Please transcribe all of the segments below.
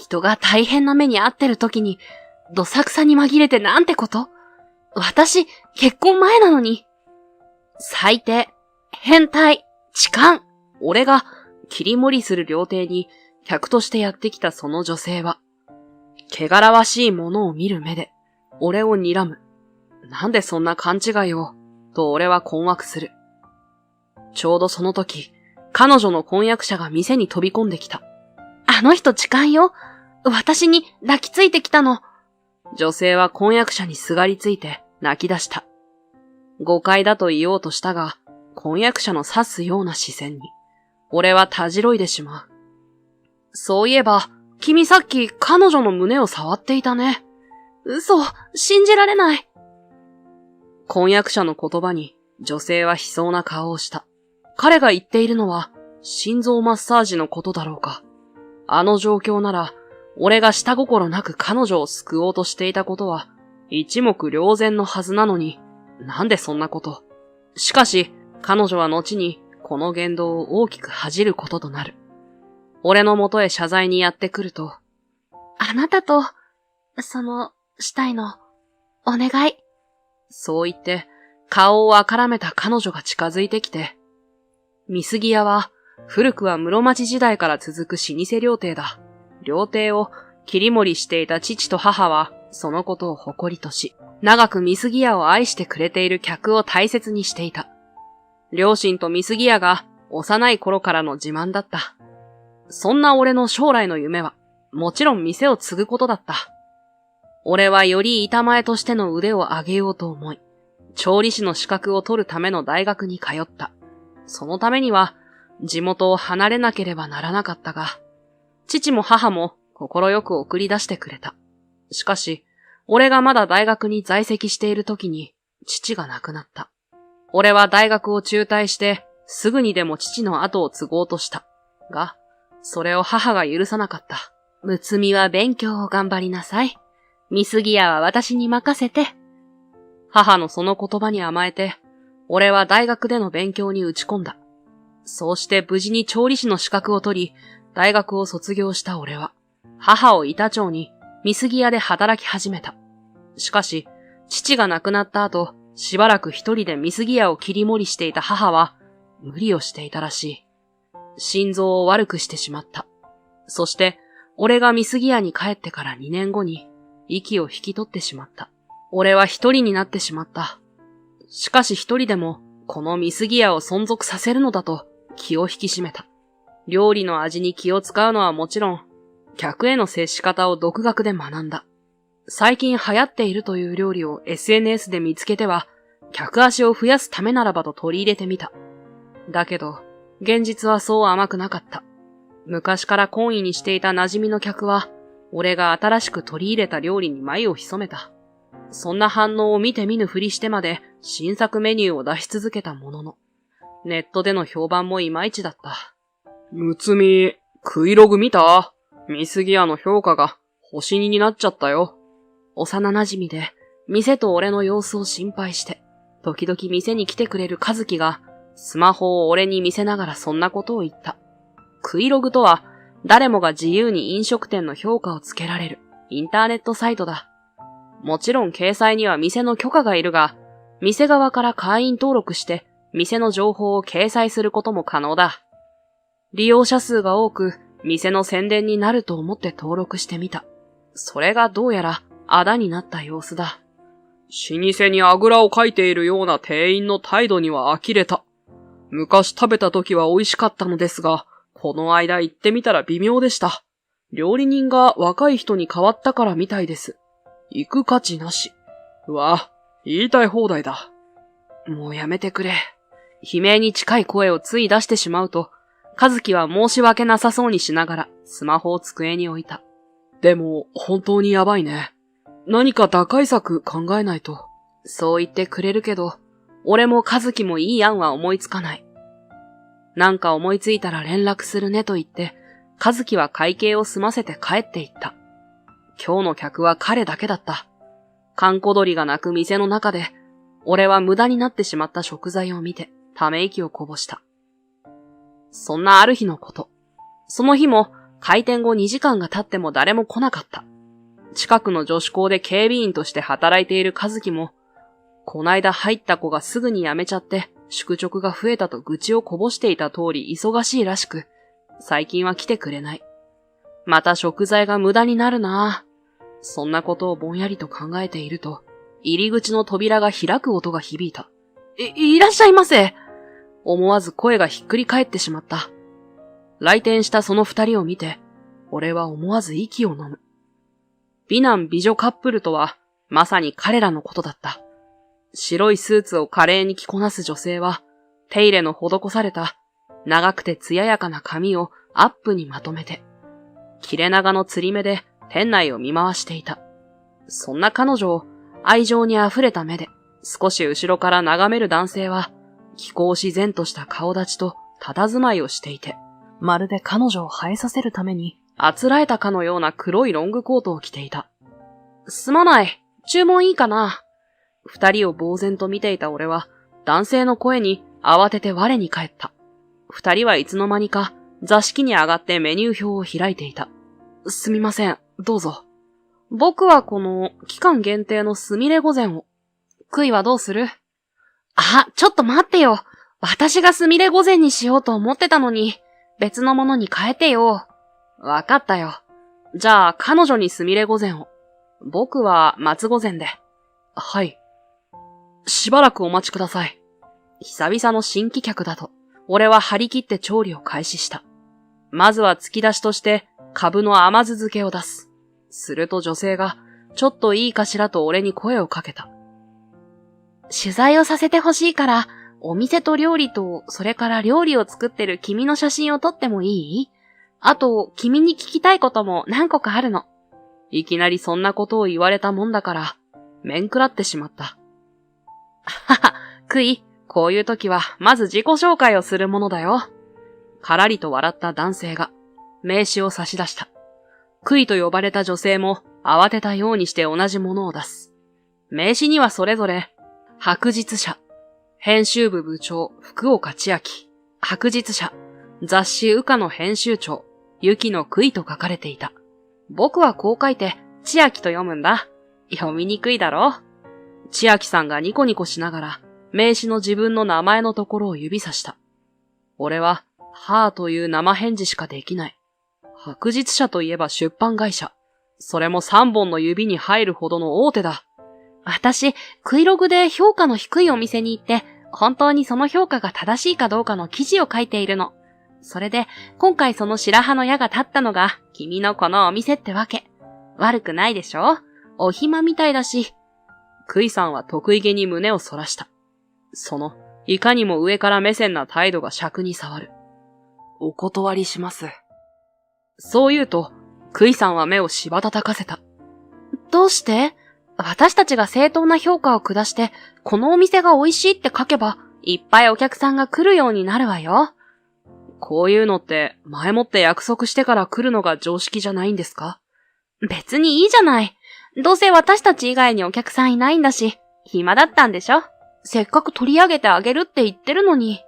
人が大変な目に遭ってる時に、どさくさに紛れてなんてこと？私、結婚前なのに。最低、変態、痴漢。俺が切り盛りする料亭に客としてやってきたその女性は、汚らわしいものを見る目で、俺を睨む。なんでそんな勘違いを、と俺は困惑する。ちょうどその時、彼女の婚約者が店に飛び込んできた。あの人痴漢よ。私に抱きついてきたの。女性は婚約者にすがりついて泣き出した。誤解だと言おうとしたが、婚約者の指すような視線に、俺はたじろいでしまう。そういえば、君さっき彼女の胸を触っていたね。嘘、信じられない。婚約者の言葉に女性は悲壮な顔をした。彼が言っているのは心臓マッサージのことだろうか。あの状況なら、俺が下心なく彼女を救おうとしていたことは一目瞭然のはずなのに、なんでそんなこと。しかし、彼女は後にこの言動を大きく恥じることとなる。俺の元へ謝罪にやってくると、あなたと、したいの、お願い。そう言って、顔をあからめた彼女が近づいてきて、美杉屋は、古くは室町時代から続く老舗料亭だ。料亭を切り盛りしていた父と母は、そのことを誇りとし、長く美杉屋を愛してくれている客を大切にしていた。両親と美杉屋が幼い頃からの自慢だった。そんな俺の将来の夢は、もちろん店を継ぐことだった。俺はより板前としての腕を上げようと思い、調理師の資格を取るための大学に通った。そのためには、地元を離れなければならなかったが、父も母も心よく送り出してくれた。しかし、俺がまだ大学に在籍している時に、父が亡くなった。俺は大学を中退して、すぐにでも父の後を継ごうとした。が、それを母が許さなかった。睦美は勉強を頑張りなさい。美杉屋は私に任せて。母のその言葉に甘えて、俺は大学での勉強に打ち込んだ。そうして無事に調理師の資格を取り、大学を卒業した俺は、母を板長に美杉屋で働き始めた。しかし、父が亡くなった後、しばらく一人で美杉屋を切り盛りしていた母は、無理をしていたらしい。心臓を悪くしてしまった。そして、俺が美杉屋に帰ってから2年後に、息を引き取ってしまった。俺は一人になってしまった。しかし一人でも、この美杉屋を存続させるのだと、気を引き締めた。料理の味に気を使うのはもちろん、客への接し方を独学で学んだ。最近流行っているという料理を SNS で見つけては、客足を増やすためならばと取り入れてみた。だけど、現実はそう甘くなかった。昔から懇意にしていた馴染みの客は、俺が新しく取り入れた料理に眉を潜めた。そんな反応を見て見ぬふりしてまで新作メニューを出し続けたものの、ネットでの評判もいまいちだった。睦美、食いログ見た？美杉屋の評価が星2になっちゃったよ。幼馴染で、店と俺の様子を心配して、時々店に来てくれる和樹が、スマホを俺に見せながらそんなことを言った。食いログとは、誰もが自由に飲食店の評価をつけられるインターネットサイトだ。もちろん掲載には店の許可がいるが、店側から会員登録して店の情報を掲載することも可能だ。利用者数が多く店の宣伝になると思って登録してみた。それがどうやらあだになった様子だ。老舗にあぐらをかいているような店員の態度には呆れた。昔食べた時は美味しかったのですが、この間行ってみたら微妙でした。料理人が若い人に変わったからみたいです。行く価値なし。うわ、言いたい放題だ。もうやめてくれ。悲鳴に近い声をつい出してしまうと、和樹は申し訳なさそうにしながらスマホを机に置いた。でも本当にやばいね。何か打開策考えないと。そう言ってくれるけど、俺も和樹もいい案は思いつかない。なんか思いついたら連絡するねと言って、和樹は会計を済ませて帰っていった。今日の客は彼だけだった。閑古鳥が鳴く店の中で、俺は無駄になってしまった食材を見て、ため息をこぼした。そんなある日のこと。その日も、開店後2時間が経っても誰も来なかった。近くの女子校で警備員として働いている和樹も、こないだ入った子がすぐに辞めちゃって宿直が増えたと愚痴をこぼしていた通り忙しいらしく、最近は来てくれない。また食材が無駄になるなぁ。そんなことをぼんやりと考えていると、入り口の扉が開く音が響いた。いらっしゃいませ。思わず声がひっくり返ってしまった。来店したその二人を見て、俺は思わず息を飲む。美男美女カップルとは、まさに彼らのことだった。白いスーツを華麗に着こなす女性は、手入れの施された、長くて艶やかな髪をアップにまとめて、切れ長の釣り目で店内を見回していた。そんな彼女を愛情に溢れた目で、少し後ろから眺める男性は、気候自然とした顔立ちと佇まいをしていて、まるで彼女を映えさせるために、あつらえたかのような黒いロングコートを着ていた。すまない。注文いいかな。二人を呆然と見ていた俺は、男性の声に慌てて我に返った。二人はいつの間にか座敷に上がってメニュー表を開いていた。すみません、どうぞ。僕はこの期間限定のすみれ御膳を。杭はどうする？あ、ちょっと待ってよ。私がすみれ御膳にしようと思ってたのに、別のものに変えてよ。わかったよ。じゃあ彼女にすみれ御膳を。僕は松御膳で。はい。しばらくお待ちください。久々の新規客だと、俺は張り切って調理を開始した。まずは突き出しとして、カブの甘酢漬けを出す。すると女性が、ちょっといいかしらと俺に声をかけた。取材をさせてほしいから、お店と料理と、それから料理を作ってる君の写真を撮ってもいい？あと、君に聞きたいことも何個かあるの。いきなりそんなことを言われたもんだから、面食らってしまった。はは、クイ、こういう時は、まず自己紹介をするものだよ。からりと笑った男性が、名刺を差し出した。クイと呼ばれた女性も、慌てたようにして同じものを出す。名刺にはそれぞれ、白日社、編集部部長、福岡千秋、白日社、雑誌羽化の編集長、雪野クイと書かれていた。僕はこう書いて、千秋と読むんだ。読みにくいだろ？千秋さんがニコニコしながら、名刺の自分の名前のところを指さした。俺は、はぁという生返事しかできない。白日社といえば出版会社。それも3本の指に入るほどの大手だ。私、クイログで評価の低いお店に行って、本当にその評価が正しいかどうかの記事を書いているの。それで、今回その白羽の矢が立ったのが、君のこのお店ってわけ。悪くないでしょ？お暇みたいだし。クイさんは得意げに胸をそらした。その、いかにも上から目線な態度が尺に触る。お断りします。そう言うと、クイさんは目をしばたたかせた。どうして？私たちが正当な評価を下して、このお店が美味しいって書けば、いっぱいお客さんが来るようになるわよ。こういうのって、前もって約束してから来るのが常識じゃないんですか？別にいいじゃない。どうせ私たち以外にお客さんいないんだし、暇だったんでしょ？せっかく取り上げてあげるって言ってるのに。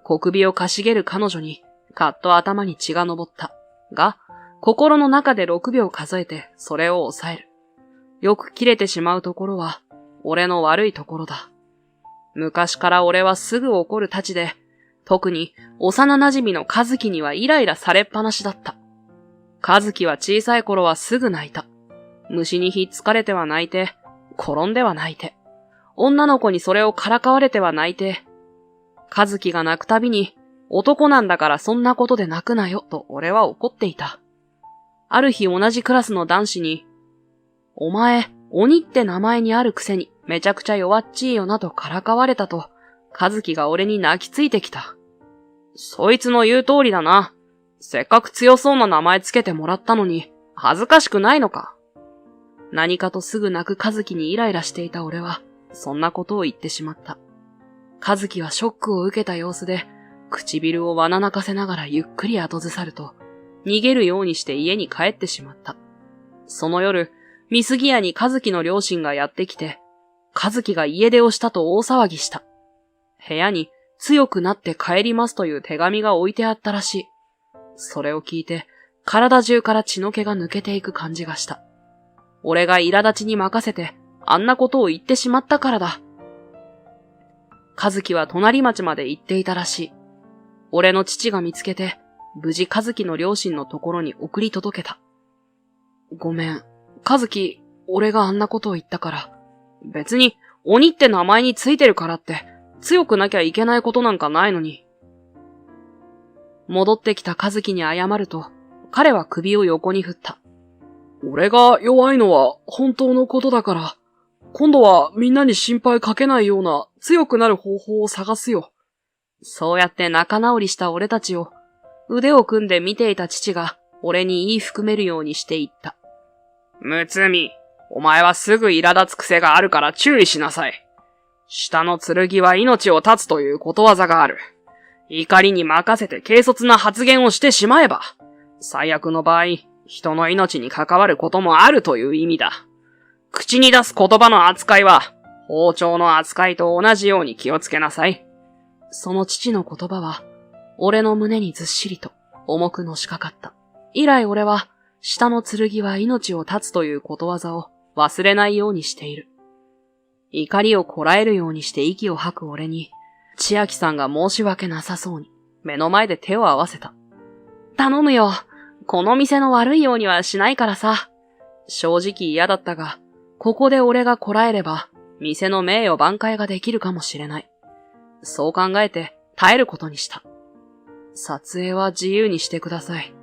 小首をかしげる彼女に、かっと頭に血が昇った。が、心の中で6秒数えて、それを抑える。よく切れてしまうところは、俺の悪いところだ。昔から俺はすぐ怒るたちで、特に幼馴染の和樹にはイライラされっぱなしだった。和樹は小さい頃はすぐ泣いた。虫にひっつかれては泣いて、転んでは泣いて、女の子にそれをからかわれては泣いて、和樹が泣くたびに、男なんだからそんなことで泣くなよと俺は怒っていた。ある日同じクラスの男子に、お前、鬼って名前にあるくせにめちゃくちゃ弱っちいよなとからかわれたと、和樹が俺に泣きついてきた。そいつの言う通りだな。せっかく強そうな名前つけてもらったのに、恥ずかしくないのか。何かとすぐ泣く和樹にイライラしていた俺は、そんなことを言ってしまった。和樹はショックを受けた様子で、唇をわな泣かせながらゆっくり後ずさると、逃げるようにして家に帰ってしまった。その夜、美杉屋に和樹の両親がやってきて、和樹が家出をしたと大騒ぎした。部屋に強くなって帰りますという手紙が置いてあったらしい。それを聞いて、体中から血の気が抜けていく感じがした。俺が苛立ちに任せて、あんなことを言ってしまったからだ。和樹は隣町まで行っていたらしい。俺の父が見つけて、無事和樹の両親のところに送り届けた。ごめん、和樹、俺があんなことを言ったから。別に、鬼って名前についてるからって、強くなきゃいけないことなんかないのに。戻ってきた和樹に謝ると、彼は首を横に振った。俺が弱いのは本当のことだから、今度はみんなに心配かけないような強くなる方法を探すよ。そうやって仲直りした俺たちを、腕を組んで見ていた父が俺に言い含めるようにして言った。むつみ、お前はすぐ苛立つ癖があるから注意しなさい。下の剣は命を絶つということわざがある。怒りに任せて軽率な発言をしてしまえば、最悪の場合、人の命に関わることもあるという意味だ。口に出す言葉の扱いは、包丁の扱いと同じように気をつけなさい。その父の言葉は、俺の胸にずっしりと重くのしかかった。以来俺は、下の剣は命を絶つということわざを忘れないようにしている。怒りをこらえるようにして息を吐く俺に、千秋さんが申し訳なさそうに、目の前で手を合わせた。頼むよ。この店の悪いようにはしないからさ。正直嫌だったが、ここで俺がこらえれば、店の名誉挽回ができるかもしれない。そう考えて耐えることにした。撮影は自由にしてください。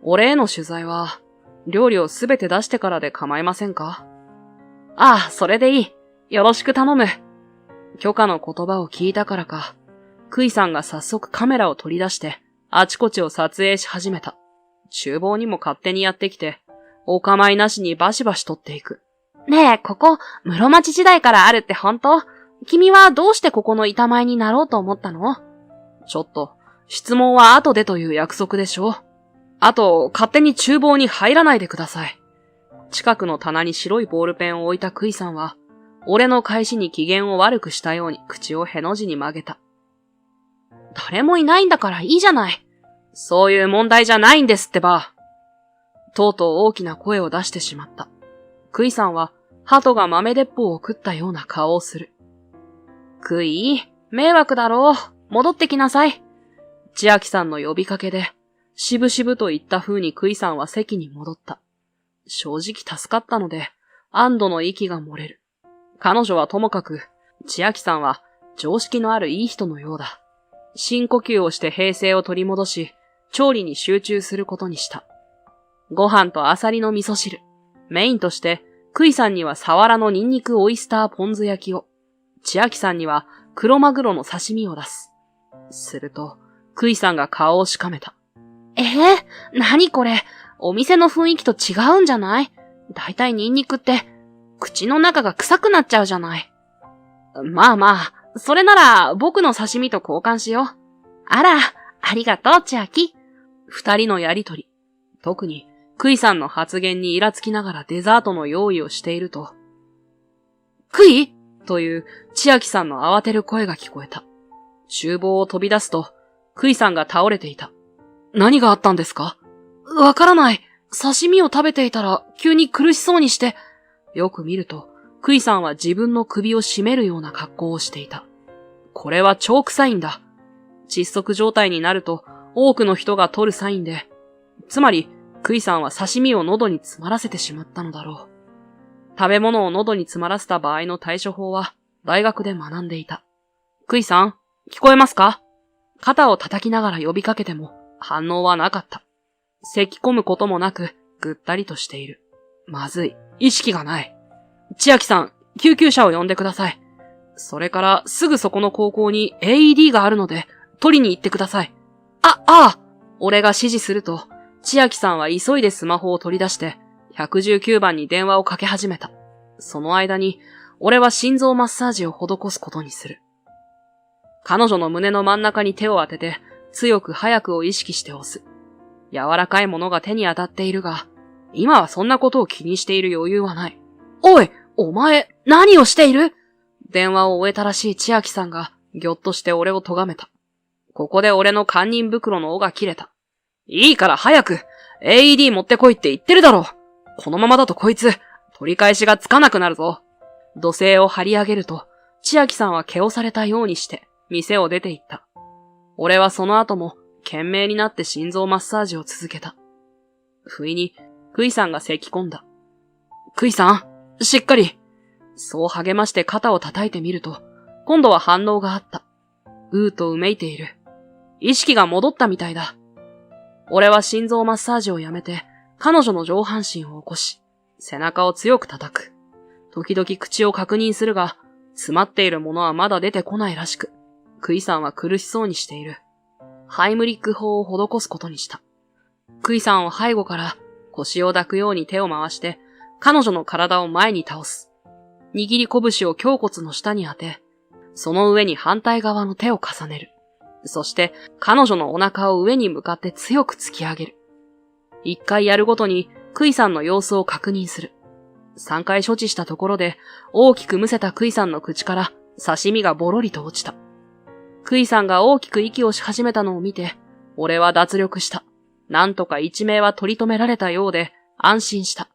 俺への取材は、料理をすべて出してからで構いませんか？ああ、それでいい。よろしく頼む。許可の言葉を聞いたからか、クイさんが早速カメラを取り出して、あちこちを撮影し始めた。厨房にも勝手にやってきて、お構いなしにバシバシ撮っていく。ねえ、ここ、室町時代からあるって本当？君はどうしてここの板前になろうと思ったの？ちょっと、質問は後でという約束でしょ。あと、勝手に厨房に入らないでください。近くの棚に白いボールペンを置いたクイさんは、俺の返しに機嫌を悪くしたように口をへの字に曲げた。誰もいないんだからいいじゃない。そういう問題じゃないんですってば。とうとう大きな声を出してしまった。クイさんは、鳩が豆鉄砲を食ったような顔をする。クイ、迷惑だろう。戻ってきなさい。千秋さんの呼びかけで、しぶしぶと言った風にクイさんは席に戻った。正直助かったので、安堵の息が漏れる。彼女はともかく、千秋さんは常識のあるいい人のようだ。深呼吸をして平静を取り戻し、調理に集中することにした。ご飯とアサリの味噌汁。メインとして、クイさんにはサワラのニンニクオイスターポン酢焼きを、千秋さんには黒マグロの刺身を出す。すると、クイさんが顔をしかめた。何これ？お店の雰囲気と違うんじゃない？だいたいニンニクって、口の中が臭くなっちゃうじゃない。まあまあ、それなら僕の刺身と交換しよう。あら、ありがとう、千秋。二人のやりとり。特に、クイさんの発言にイラつきながらデザートの用意をしていると、クイ？という千秋さんの慌てる声が聞こえた。厨房を飛び出すと、クイさんが倒れていた。何があったんですか？わからない。刺身を食べていたら急に苦しそうにして、よく見ると、クイさんは自分の首を絞めるような格好をしていた。これは超臭いんだ。窒息状態になると多くの人が取るサインで、つまりクイさんは刺身を喉に詰まらせてしまったのだろう。食べ物を喉に詰まらせた場合の対処法は大学で学んでいた。クイさん、聞こえますか？肩を叩きながら呼びかけても反応はなかった。咳き込むこともなくぐったりとしている。まずい。意識がない。千秋さん、救急車を呼んでください。それからすぐそこの高校に AED があるので取りに行ってください。ああ俺が指示すると、千秋さんは急いでスマホを取り出して119番に電話をかけ始めた。その間に俺は心臓マッサージを施すことにする。彼女の胸の真ん中に手を当てて強く早くを意識して押す。柔らかいものが手に当たっているが、今はそんなことを気にしている余裕はない。おい、お前、何をしている？電話を終えたらしい千秋さんが、ぎょっとして俺を咎めた。ここで俺の堪忍袋の緒が切れた。いいから早く、AED 持ってこいって言ってるだろ。このままだとこいつ、取り返しがつかなくなるぞ。土星を張り上げると、千秋さんは毛をされたようにして、店を出て行った。俺はその後も、懸命になって心臓マッサージを続けた。不意に、クイさんが咳き込んだ。クイさん、しっかり。そう励まして肩を叩いてみると、今度は反応があった。うーとうめいている。意識が戻ったみたいだ。俺は心臓マッサージをやめて、彼女の上半身を起こし、背中を強く叩く。時々口を確認するが、詰まっているものはまだ出てこないらしく、クイさんは苦しそうにしている。ハイムリック法を施すことにした。クイさんを背後から腰を抱くように手を回して、彼女の体を前に倒す。握り拳を胸骨の下に当て、その上に反対側の手を重ねる。そして、彼女のお腹を上に向かって強く突き上げる。一回やるごとに、クイさんの様子を確認する。3回処置したところで、大きくむせたクイさんの口から刺身がボロリと落ちた。クイさんが大きく息をし始めたのを見て、俺は脱力した。なんとか一命は取り留められたようで、安心した。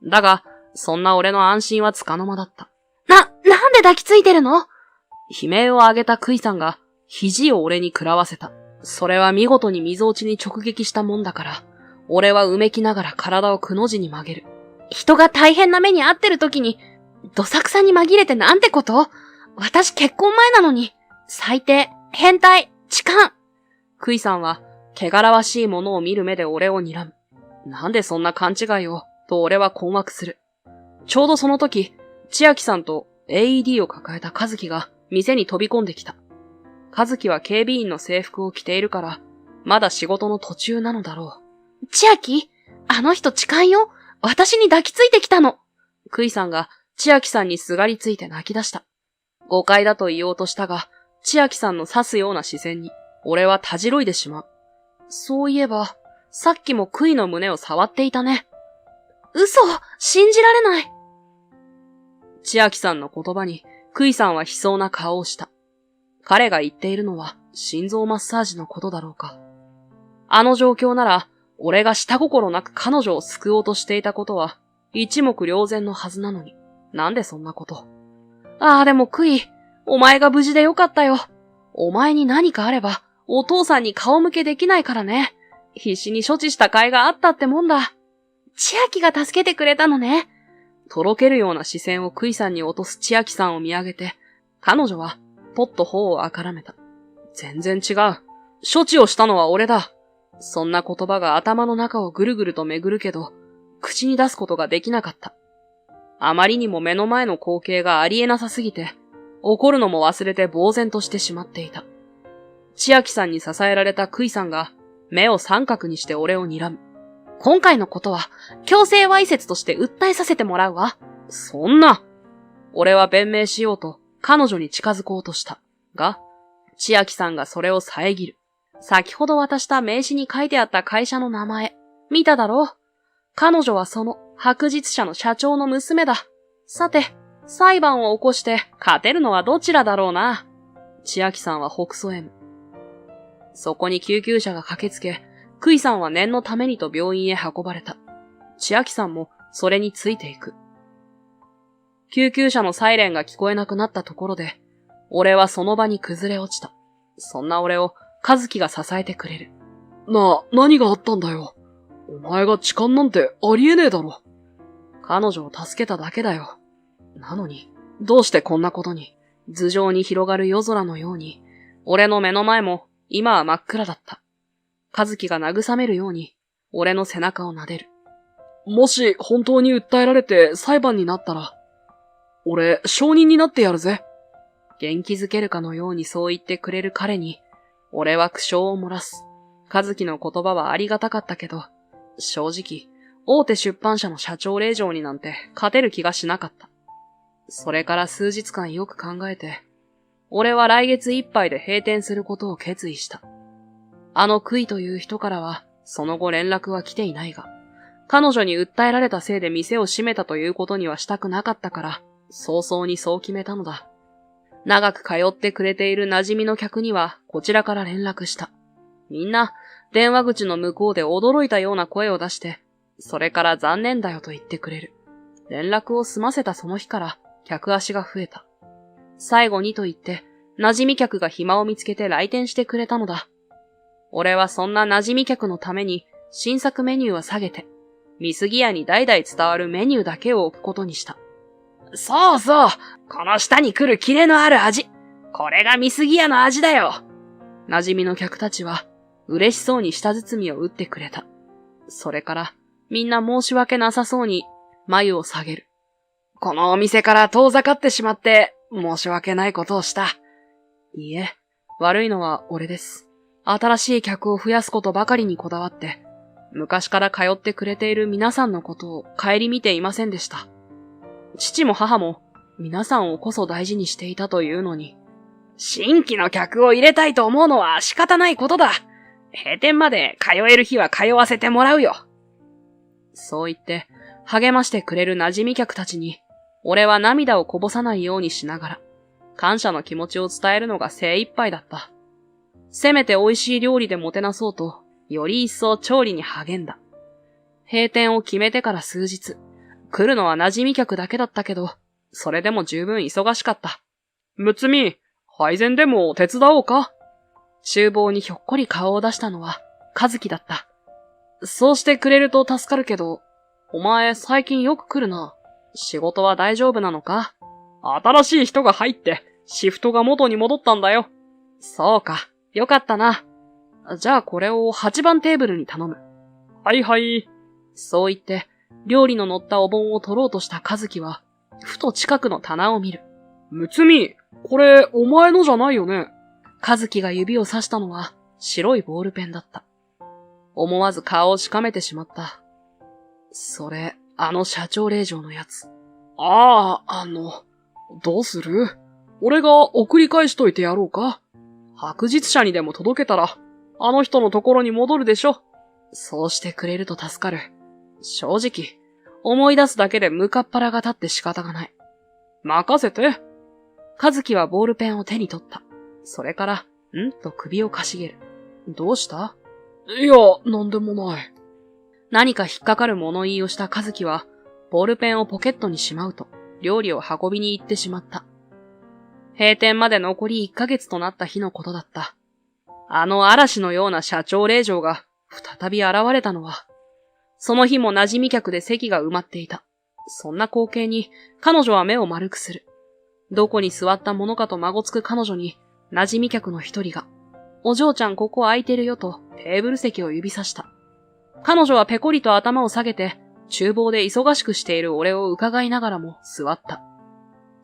だが、そんな俺の安心はつかの間だった。なんで抱きついてるの？悲鳴を上げたクイさんが、肘を俺に食らわせた。それは見事に溝落ちに直撃したもんだから、俺はうめきながら体をくの字に曲げる。人が大変な目に遭ってる時に、どさくさに紛れてなんてこと？私結婚前なのに。最低、変態、痴漢。クイさんは、汚らわしいものを見る目で俺を睨む。なんでそんな勘違いを、と俺は困惑する。ちょうどその時、千秋さんと AED を抱えた和樹が店に飛び込んできた。和樹は警備員の制服を着ているから、まだ仕事の途中なのだろう。千秋？あの人痴漢よ。私に抱きついてきたの。クイさんが千秋さんにすがりついて泣き出した。誤解だと言おうとしたが、千秋さんの刺すような視線に、俺はたじろいでしまう。そういえば、さっきもクイの胸を触っていたね。嘘！信じられない。千秋さんの言葉に、クイさんは悲壮な顔をした。彼が言っているのは、心臓マッサージのことだろうか。あの状況なら、俺が下心なく彼女を救おうとしていたことは、一目瞭然のはずなのに、なんでそんなこと。でもクイ、お前が無事でよかったよ。お前に何かあれば、お父さんに顔向けできないからね。必死に処置した甲斐があったってもんだ。千秋が助けてくれたのね。とろけるような視線をクイさんに落とす千秋さんを見上げて、彼女は、ぽっと頬をあからめた。全然違う。処置をしたのは俺だ。そんな言葉が頭の中をぐるぐると巡るけど、口に出すことができなかった。あまりにも目の前の光景がありえなさすぎて、怒るのも忘れて呆然としてしまっていた。千秋さんに支えられたクイさんが、目を三角にして俺を睨む。今回のことは、強制わいせつとして訴えさせてもらうわ。そんな。俺は弁明しようと、彼女に近づこうとした。が、千秋さんがそれを遮る。先ほど渡した名刺に書いてあった会社の名前、見ただろう。彼女はその白日社の社長の娘だ。さて、裁判を起こして勝てるのはどちらだろうな。千秋さんはほくそ笑む。そこに救急車が駆けつけ、クイさんは念のためにと病院へ運ばれた。千秋さんもそれについていく。救急車のサイレンが聞こえなくなったところで、俺はその場に崩れ落ちた。そんな俺を和樹が支えてくれる。何があったんだよ。お前が痴漢なんてありえねえだろ。彼女を助けただけだよ。なのに、どうしてこんなことに、頭上に広がる夜空のように、俺の目の前も今は真っ暗だった。和樹が慰めるように、俺の背中を撫でる。もし本当に訴えられて裁判になったら、俺証人になってやるぜ。元気づけるかのようにそう言ってくれる彼に、俺は苦笑を漏らす。和樹の言葉はありがたかったけど、正直、大手出版社の社長令嬢になんて勝てる気がしなかった。それから数日間よく考えて、俺は来月いっぱいで閉店することを決意した。あのクイという人からは、その後連絡は来ていないが、彼女に訴えられたせいで店を閉めたということにはしたくなかったから、早々にそう決めたのだ。長く通ってくれている馴染みの客には、こちらから連絡した。みんな、電話口の向こうで驚いたような声を出して、それから残念だよと言ってくれる。連絡を済ませたその日から、客足が増えた。最後にと言って、馴染み客が暇を見つけて来店してくれたのだ。俺はそんな馴染み客のために、新作メニューは下げて、美杉屋に代々伝わるメニューだけを置くことにした。そうそう、この舌に来るキレのある味。これが美杉屋の味だよ。馴染みの客たちは、嬉しそうに舌包みを打ってくれた。それから、みんな申し訳なさそうに、眉を下げる。このお店から遠ざかってしまって、申し訳ないことをした。いいえ、悪いのは俺です。新しい客を増やすことばかりにこだわって、昔から通ってくれている皆さんのことを顧みていませんでした。父も母も皆さんをこそ大事にしていたというのに、新規の客を入れたいと思うのは仕方ないことだ。閉店まで通える日は通わせてもらうよ。そう言って励ましてくれる馴染み客たちに、俺は涙をこぼさないようにしながら、感謝の気持ちを伝えるのが精一杯だった。せめて美味しい料理でもてなそうと、より一層調理に励んだ。閉店を決めてから数日、来るのは馴染み客だけだったけど、それでも十分忙しかった。むつみ、配膳でも手伝おうか？厨房にひょっこり顔を出したのは、和樹だった。そうしてくれると助かるけど、お前最近よく来るな。仕事は大丈夫なのか？新しい人が入って、シフトが元に戻ったんだよ。そうか、よかったな。じゃあこれを8番テーブルに頼む。はいはい。そう言って、料理の乗ったお盆を取ろうとした和樹は、ふと近くの棚を見る。むつみ、これお前のじゃないよね。和樹が指をさしたのは白いボールペンだった。思わず顔をしかめてしまった。それ、社長令嬢のやつ。どうする？俺が送り返しといてやろうか？白日社にでも届けたら、あの人のところに戻るでしょ。そうしてくれると助かる。正直、思い出すだけでムカっ腹が立って仕方がない。任せて。和樹はボールペンを手に取った。それから、と首をかしげる。どうした？いや、なんでもない。何か引っかかる物言いをした和樹は、ボールペンをポケットにしまうと、料理を運びに行ってしまった。閉店まで残り1ヶ月となった日のことだった。あの嵐のような社長令嬢が再び現れたのは、その日も馴染み客で席が埋まっていた。そんな光景に彼女は目を丸くする。どこに座ったものかと孫つく彼女に馴染み客の一人が、お嬢ちゃんここ空いてるよとテーブル席を指さした。彼女はペコリと頭を下げて、厨房で忙しくしている俺を伺いながらも座った。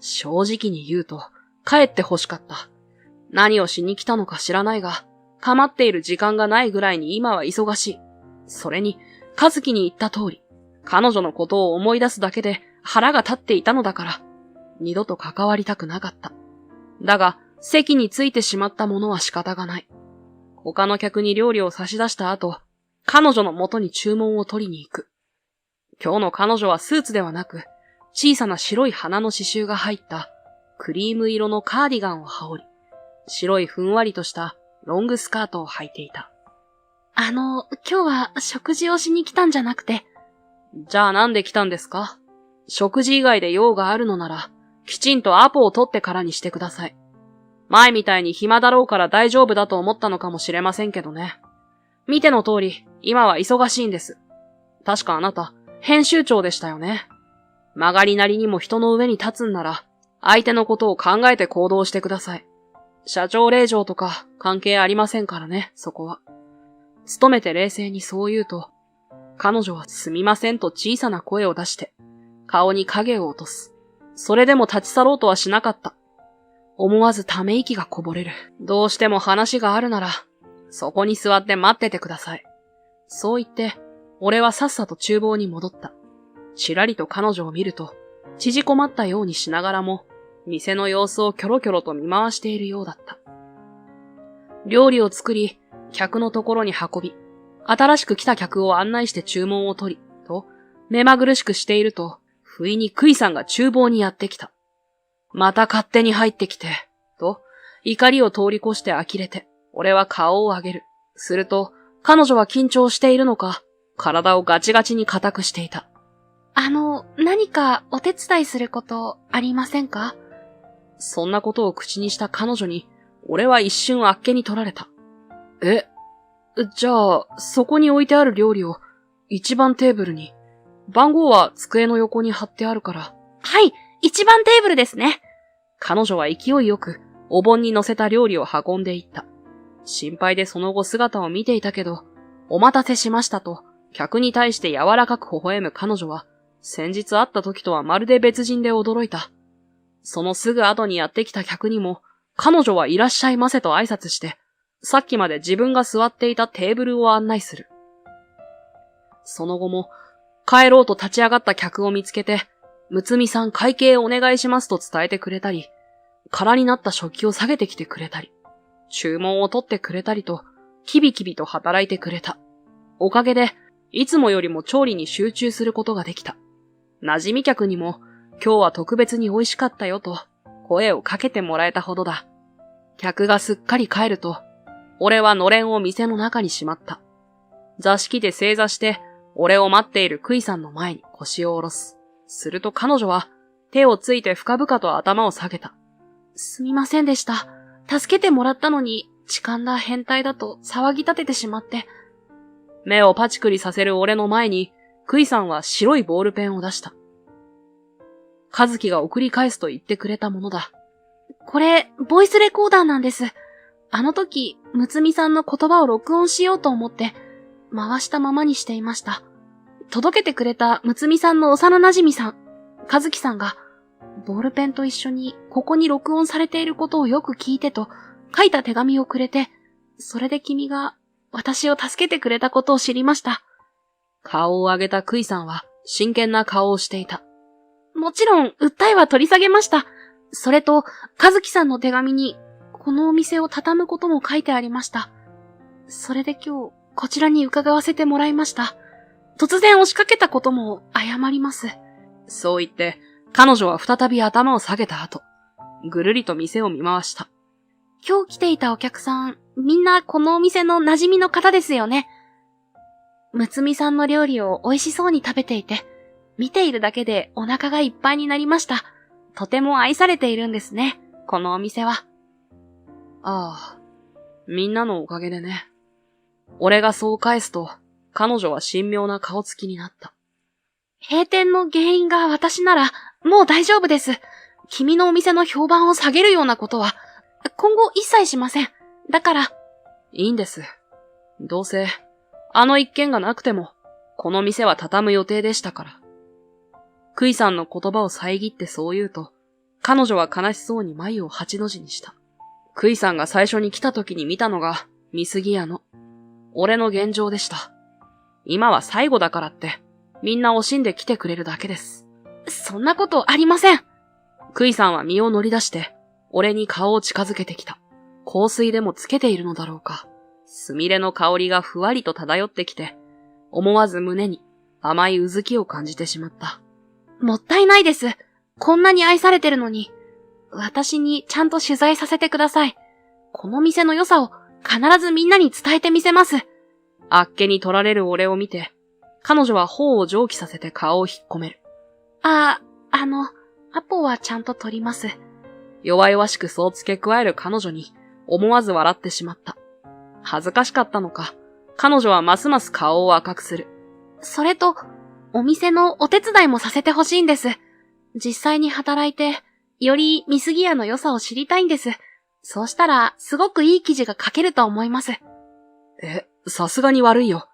正直に言うと、帰って欲しかった。何をしに来たのか知らないが、構っている時間がないぐらいに今は忙しい。それに、和樹に言った通り、彼女のことを思い出すだけで腹が立っていたのだから、二度と関わりたくなかった。だが、席についてしまったものは仕方がない。他の客に料理を差し出した後、彼女の元に注文を取りに行く。今日の彼女はスーツではなく、小さな白い花の刺繍が入ったクリーム色のカーディガンを羽織り、白いふんわりとしたロングスカートを履いていた。今日は食事をしに来たんじゃなくて。じゃあなんで来たんですか？食事以外で用があるのなら、きちんとアポを取ってからにしてください。前みたいに暇だろうから大丈夫だと思ったのかもしれませんけどね。見ての通り、今は忙しいんです。確かあなた、編集長でしたよね。曲がりなりにも人の上に立つんなら、相手のことを考えて行動してください。社長令嬢とか関係ありませんからね、そこは。努めて冷静にそう言うと、彼女はすみませんと小さな声を出して、顔に影を落とす。それでも立ち去ろうとはしなかった。思わずため息がこぼれる。どうしても話があるなら、そこに座って待っててください。そう言って、俺はさっさと厨房に戻った。ちらりと彼女を見ると、縮こまったようにしながらも、店の様子をキョロキョロと見回しているようだった。料理を作り、客のところに運び、新しく来た客を案内して注文を取り、と、目まぐるしくしていると、不意にクイさんが厨房にやってきた。また勝手に入ってきて、と、怒りを通り越して呆れて、俺は顔を上げる。すると、彼女は緊張しているのか、体をガチガチに固くしていた。何かお手伝いすることありませんか？そんなことを口にした彼女に、俺は一瞬あっけに取られた。じゃあ、そこに置いてある料理を、一番テーブルに。番号は机の横に貼ってあるから。はい、一番テーブルですね。彼女は勢いよく、お盆に乗せた料理を運んでいった。心配でその後姿を見ていたけど、お待たせしましたと、客に対して柔らかく微笑む彼女は、先日会った時とはまるで別人で驚いた。そのすぐ後にやってきた客にも、彼女はいらっしゃいませと挨拶して、さっきまで自分が座っていたテーブルを案内する。その後も、帰ろうと立ち上がった客を見つけて、むつみさん会計お願いしますと伝えてくれたり、空になった食器を下げてきてくれたり、注文を取ってくれたりと、キビキビと働いてくれた。おかげで、いつもよりも調理に集中することができた。馴染み客にも、今日は特別に美味しかったよと、声をかけてもらえたほどだ。客がすっかり帰ると、俺はのれんを店の中にしまった。座敷で正座して、俺を待っているクイさんの前に腰を下ろす。すると彼女は、手をついて深々と頭を下げた。すみませんでした。助けてもらったのに、痴漢だ変態だと騒ぎ立ててしまって。目をパチクリさせる俺の前に、クイさんは白いボールペンを出した。和樹が送り返すと言ってくれたものだ。これ、ボイスレコーダーなんです。あの時、むつみさんの言葉を録音しようと思って、回したままにしていました。届けてくれたむつみさんの幼馴染さん、和樹さんが、ボールペンと一緒にここに録音されていることをよく聞いてと書いた手紙をくれて、それで君が私を助けてくれたことを知りました。顔を上げたクイさんは真剣な顔をしていた。もちろん訴えは取り下げました。それと、和樹さんの手紙にこのお店を畳むことも書いてありました。それで今日こちらに伺わせてもらいました。突然押しかけたことも謝ります。そう言って、彼女は再び頭を下げた後、ぐるりと店を見回した。今日来ていたお客さん、みんなこのお店の馴染みの方ですよね。むつみさんの料理を美味しそうに食べていて、見ているだけでお腹がいっぱいになりました。とても愛されているんですね、このお店は。ああ、みんなのおかげでね。俺がそう返すと、彼女は神妙な顔つきになった。閉店の原因が私なら、もう大丈夫です。君のお店の評判を下げるようなことは、今後一切しません。だから。いいんです。どうせ、あの一件がなくても、この店は畳む予定でしたから。クイさんの言葉を遮ってそう言うと、彼女は悲しそうに眉を8の字にした。クイさんが最初に来た時に見たのが、見過ぎ屋の、俺の現状でした。今は最後だからって、みんな惜しんで来てくれるだけです。そんなことありません。クイさんは身を乗り出して、俺に顔を近づけてきた。香水でもつけているのだろうか。スミレの香りがふわりと漂ってきて、思わず胸に甘いうずきを感じてしまった。もったいないです。こんなに愛されてるのに。私にちゃんと取材させてください。この店の良さを必ずみんなに伝えてみせます。あっけに取られる俺を見て、彼女は頬を蒸気させて顔を引っ込める。アポはちゃんと取ります。弱々しくそう付け加える彼女に思わず笑ってしまった。恥ずかしかったのか、彼女はますます顔を赤くする。それと、お店のお手伝いもさせてほしいんです。実際に働いて、よりミスギアの良さを知りたいんです。そうしたら、すごくいい記事が書けると思います。さすがに悪いよ。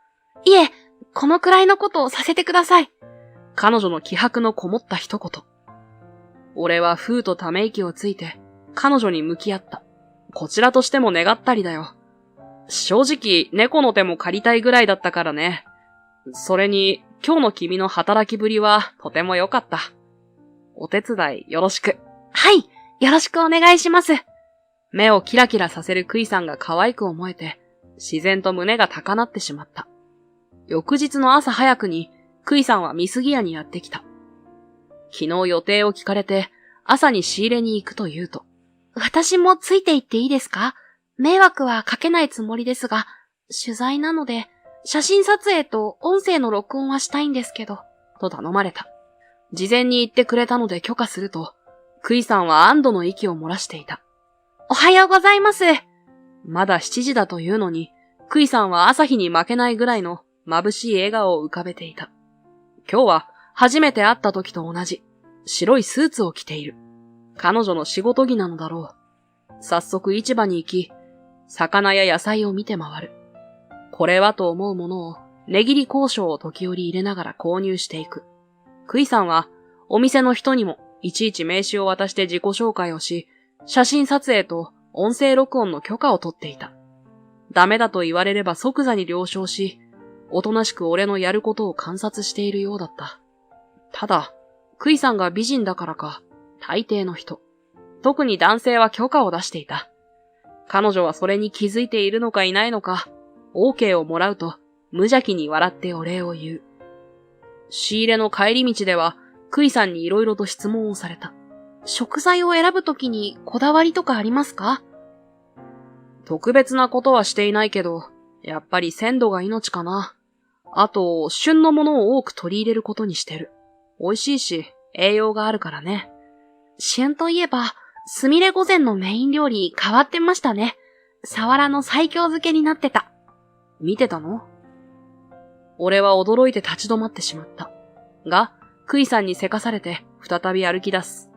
いえ、このくらいのことをさせてください。彼女の気迫のこもった一言。俺はふーとため息をついて、彼女に向き合った。こちらとしても願ったりだよ。正直、猫の手も借りたいぐらいだったからね。それに、今日の君の働きぶりはとても良かった。お手伝いよろしく。はい、よろしくお願いします。目をキラキラさせるクイさんが可愛く思えて、自然と胸が高鳴ってしまった。翌日の朝早くに、クイさんはミスギアにやってきた。昨日予定を聞かれて、朝に仕入れに行くと言うと。私もついて行っていいですか？迷惑はかけないつもりですが、取材なので、写真撮影と音声の録音はしたいんですけど、と頼まれた。事前に言ってくれたので許可すると、クイさんは安堵の息を漏らしていた。おはようございます。まだ7時だというのに、クイさんは朝日に負けないぐらいの眩しい笑顔を浮かべていた。今日は初めて会った時と同じ、白いスーツを着ている。彼女の仕事着なのだろう。早速市場に行き、魚や野菜を見て回る。これはと思うものを、値切り交渉を時折入れながら購入していく。クイさんは、お店の人にもいちいち名刺を渡して自己紹介をし、写真撮影と音声録音の許可を取っていた。ダメだと言われれば即座に了承し、おとなしく俺のやることを観察しているようだった。ただ、クイさんが美人だからか、大抵の人、特に男性は許可を出していた。彼女はそれに気づいているのかいないのか、OK をもらうと無邪気に笑ってお礼を言う。仕入れの帰り道では、クイさんに色々と質問をされた。食材を選ぶときにこだわりとかありますか？特別なことはしていないけど、やっぱり鮮度が命かな。あと、旬のものを多く取り入れることにしてる。美味しいし、栄養があるからね。旬といえば、すみれ御前のメイン料理変わってましたね。サワラの西京漬けになってた。見てたの？俺は驚いて立ち止まってしまった。が、クイさんにせかされて再び歩き出す。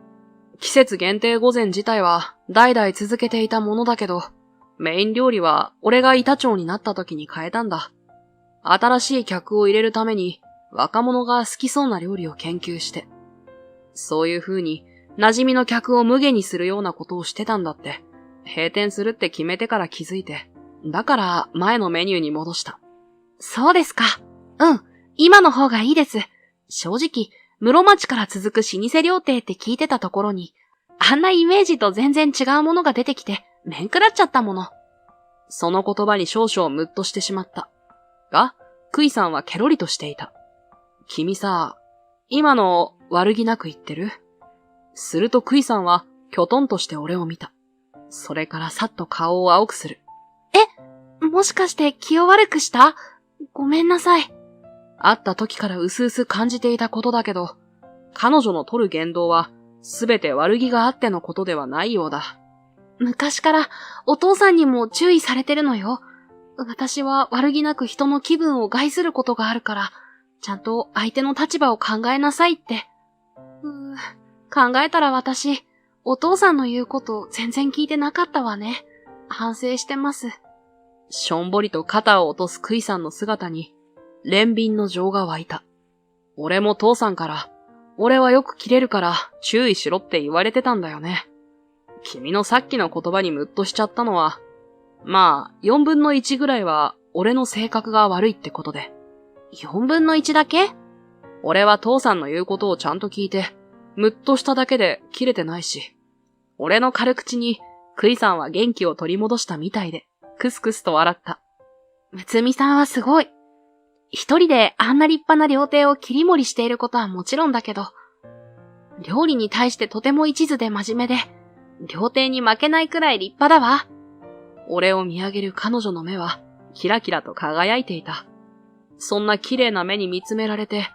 季節限定御前自体は代々続けていたものだけど、メイン料理は俺が板長になった時に変えたんだ。新しい客を入れるために若者が好きそうな料理を研究して。そういう風に馴染みの客を無下にするようなことをしてたんだって。閉店するって決めてから気づいて。だから前のメニューに戻した。そうですか。うん、今の方がいいです。正直、室町から続く老舗料亭って聞いてたところに、あんなイメージと全然違うものが出てきて、面食らっちゃったもの。その言葉に少々ムッとしてしまった。が、クイさんはケロリとしていた。君さ、今の悪気なく言ってる？するとクイさんはきょとんとして俺を見た。それからさっと顔を青くする。もしかして気を悪くした？ごめんなさい。会った時からうすうす感じていたことだけど、彼女の取る言動はすべて悪気があってのことではないようだ。昔からお父さんにも注意されてるのよ。私は悪気なく人の気分を害することがあるから、ちゃんと相手の立場を考えなさいって。考えたら私、お父さんの言うこと全然聞いてなかったわね。反省してます。しょんぼりと肩を落とすクイさんの姿に、憐憫の情が湧いた。俺も父さんから、俺はよく切れるから注意しろって言われてたんだよね。君のさっきの言葉にムッとしちゃったのは、まあ、4分の1ぐらいは俺の性格が悪いってことで。4分の1だけ？俺は父さんの言うことをちゃんと聞いて、ムッとしただけで切れてないし、俺の軽口にクイさんは元気を取り戻したみたいで、クスクスと笑った。むつみさんはすごい。一人であんな立派な料亭を切り盛りしていることはもちろんだけど、料理に対してとても一途で真面目で、料亭に負けないくらい立派だわ。俺を見上げる彼女の目は、キラキラと輝いていた。そんな綺麗な目に見つめられて、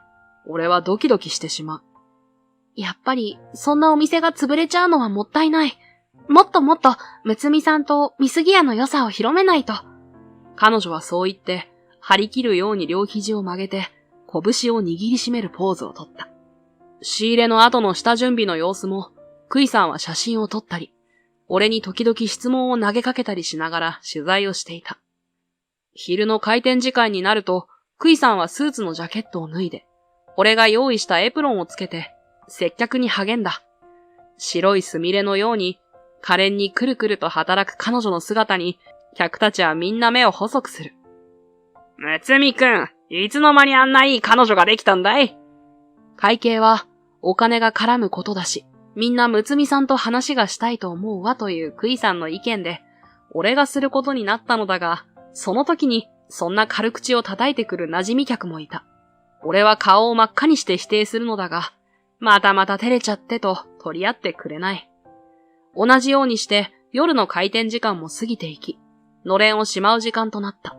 俺はドキドキしてしまう。やっぱり、そんなお店が潰れちゃうのはもったいない。もっともっと、むつみさんと美杉屋の良さを広めないと。彼女はそう言って、張り切るように両肘を曲げて、拳を握りしめるポーズをとった。仕入れの後の下準備の様子も、クイさんは写真を撮ったり、俺に時々質問を投げかけたりしながら取材をしていた。昼の開店時間になると、クイさんはスーツのジャケットを脱いで、俺が用意したエプロンをつけて、接客に励んだ。白いスミレのように、可憐にくるくると働く彼女の姿に、客たちはみんな目を細くする。むつみくん、いつの間にあんないい彼女ができたんだい？会計は、お金が絡むことだし、みんなむつみさんと話がしたいと思うわというクイさんの意見で、俺がすることになったのだが、その時に、そんな軽口を叩いてくる馴染み客もいた。俺は顔を真っ赤にして否定するのだが、またまた照れちゃってと取り合ってくれない。同じようにして夜の開店時間も過ぎていき、のれんをしまう時間となった。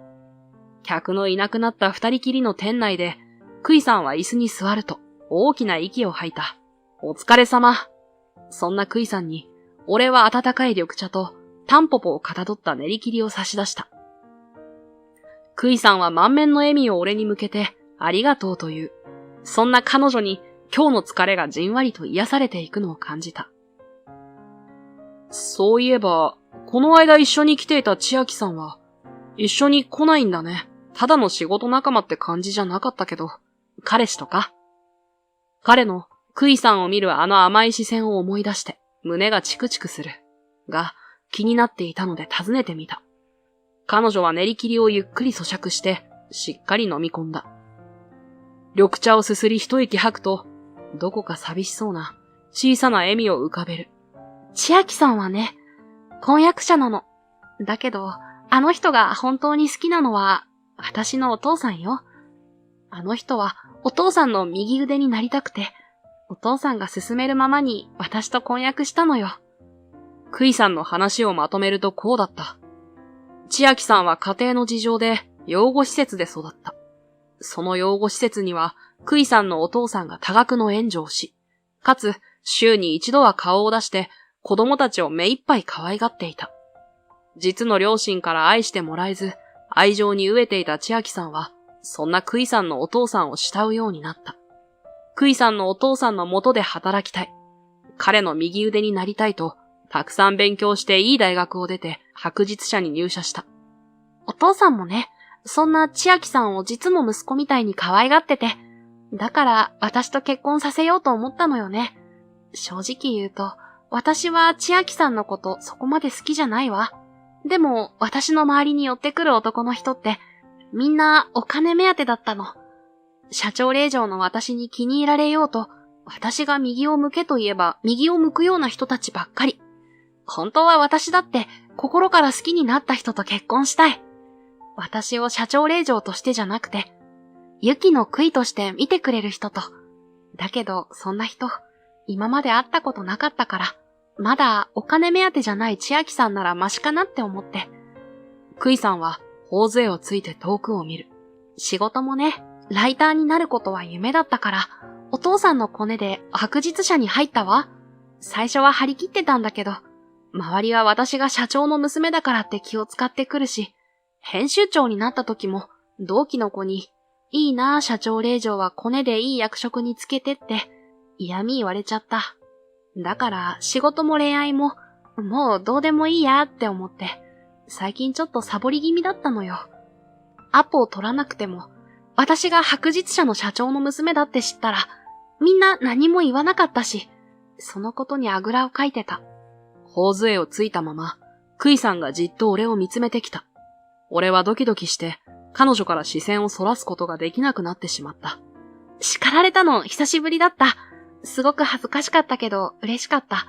客のいなくなった二人きりの店内で、クイさんは椅子に座ると、大きな息を吐いた。お疲れ様。そんなクイさんに、俺は温かい緑茶と、タンポポをかたどった練り切りを差し出した。クイさんは満面の笑みを俺に向けて、ありがとうという。そんな彼女に、今日の疲れがじんわりと癒されていくのを感じた。そういえば、この間一緒に来ていた千秋さんは、一緒に来ないんだね。ただの仕事仲間って感じじゃなかったけど、彼氏とか？彼のクイさんを見るあの甘い視線を思い出して、胸がチクチクする。が、気になっていたので尋ねてみた。彼女は練り切りをゆっくり咀嚼して、しっかり飲み込んだ。緑茶をすすり一息吐くと、どこか寂しそうな小さな笑みを浮かべる。千秋さんはね、婚約者なの。だけど、あの人が本当に好きなのは、私のお父さんよ。あの人はお父さんの右腕になりたくて、お父さんが勧めるままに私と婚約したのよ。クイさんの話をまとめるとこうだった。千秋さんは家庭の事情で養護施設で育った。その養護施設には、クイさんのお父さんが多額の援助をし、かつ週に一度は顔を出して子供たちを目いっぱい可愛がっていた。実の両親から愛してもらえず、愛情に飢えていた千秋さんは、そんなクイさんのお父さんを慕うようになった。クイさんのお父さんの下で働きたい。彼の右腕になりたいと、たくさん勉強していい大学を出て白日社に入社した。お父さんもね、そんな千秋さんを実の息子みたいに可愛がってて、だから私と結婚させようと思ったのよね。正直言うと、私は千秋さんのことそこまで好きじゃないわ。でも私の周りに寄ってくる男の人って、みんなお金目当てだったの。社長令嬢の私に気に入られようと、私が右を向けと言えば右を向くような人たちばっかり。本当は私だって心から好きになった人と結婚したい。私を社長令嬢としてじゃなくて、ユキの杭として見てくれる人と。だけどそんな人、今まで会ったことなかったから、まだお金目当てじゃない千秋さんならマシかなって思って。クイさんは頬杖をついて遠くを見る。仕事もね、ライターになることは夢だったから、お父さんのコネで白日社に入ったわ。最初は張り切ってたんだけど、周りは私が社長の娘だからって気を使ってくるし、編集長になった時も同期の子に、いいなあ社長令嬢はコネでいい役職につけてって嫌味言われちゃった。だから仕事も恋愛ももうどうでもいいやって思って、最近ちょっとサボり気味だったのよ。アポを取らなくても、私が白日社の社長の娘だって知ったら、みんな何も言わなかったし、そのことにあぐらをかいてた。頬杖をついたまま、クイさんがじっと俺を見つめてきた。俺はドキドキして、彼女から視線をそらすことができなくなってしまった。叱られたの久しぶりだった。すごく恥ずかしかったけど嬉しかった。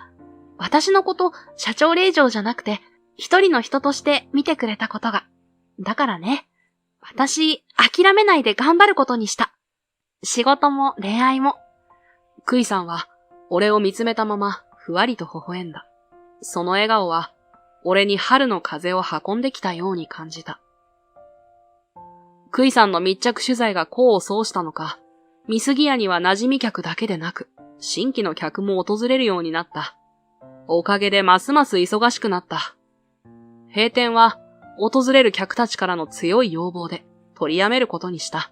私のこと社長令嬢じゃなくて、一人の人として見てくれたことが。だからね、私諦めないで頑張ることにした。仕事も恋愛も。クイさんは俺を見つめたままふわりと微笑んだ。その笑顔は俺に春の風を運んできたように感じた。クイさんの密着取材が功を奏したのか、ミスギ屋には馴染み客だけでなく、新規の客も訪れるようになった。おかげでますます忙しくなった。閉店は訪れる客たちからの強い要望で取りやめることにした。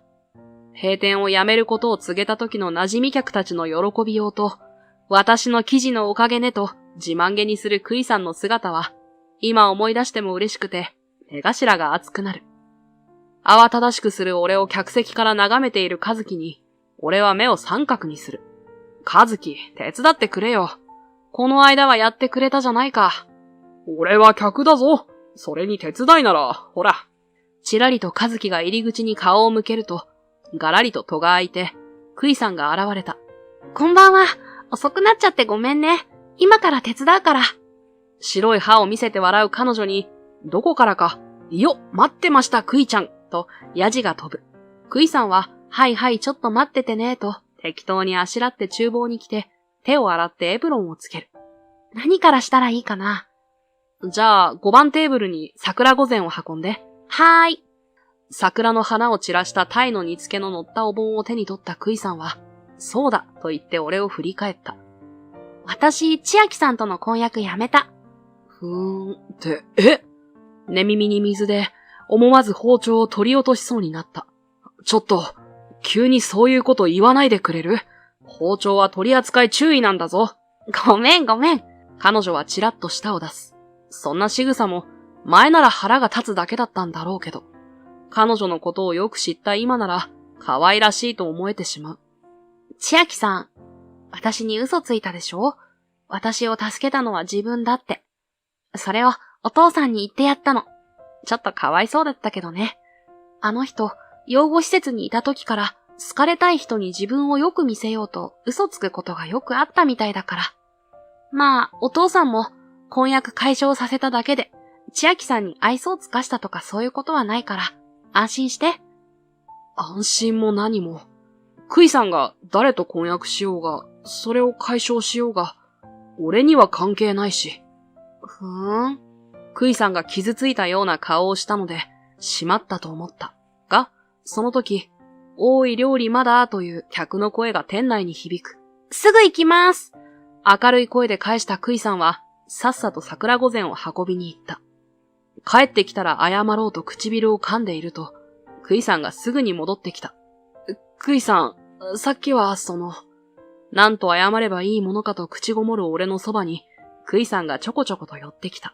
閉店をやめることを告げた時の馴染み客たちの喜びようと、私の記事のおかげねと自慢げにするクイさんの姿は、今思い出しても嬉しくて、目頭が熱くなる。慌ただしくする俺を客席から眺めている和樹に、俺は目を三角にする。和樹、手伝ってくれよ。この間はやってくれたじゃないか。俺は客だぞ。それに手伝いなら、ほら。ちらりと和樹が入り口に顔を向けると、がらりと戸が開いて、クイさんが現れた。こんばんは。遅くなっちゃってごめんね。今から手伝うから。白い歯を見せて笑う彼女に、どこからか、よ、待ってましたクイちゃん、とヤジが飛ぶ。クイさんは、はいはいちょっと待っててね、と適当にあしらって厨房に来て、手を洗ってエプロンをつける。何からしたらいいかな。じゃあ、5番テーブルに桜御膳を運んで。はーい。桜の花を散らした鯛の煮付けの乗ったお盆を手に取ったクイさんは、そうだと言って俺を振り返った。私、千秋さんとの婚約やめた。って、寝耳に水で思わず包丁を取り落としそうになった。ちょっと、急にそういうこと言わないでくれる？包丁は取り扱い注意なんだぞ。ごめん。彼女はチラッと舌を出す。そんな仕草も前なら腹が立つだけだったんだろうけど、彼女のことをよく知った今なら可愛らしいと思えてしまう。千秋さん、私に嘘ついたでしょ？私を助けたのは自分だって。それをお父さんに言ってやったの。ちょっとかわいそうだったけどね。あの人、養護施設にいた時から好かれたい人に自分をよく見せようと嘘つくことがよくあったみたいだから。まあ、お父さんも婚約解消させただけで、千秋さんに愛想をつかしたとかそういうことはないから、安心して。安心も何も。クイさんが誰と婚約しようが、それを解消しようが、俺には関係ないし。クイさんが傷ついたような顔をしたので、しまったと思った。が、その時、おい料理まだという客の声が店内に響く。すぐ行きます。明るい声で返したクイさんは、さっさと桜御膳を運びに行った。帰ってきたら謝ろうと唇を噛んでいると、クイさんがすぐに戻ってきた。クイさん、さっきはなんと謝ればいいものかと口ごもる俺のそばに、クイさんがちょこちょこと寄ってきた。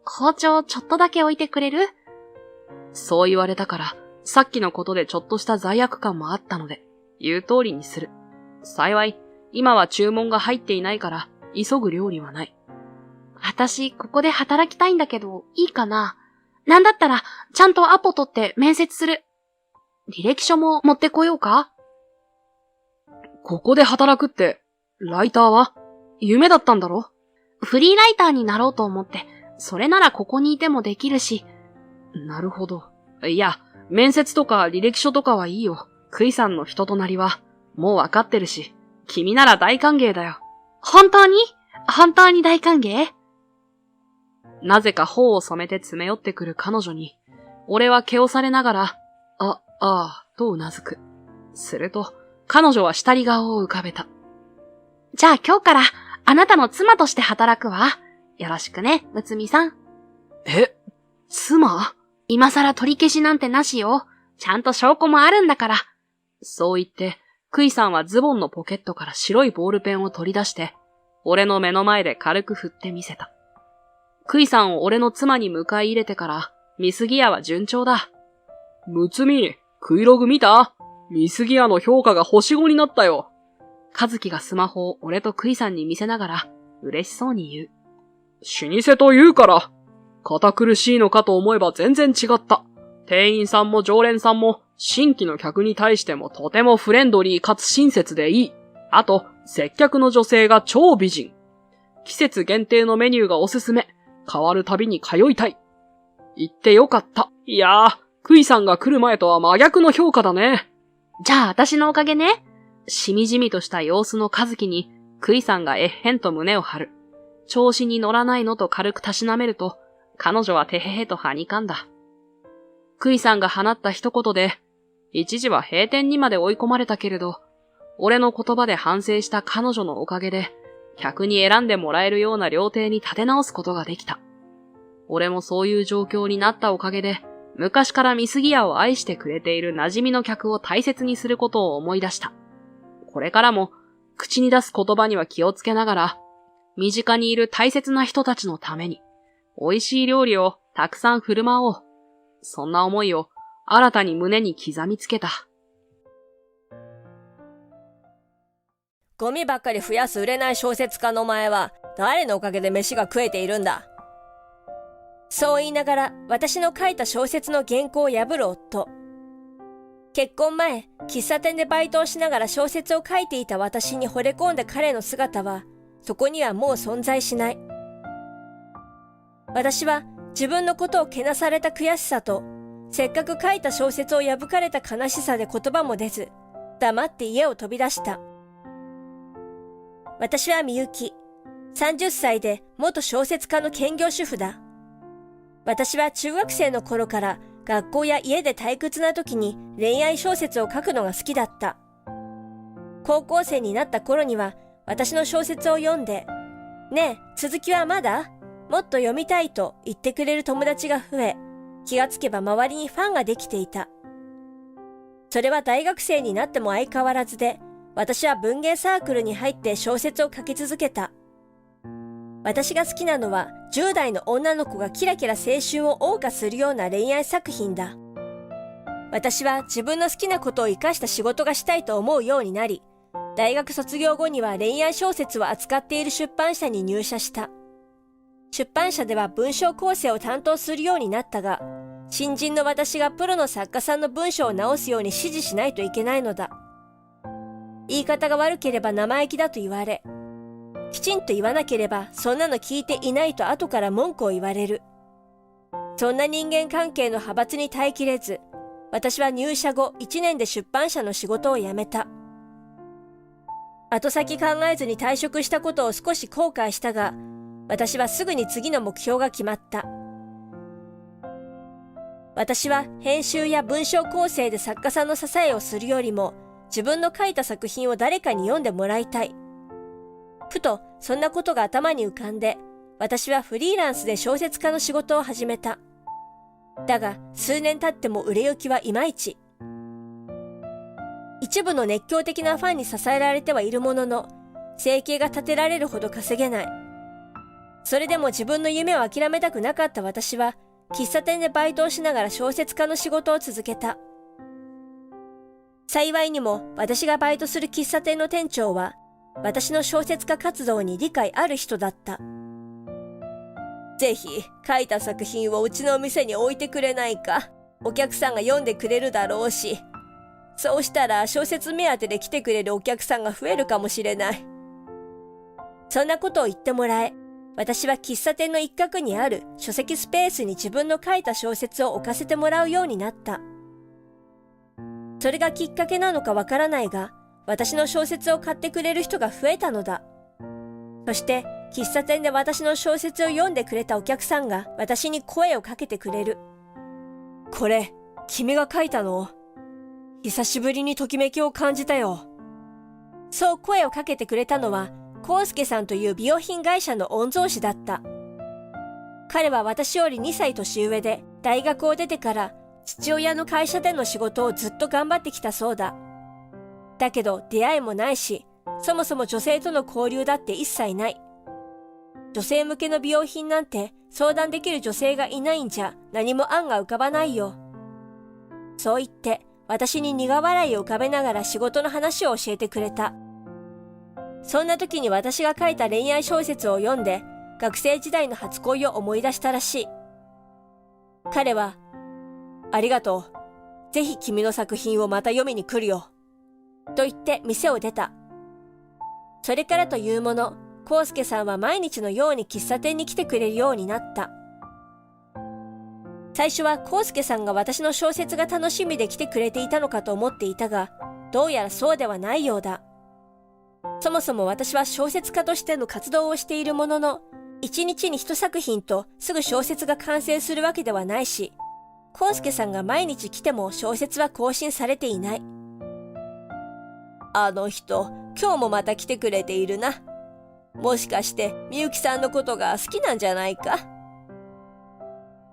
包丁ちょっとだけ置いてくれる？そう言われたから、さっきのことでちょっとした罪悪感もあったので、言う通りにする。幸い、今は注文が入っていないから、急ぐ料理はない。私、ここで働きたいんだけど、いいかな？なんだったら、ちゃんとアポ取って面接する。履歴書も持ってこようか？ここで働くって、ライターは？夢だったんだろ？フリーライターになろうと思って、それならここにいてもできるし。なるほど。いや、面接とか履歴書とかはいいよ。クイさんの人となりは、もうわかってるし、君なら大歓迎だよ。本当に大歓迎？なぜか頬を染めて詰め寄ってくる彼女に、俺は毛をされながら、ああ、と頷く。すると、彼女は下り顔を浮かべた。じゃあ今日から、あなたの妻として働くわ。よろしくね、むつみさん。妻？今更取り消しなんてなしよ。ちゃんと証拠もあるんだから。そう言って、クイさんはズボンのポケットから白いボールペンを取り出して、俺の目の前で軽く振ってみせた。クイさんを俺の妻に迎え入れてから、ミスギアは順調だ。むつみ、クイログ見た？ミスギアの評価が星5になったよ。カズキがスマホを俺とクイさんに見せながら、嬉しそうに言う。老舗と言うから。堅苦しいのかと思えば全然違った。店員さんも常連さんも、新規の客に対してもとてもフレンドリーかつ親切でいい。あと、接客の女性が超美人。季節限定のメニューがおすすめ。変わるたびに通いたい。行ってよかった。いやー、クイさんが来る前とは真逆の評価だね。じゃあ私のおかげね。しみじみとした様子のカズキに、クイさんがえっへんと胸を張る。調子に乗らないのと軽くたしなめると、彼女はてへへとはにかんだ。クイさんが放った一言で、一時は閉店にまで追い込まれたけれど、俺の言葉で反省した彼女のおかげで、客に選んでもらえるような料亭に立て直すことができた。俺もそういう状況になったおかげで、昔からミスギアを愛してくれている馴染みの客を大切にすることを思い出した。これからも、口に出す言葉には気をつけながら、身近にいる大切な人たちのために、美味しい料理をたくさん振る舞おう。そんな思いを新たに胸に刻みつけた。ゴミばっかり増やす売れない小説家の前は誰のおかげで飯が食えているんだ。そう言いながら私の書いた小説の原稿を破る夫。結婚前、喫茶店でバイトをしながら小説を書いていた私に惚れ込んだ彼の姿は、そこにはもう存在しない。私は自分のことをけなされた悔しさと、せっかく書いた小説を破かれた悲しさで言葉も出ず、黙って家を飛び出した。私はみゆき、30歳で元小説家の兼業主婦だ。私は中学生の頃から学校や家で退屈な時に恋愛小説を書くのが好きだった。高校生になった頃には私の小説を読んで、ねえ、続きはまだ？もっと読みたいと言ってくれる友達が増え、気がつけば周りにファンができていた。それは大学生になっても相変わらずで、私は文芸サークルに入って小説を書き続けた。私が好きなのは10代の女の子がキラキラ青春を謳歌するような恋愛作品だ。私は自分の好きなことを活かした仕事がしたいと思うようになり、大学卒業後には恋愛小説を扱っている出版社に入社した。出版社では文章構成を担当するようになったが、新人の私がプロの作家さんの文章を直すように指示しないといけないのだ。言い方が悪ければ生意気だと言われ、きちんと言わなければそんなの聞いていないと後から文句を言われる。そんな人間関係の派閥に耐えきれず、私は入社後1年で出版社の仕事を辞めた。後先考えずに退職したことを少し後悔したが、私はすぐに次の目標が決まった。私は編集や文章構成で作家さんの支えをするよりも、自分の書いた作品を誰かに読んでもらいたい。ふとそんなことが頭に浮かんで、私はフリーランスで小説家の仕事を始めた。だが数年経っても売れ行きはいまいち。一部の熱狂的なファンに支えられてはいるものの、生計が立てられるほど稼げない。それでも自分の夢を諦めたくなかった私は、喫茶店でバイトをしながら小説家の仕事を続けた。幸いにも私がバイトする喫茶店の店長は、私の小説家活動に理解ある人だった。ぜひ書いた作品をうちの店に置いてくれないか。お客さんが読んでくれるだろうし、そうしたら小説目当てで来てくれるお客さんが増えるかもしれない。そんなことを言ってもらえ、私は喫茶店の一角にある書籍スペースに自分の書いた小説を置かせてもらうようになった。それがきっかけなのかわからないが、私の小説を買ってくれる人が増えたのだ。そして喫茶店で私の小説を読んでくれたお客さんが私に声をかけてくれる。これ、君が書いたの？久しぶりにときめきを感じたよ。そう声をかけてくれたのは、コウスケさんという美容品会社の御曹司だった。彼は私より2歳年上で、大学を出てから父親の会社での仕事をずっと頑張ってきたそうだ。だけど出会いもないし、そもそも女性との交流だって一切ない。女性向けの美容品なんて相談できる女性がいないんじゃ何も案が浮かばないよ。そう言って私に苦笑いを浮かべながら仕事の話を教えてくれた。そんな時に私が書いた恋愛小説を読んで学生時代の初恋を思い出したらしい。彼は、ありがとう。ぜひ君の作品をまた読みに来るよ。と言って店を出た。それからというもの、コウスケさんは毎日のように喫茶店に来てくれるようになった。最初はコウスケさんが私の小説が楽しみで来てくれていたのかと思っていたが、どうやらそうではないようだ。そもそも私は小説家としての活動をしているものの、一日に一作品とすぐ小説が完成するわけではないし、コウスケさんが毎日来ても小説は更新されていない。あの人、今日もまた来てくれているな。もしかしてみゆきさんのことが好きなんじゃないか。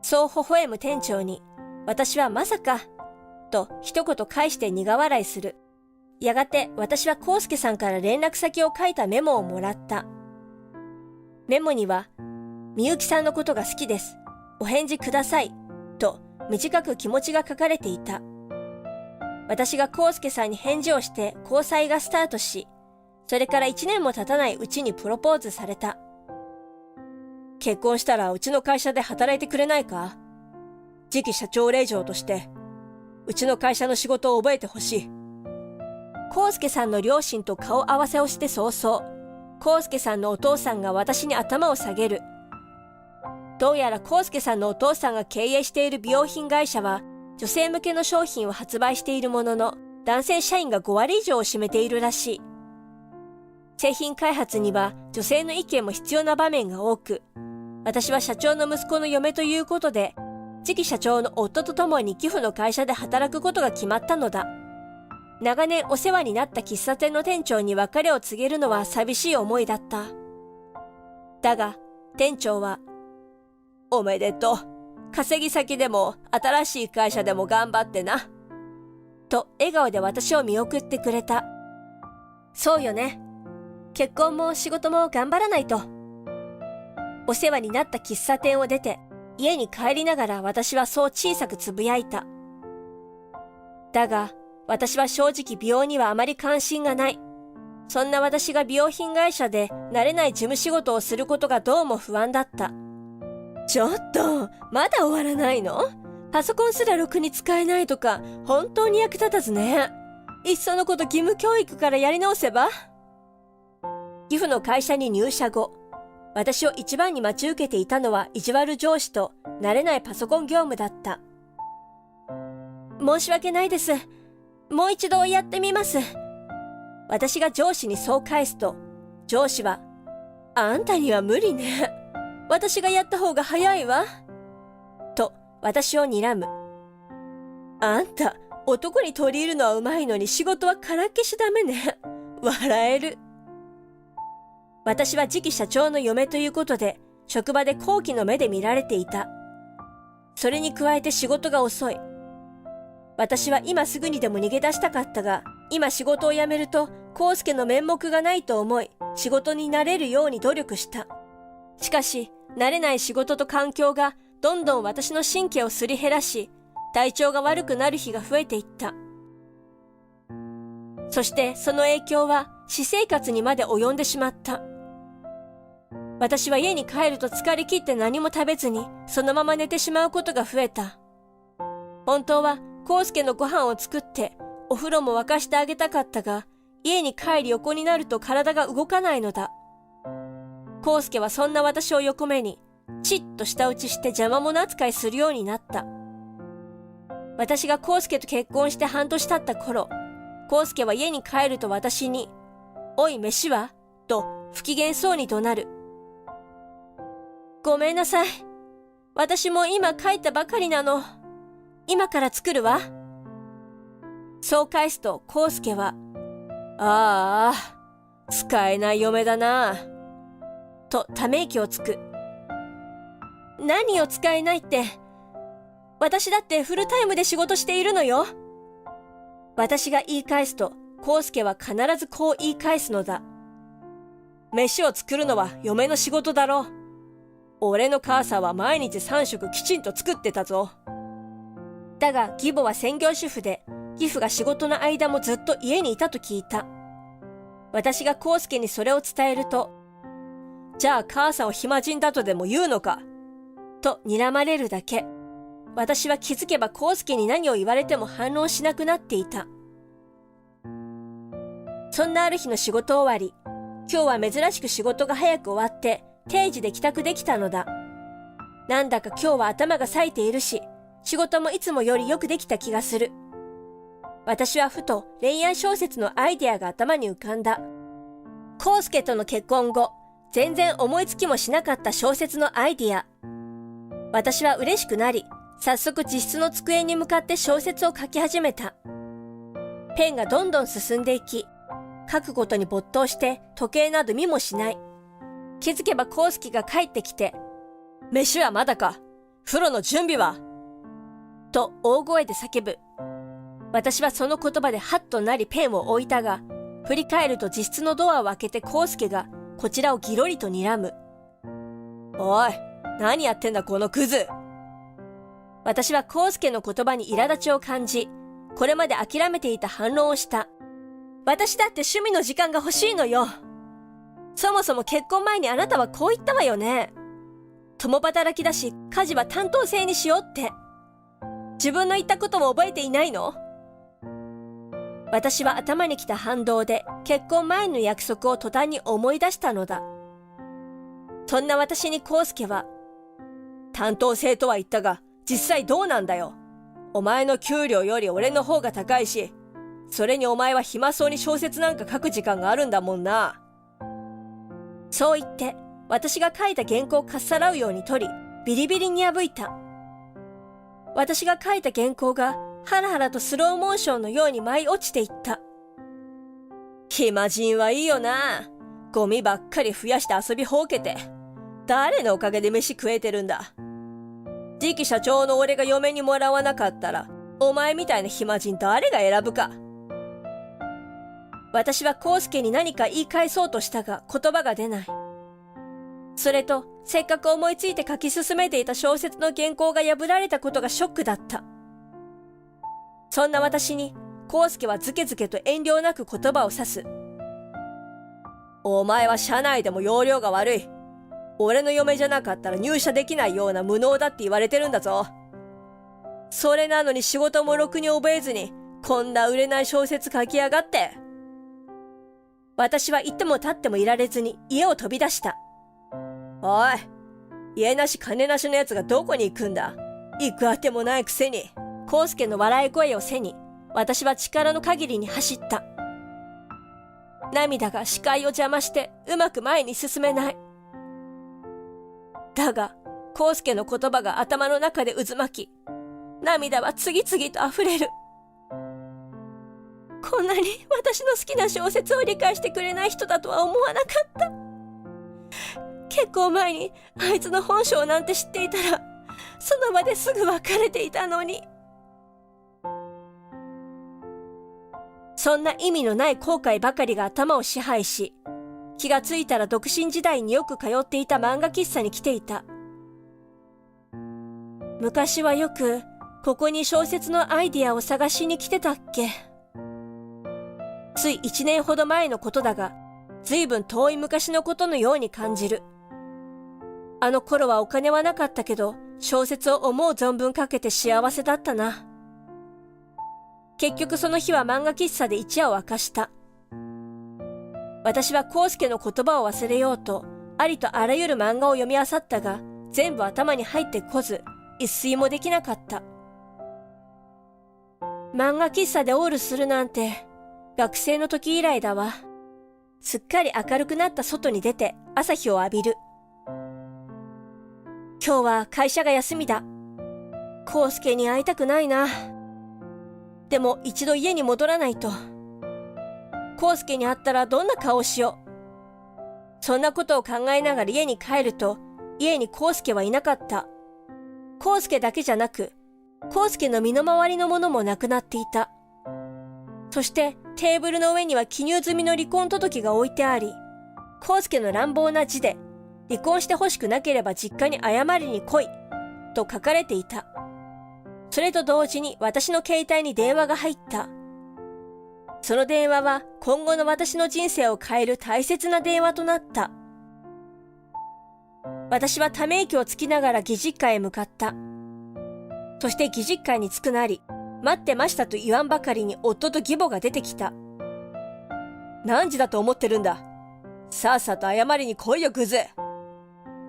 そう微笑む店長に、私はまさか、と一言返して苦笑いする。やがて私はコウスケさんから連絡先を書いたメモをもらった。メモには、みゆきさんのことが好きです。お返事ください。と短く気持ちが書かれていた。私がコウスケさんに返事をして交際がスタートし、それから1年も経たないうちにプロポーズされた。結婚したらうちの会社で働いてくれないか？次期社長令嬢として、うちの会社の仕事を覚えてほしい。コウスケさんの両親と顔合わせをして早々、コウスケさんのお父さんが私に頭を下げる。どうやらコウスケさんのお父さんが経営している美容品会社は、女性向けの商品を発売しているものの、男性社員が5割以上を占めているらしい。製品開発には女性の意見も必要な場面が多く、私は社長の息子の嫁ということで、次期社長の夫と共に寄付の会社で働くことが決まったのだ。長年お世話になった喫茶店の店長に別れを告げるのは寂しい思いだった。だが、店長は、おめでとう。稼ぎ先でも新しい会社でも頑張ってな。と笑顔で私を見送ってくれた。そうよね。結婚も仕事も頑張らないと。お世話になった喫茶店を出て、家に帰りながら私はそう小さくつぶやいた。だが、私は正直美容にはあまり関心がない。そんな私が美容品会社で慣れない事務仕事をすることがどうも不安だった。ちょっと、まだ終わらないの？パソコンすらろくに使えないとか、本当に役立たずね。いっそのこと義務教育からやり直せば？寄付の会社に入社後、私を一番に待ち受けていたのは意地悪上司と慣れないパソコン業務だった。申し訳ないです。もう一度やってみます。私が上司にそう返すと、上司は、あんたには無理ね。私がやった方が早いわ。と、私を睨む。あんた、男に取り入るのはうまいのに仕事はからっけしダメね。笑える。私は次期社長の嫁ということで、職場で好奇の目で見られていた。それに加えて仕事が遅い。私は今すぐにでも逃げ出したかったが、今仕事を辞めると、康介の面目がないと思い、仕事に慣れるように努力した。しかし、慣れない仕事と環境がどんどん私の神経をすり減らし、体調が悪くなる日が増えていった。そしてその影響は私生活にまで及んでしまった。私は家に帰ると疲れ切って何も食べずにそのまま寝てしまうことが増えた。本当は康介のご飯を作ってお風呂も沸かしてあげたかったが、家に帰り横になると体が動かないのだ。康介はそんな私を横目に、チッと舌打ちして邪魔者扱いするようになった。私が康介と結婚して半年経った頃、康介は家に帰ると私に、おい飯はと不機嫌そうに怒鳴る。ごめんなさい。私も今帰ったばかりなの。今から作るわ。そう返すと康介は、ああ、使えない嫁だな。とため息をつく。何を使えないって。私だってフルタイムで仕事しているのよ。私が言い返すと、康介は必ずこう言い返すのだ。飯を作るのは嫁の仕事だろ。俺の母さんは毎日3食きちんと作ってたぞ。だが義母は専業主婦で、義父が仕事の間もずっと家にいたと聞いた。私が康介にそれを伝えると、じゃあ母さんを暇人だとでも言うのかと睨まれるだけ。私は気づけば康介に何を言われても反論しなくなっていた。そんなある日の仕事終わり、今日は珍しく仕事が早く終わって定時で帰宅できたのだ。なんだか今日は頭が冴えているし、仕事もいつもよりよくできた気がする。私はふと恋愛小説のアイデアが頭に浮かんだ。康介との結婚後、全然思いつきもしなかった小説のアイデア。私は嬉しくなり、早速自室の机に向かって小説を書き始めた。ペンがどんどん進んでいき、書くことに没頭して時計など見もしない。気づけば康介が帰ってきて、飯はまだか？風呂の準備は？と大声で叫ぶ。私はその言葉でハッとなりペンを置いたが、振り返ると自室のドアを開けて康介がこちらをギロリと睨む。おい、何やってんだこのクズ。私は康介の言葉に苛立ちを感じ、これまで諦めていた反論をした。私だって趣味の時間が欲しいのよ。そもそも結婚前にあなたはこう言ったわよね。共働きだし家事は担当制にしようって。自分の言ったことも覚えていないの？私は頭にきた反動で結婚前の約束を途端に思い出したのだ。そんな私に康介は、担当制とは言ったが実際どうなんだよ。お前の給料より俺の方が高いし、それにお前は暇そうに小説なんか書く時間があるんだもんな。そう言って、私が書いた原稿をかっさらうように取り、ビリビリに破いた。私が書いた原稿がハラハラとスローモーションのように舞い落ちていった。暇人はいいよな。ゴミばっかり増やして遊びほうけて。誰のおかげで飯食えてるんだ。次期社長の俺が嫁にもらわなかったら、お前みたいな暇人誰が選ぶか。私は康介に何か言い返そうとしたが言葉が出ない。それと、せっかく思いついて書き進めていた小説の原稿が破られたことがショックだった。そんな私に、康介はズケズケと遠慮なく言葉を指す。お前は社内でも要領が悪い。俺の嫁じゃなかったら入社できないような無能だって言われてるんだぞ。それなのに仕事もろくに覚えずに、こんな売れない小説書きやがって。私はいても立ってもいられずに家を飛び出した。おい、家なし金なしの奴がどこに行くんだ。行くあてもないくせに。康介の笑い声を背に、私は力の限りに走った。涙が視界を邪魔してうまく前に進めない。だが、康介の言葉が頭の中で渦巻き、涙は次々と溢れる。こんなに私の好きな小説を理解してくれない人だとは思わなかった。結構前にあいつの本性なんて知っていたら、その場ですぐ別れていたのに。そんな意味のない後悔ばかりが頭を支配し、気がついたら独身時代によく通っていた漫画喫茶に来ていた。昔はよく、ここに小説のアイディアを探しに来てたっけ。つい1年ほど前のことだが、ずいぶん遠い昔のことのように感じる。あの頃はお金はなかったけど、小説を思う存分書けて幸せだったな。結局その日は漫画喫茶で一夜を明かした。私は康介の言葉を忘れようと、ありとあらゆる漫画を読み漁ったが、全部頭に入ってこず、一睡もできなかった。漫画喫茶でオールするなんて、学生の時以来だわ。すっかり明るくなった外に出て朝日を浴びる。今日は会社が休みだ。康介に会いたくないな。でも一度家に戻らないと。康介に会ったらどんな顔をしよう。そんなことを考えながら家に帰ると、家に康介はいなかった。康介だけじゃなく、康介の身の回りのものもなくなっていた。そしてテーブルの上には記入済みの離婚届が置いてあり、康介の乱暴な字で、離婚してほしくなければ実家に謝りに来い、と書かれていた。それと同時に私の携帯に電話が入った。その電話は今後の私の人生を変える大切な電話となった。私はため息をつきながら義実家へ向かった。そして義実家に着くなり、待ってましたと言わんばかりに夫と義母が出てきた。何時だと思ってるんだ。さっさと謝りに来いよグズ。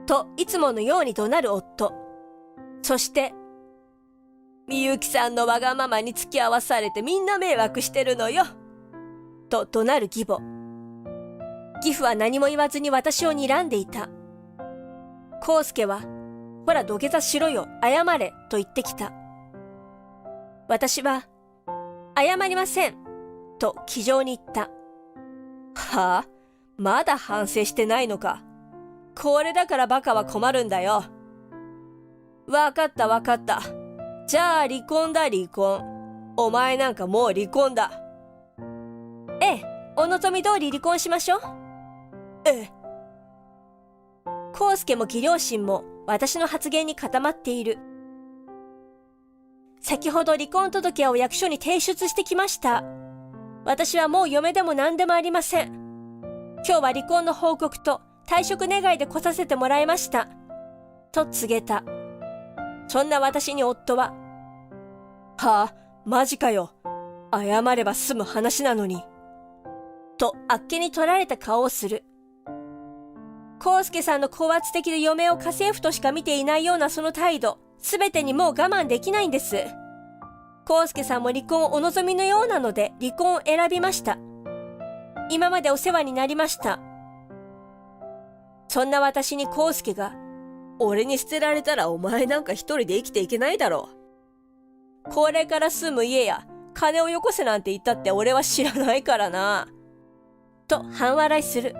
といつものように怒鳴る夫。そして、みゆきさんのわがままに付き合わされてみんな迷惑してるのよ。と怒鳴る義母。義父は何も言わずに私を睨んでいた。康介は、ほら土下座しろよ、謝れ、と言ってきた。私は、謝りません、と気丈に言った。はあ、まだ反省してないのか。これだからバカは困るんだよ。わかったわかった。じゃあ離婚だ離婚。お前なんかもう離婚だ。ええ、お望み通り離婚しましょう。ええ。康介も義両親も私の発言に固まっている。先ほど離婚届を役所に提出してきました。私はもう嫁でも何でもありません。今日は離婚の報告と退職願いで来させてもらいました。と告げた。そんな私に夫は、はあ、マジかよ。謝れば済む話なのに。とあっけに取られた顔をする。康介さんの高圧的で嫁を家政婦としか見ていないようなその態度、すべてにもう我慢できないんです。康介さんも離婚をお望みのようなので離婚を選びました。今までお世話になりました。そんな私に康介が、俺に捨てられたらお前なんか一人で生きていけないだろう。高齢から住む家や金をよこせなんて言ったって俺は知らないからな。と半笑いする。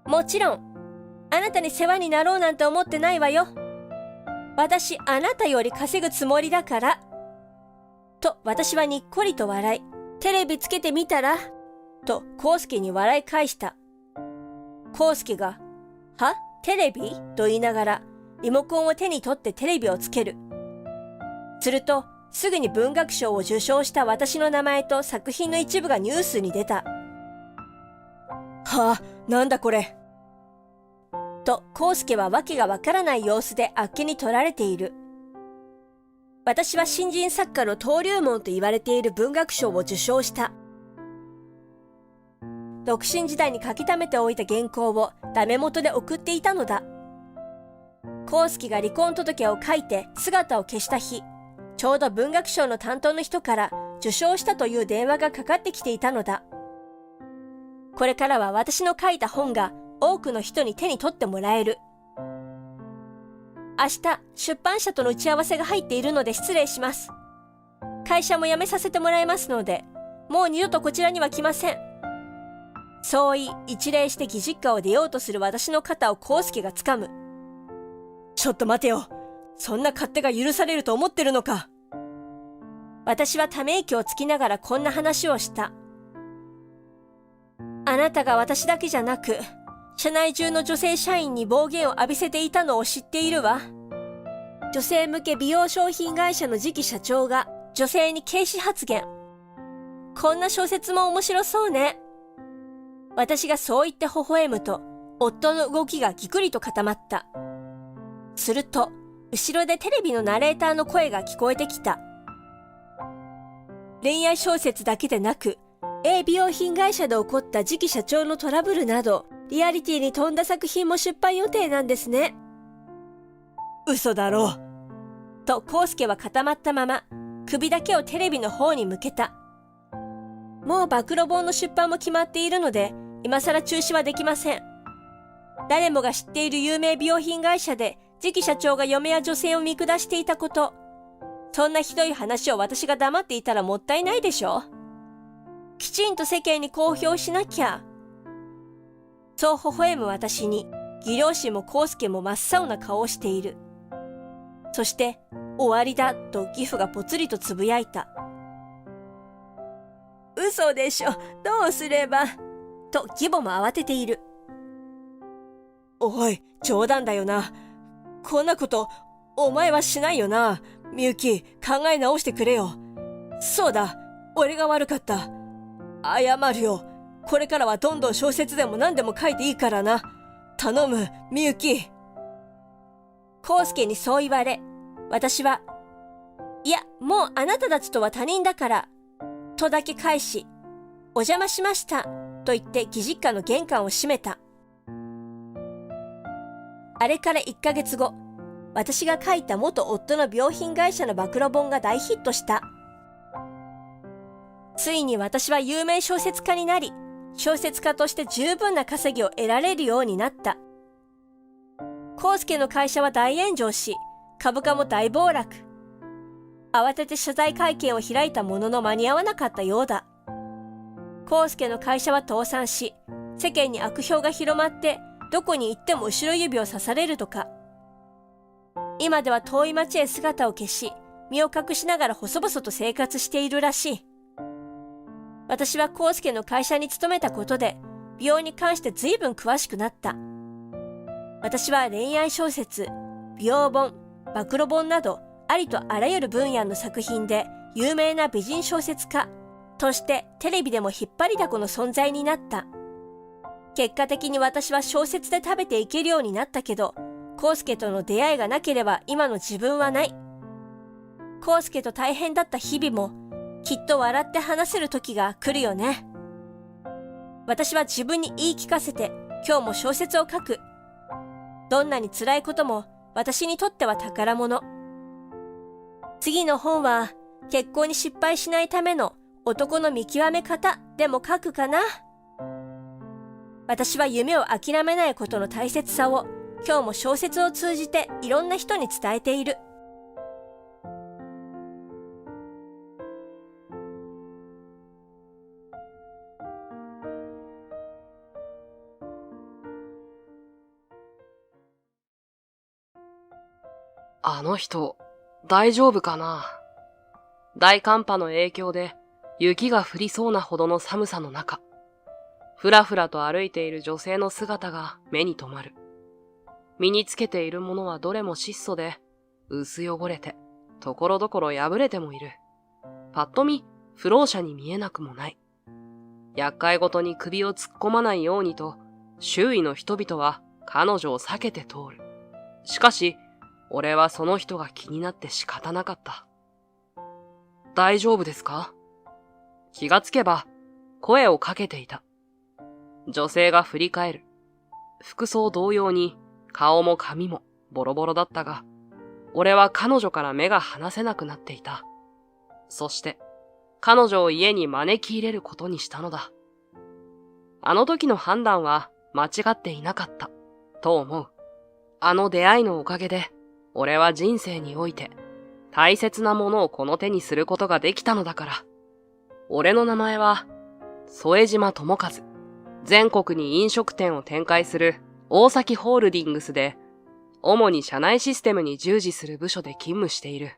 もちろん、あなたに世話になろうなんて思ってないわよ。私、あなたより稼ぐつもりだから。と私はにっこりと笑い、テレビつけてみたらとコウスケに笑い返した。コウスケが、は？テレビ？と言いながら、リモコンを手に取ってテレビをつける。すると、すぐに文学賞を受賞した私の名前と作品の一部がニュースに出た。はあ、なんだこれ。と、コウスケはわけがわからない様子であっけに取られている。私は新人作家の登竜門と言われている文学賞を受賞した。独身時代に書き溜めておいた原稿をダメ元で送っていたのだ。コウスケが離婚届を書いて姿を消した日、ちょうど文学賞の担当の人から受賞したという電話がかかってきていたのだ。これからは私の書いた本が多くの人に手に取ってもらえる。明日、出版社との打ち合わせが入っているので失礼します。会社も辞めさせてもらいますので、もう二度とこちらには来ません。そう言い、一礼して義実家を出ようとする私の肩をコウスケが掴む。ちょっと待てよ。そんな勝手が許されると思ってるのか。私はため息をつきながらこんな話をした。あなたが私だけじゃなく、社内中の女性社員に暴言を浴びせていたのを知っているわ。女性向け美容商品会社の次期社長が女性に軽視発言。こんな小説も面白そうね。私がそう言って微笑むと、夫の動きがぎくりと固まった。すると、後ろでテレビのナレーターの声が聞こえてきた。恋愛小説だけでなく、美容品会社で起こった次期社長のトラブルなど、リアリティに富んだ作品も出版予定なんですね。嘘だろう。と、コウスケは固まったまま、首だけをテレビの方に向けた。もう暴露本の出版も決まっているので、今更中止はできません。誰もが知っている有名美容品会社で、次期社長が嫁や女性を見下していたこと。そんなひどい話を私が黙っていたらもったいないでしょ。きちんと世間に公表しなきゃ。そう微笑む私に、義両親もコウスケも真っ青な顔をしている。そして、終わりだと義父がぽつりとつぶやいた。嘘でしょ、どうすれば。と義母も慌てている。おい、冗談だよな。こんなこと、お前はしないよな。みゆき、考え直してくれよ。そうだ、俺が悪かった。謝るよ。これからはどんどん小説でも何でも書いていいからな。頼む、みゆき。コウスケにそう言われ、私は、いや、もうあなたたちとは他人だから、とだけ返し、お邪魔しました、と言って義実家の玄関を閉めた。あれから1ヶ月後、私が書いた元夫の病品会社の暴露本が大ヒットした。ついに私は有名小説家になり、小説家として十分な稼ぎを得られるようになった。コウスケの会社は大炎上し、株価も大暴落。慌てて謝罪会見を開いたものの間に合わなかったようだ。コウスケの会社は倒産し、世間に悪評が広まって、どこに行っても後ろ指を刺されるとか。今では遠い町へ姿を消し、身を隠しながら細々と生活しているらしい。私はコウスケの会社に勤めたことで、美容に関して随分詳しくなった。私は恋愛小説、美容本、暴露本など、ありとあらゆる分野の作品で有名な美人小説家としてテレビでも引っ張りだこの存在になった。結果的に私は小説で食べていけるようになったけど、コウスケとの出会いがなければ今の自分はない。コウスケと大変だった日々も、きっと笑って話せる時が来るよね。私は自分に言い聞かせて、今日も小説を書く。どんなに辛いことも、私にとっては宝物。次の本は、結婚に失敗しないための男の見極め方でも書くかな。私は夢を諦めないことの大切さを、今日も小説を通じていろんな人に伝えている。あの人、大丈夫かな？大寒波の影響で雪が降りそうなほどの寒さの中、ふらふらと歩いている女性の姿が目に留まる。身につけているものはどれも質素で、薄汚れて、ところどころ破れてもいる。パッと見、不老者に見えなくもない。厄介ごとに首を突っ込まないようにと、周囲の人々は彼女を避けて通る。しかし、俺はその人が気になって仕方なかった。大丈夫ですか？気がつけば、声をかけていた。女性が振り返る。服装同様に、顔も髪もボロボロだったが、俺は彼女から目が離せなくなっていた。そして、彼女を家に招き入れることにしたのだ。あの時の判断は間違っていなかった、と思う。あの出会いのおかげで、俺は人生において、大切なものをこの手にすることができたのだから。俺の名前は、副島智和。全国に飲食店を展開する大崎ホールディングスで、主に社内システムに従事する部署で勤務している。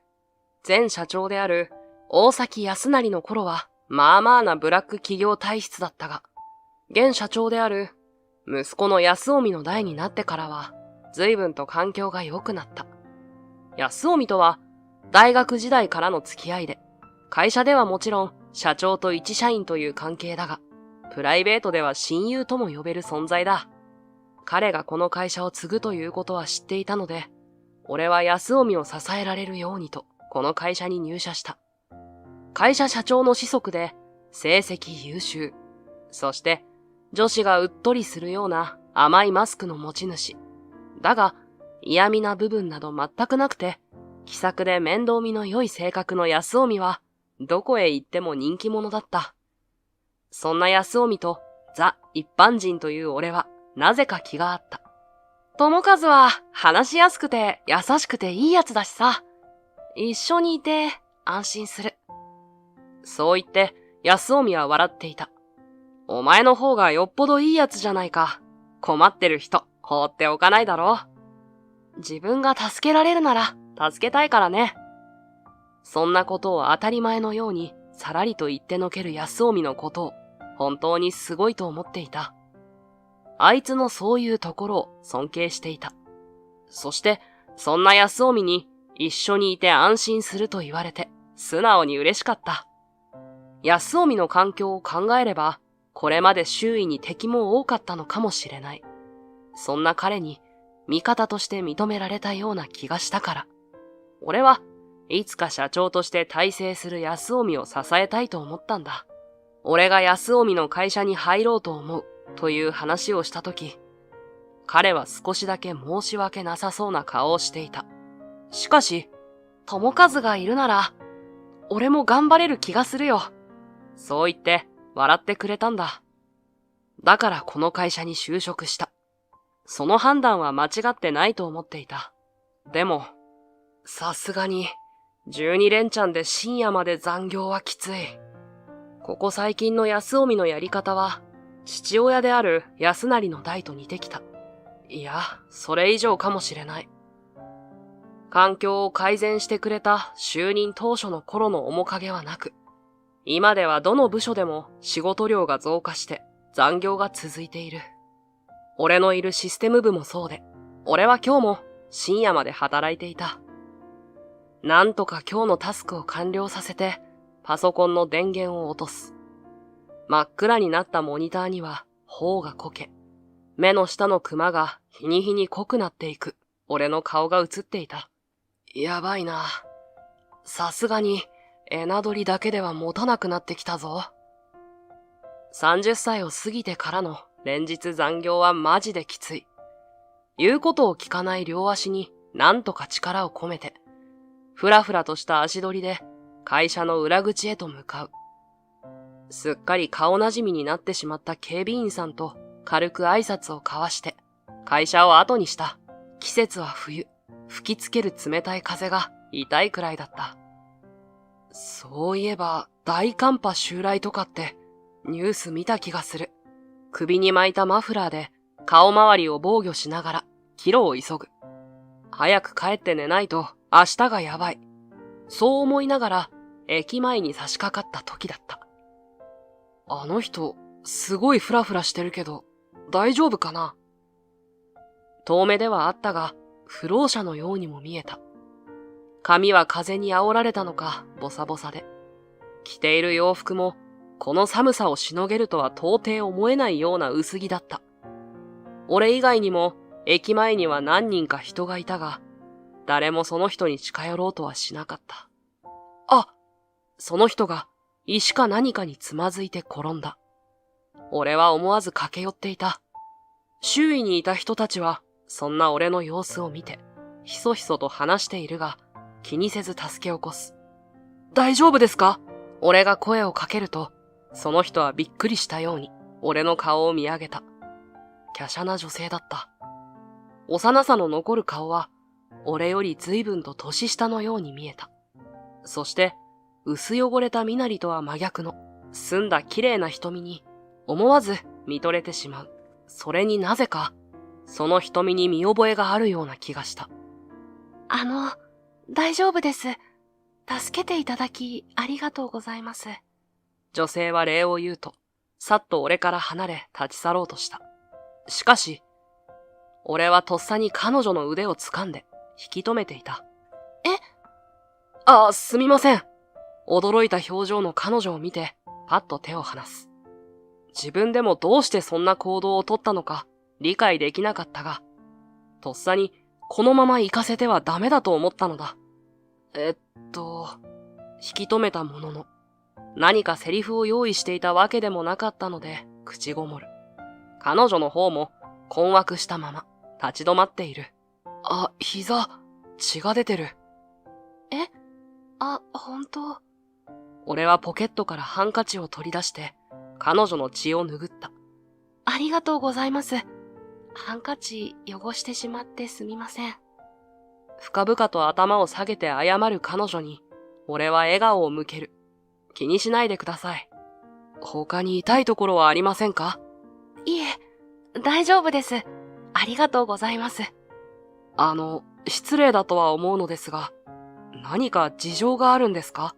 前社長である大崎康成の頃は、まあまあなブラック企業体質だったが、現社長である息子の安臣の代になってからは、随分と環境が良くなった。安臣とは、大学時代からの付き合いで、会社ではもちろん社長と一社員という関係だが、プライベートでは親友とも呼べる存在だ。彼がこの会社を継ぐということは知っていたので、俺は安臣を支えられるようにと、この会社に入社した。会社社長の子息で、成績優秀。そして、女子がうっとりするような甘いマスクの持ち主。だが、嫌味な部分など全くなくて、気さくで面倒見の良い性格の安臣は、どこへ行っても人気者だった。そんな安臣とザ・一般人という俺は、なぜか気があった。友和は話しやすくて優しくていいやつだしさ。一緒にいて安心する。そう言って安臣は笑っていた。お前の方がよっぽどいいやつじゃないか。困ってる人放っておかないだろ。自分が助けられるなら助けたいからね。そんなことを当たり前のようにさらりと言ってのける安臣のことを本当にすごいと思っていた。あいつのそういうところを尊敬していた。そして、そんな安臣に一緒にいて安心すると言われて、素直に嬉しかった。安臣の環境を考えれば、これまで周囲に敵も多かったのかもしれない。そんな彼に、味方として認められたような気がしたから。俺はいつか社長として大成する安臣を支えたいと思ったんだ。俺が安臣の会社に入ろうと思う。という話をしたとき、彼は少しだけ申し訳なさそうな顔をしていた。しかし、友和がいるなら、俺も頑張れる気がするよ。そう言って笑ってくれたんだ。だからこの会社に就職した。その判断は間違ってないと思っていた。でも、さすがに、12連チャンで深夜まで残業はきつい。ここ最近の安臣のやり方は、父親である安成の代と似てきた。いや、それ以上かもしれない。環境を改善してくれた就任当初の頃の面影はなく、今ではどの部署でも仕事量が増加して残業が続いている。俺のいるシステム部もそうで、俺は今日も深夜まで働いていた。なんとか今日のタスクを完了させて、パソコンの電源を落とす。真っ暗になったモニターには頬がこけ、目の下のクマが日に日に濃くなっていく俺の顔が映っていた。やばいな。さすがにエナドリだけでは持たなくなってきたぞ。30歳を過ぎてからの連日残業はマジできつい。言うことを聞かない両足になんとか力を込めて、ふらふらとした足取りで会社の裏口へと向かう。すっかり顔なじみになってしまった警備員さんと軽く挨拶を交わして会社を後にした。季節は冬、吹きつける冷たい風が痛いくらいだった。そういえば大寒波襲来とかってニュース見た気がする。首に巻いたマフラーで顔周りを防御しながら帰路を急ぐ。早く帰って寝ないと明日がやばい。そう思いながら駅前に差し掛かった時だった。あの人、すごいフラフラしてるけど、大丈夫かな？遠目ではあったが、不老者のようにも見えた。髪は風に煽られたのか、ボサボサで。着ている洋服も、この寒さをしのげるとは到底思えないような薄着だった。俺以外にも、駅前には何人か人がいたが、誰もその人に近寄ろうとはしなかった。あ！その人が、石か何かにつまずいて転んだ。俺は思わず駆け寄っていた。周囲にいた人たちは、そんな俺の様子を見て、ひそひそと話しているが、気にせず助け起こす。大丈夫ですか？俺が声をかけると、その人はびっくりしたように、俺の顔を見上げた。華奢な女性だった。幼さの残る顔は、俺より随分と年下のように見えた。そして、薄汚れた身なりとは真逆の、澄んだ綺麗な瞳に、思わず見とれてしまう。それになぜか、その瞳に見覚えがあるような気がした。大丈夫です。助けていただき、ありがとうございます。女性は礼を言うと、さっと俺から離れ立ち去ろうとした。しかし、俺はとっさに彼女の腕を掴んで引き止めていた。すみません。驚いた表情の彼女を見て、パッと手を離す。自分でもどうしてそんな行動をとったのか理解できなかったが、とっさにこのまま行かせてはダメだと思ったのだ。引き止めたものの、何かセリフを用意していたわけでもなかったので、口ごもる。彼女の方も困惑したまま、立ち止まっている。膝、血が出てる。本当？俺はポケットからハンカチを取り出して、彼女の血を拭った。ありがとうございます。ハンカチ汚してしまってすみません。深々と頭を下げて謝る彼女に、俺は笑顔を向ける。気にしないでください。他に痛いところはありませんか？いえ、大丈夫です。ありがとうございます。失礼だとは思うのですが、何か事情があるんですか？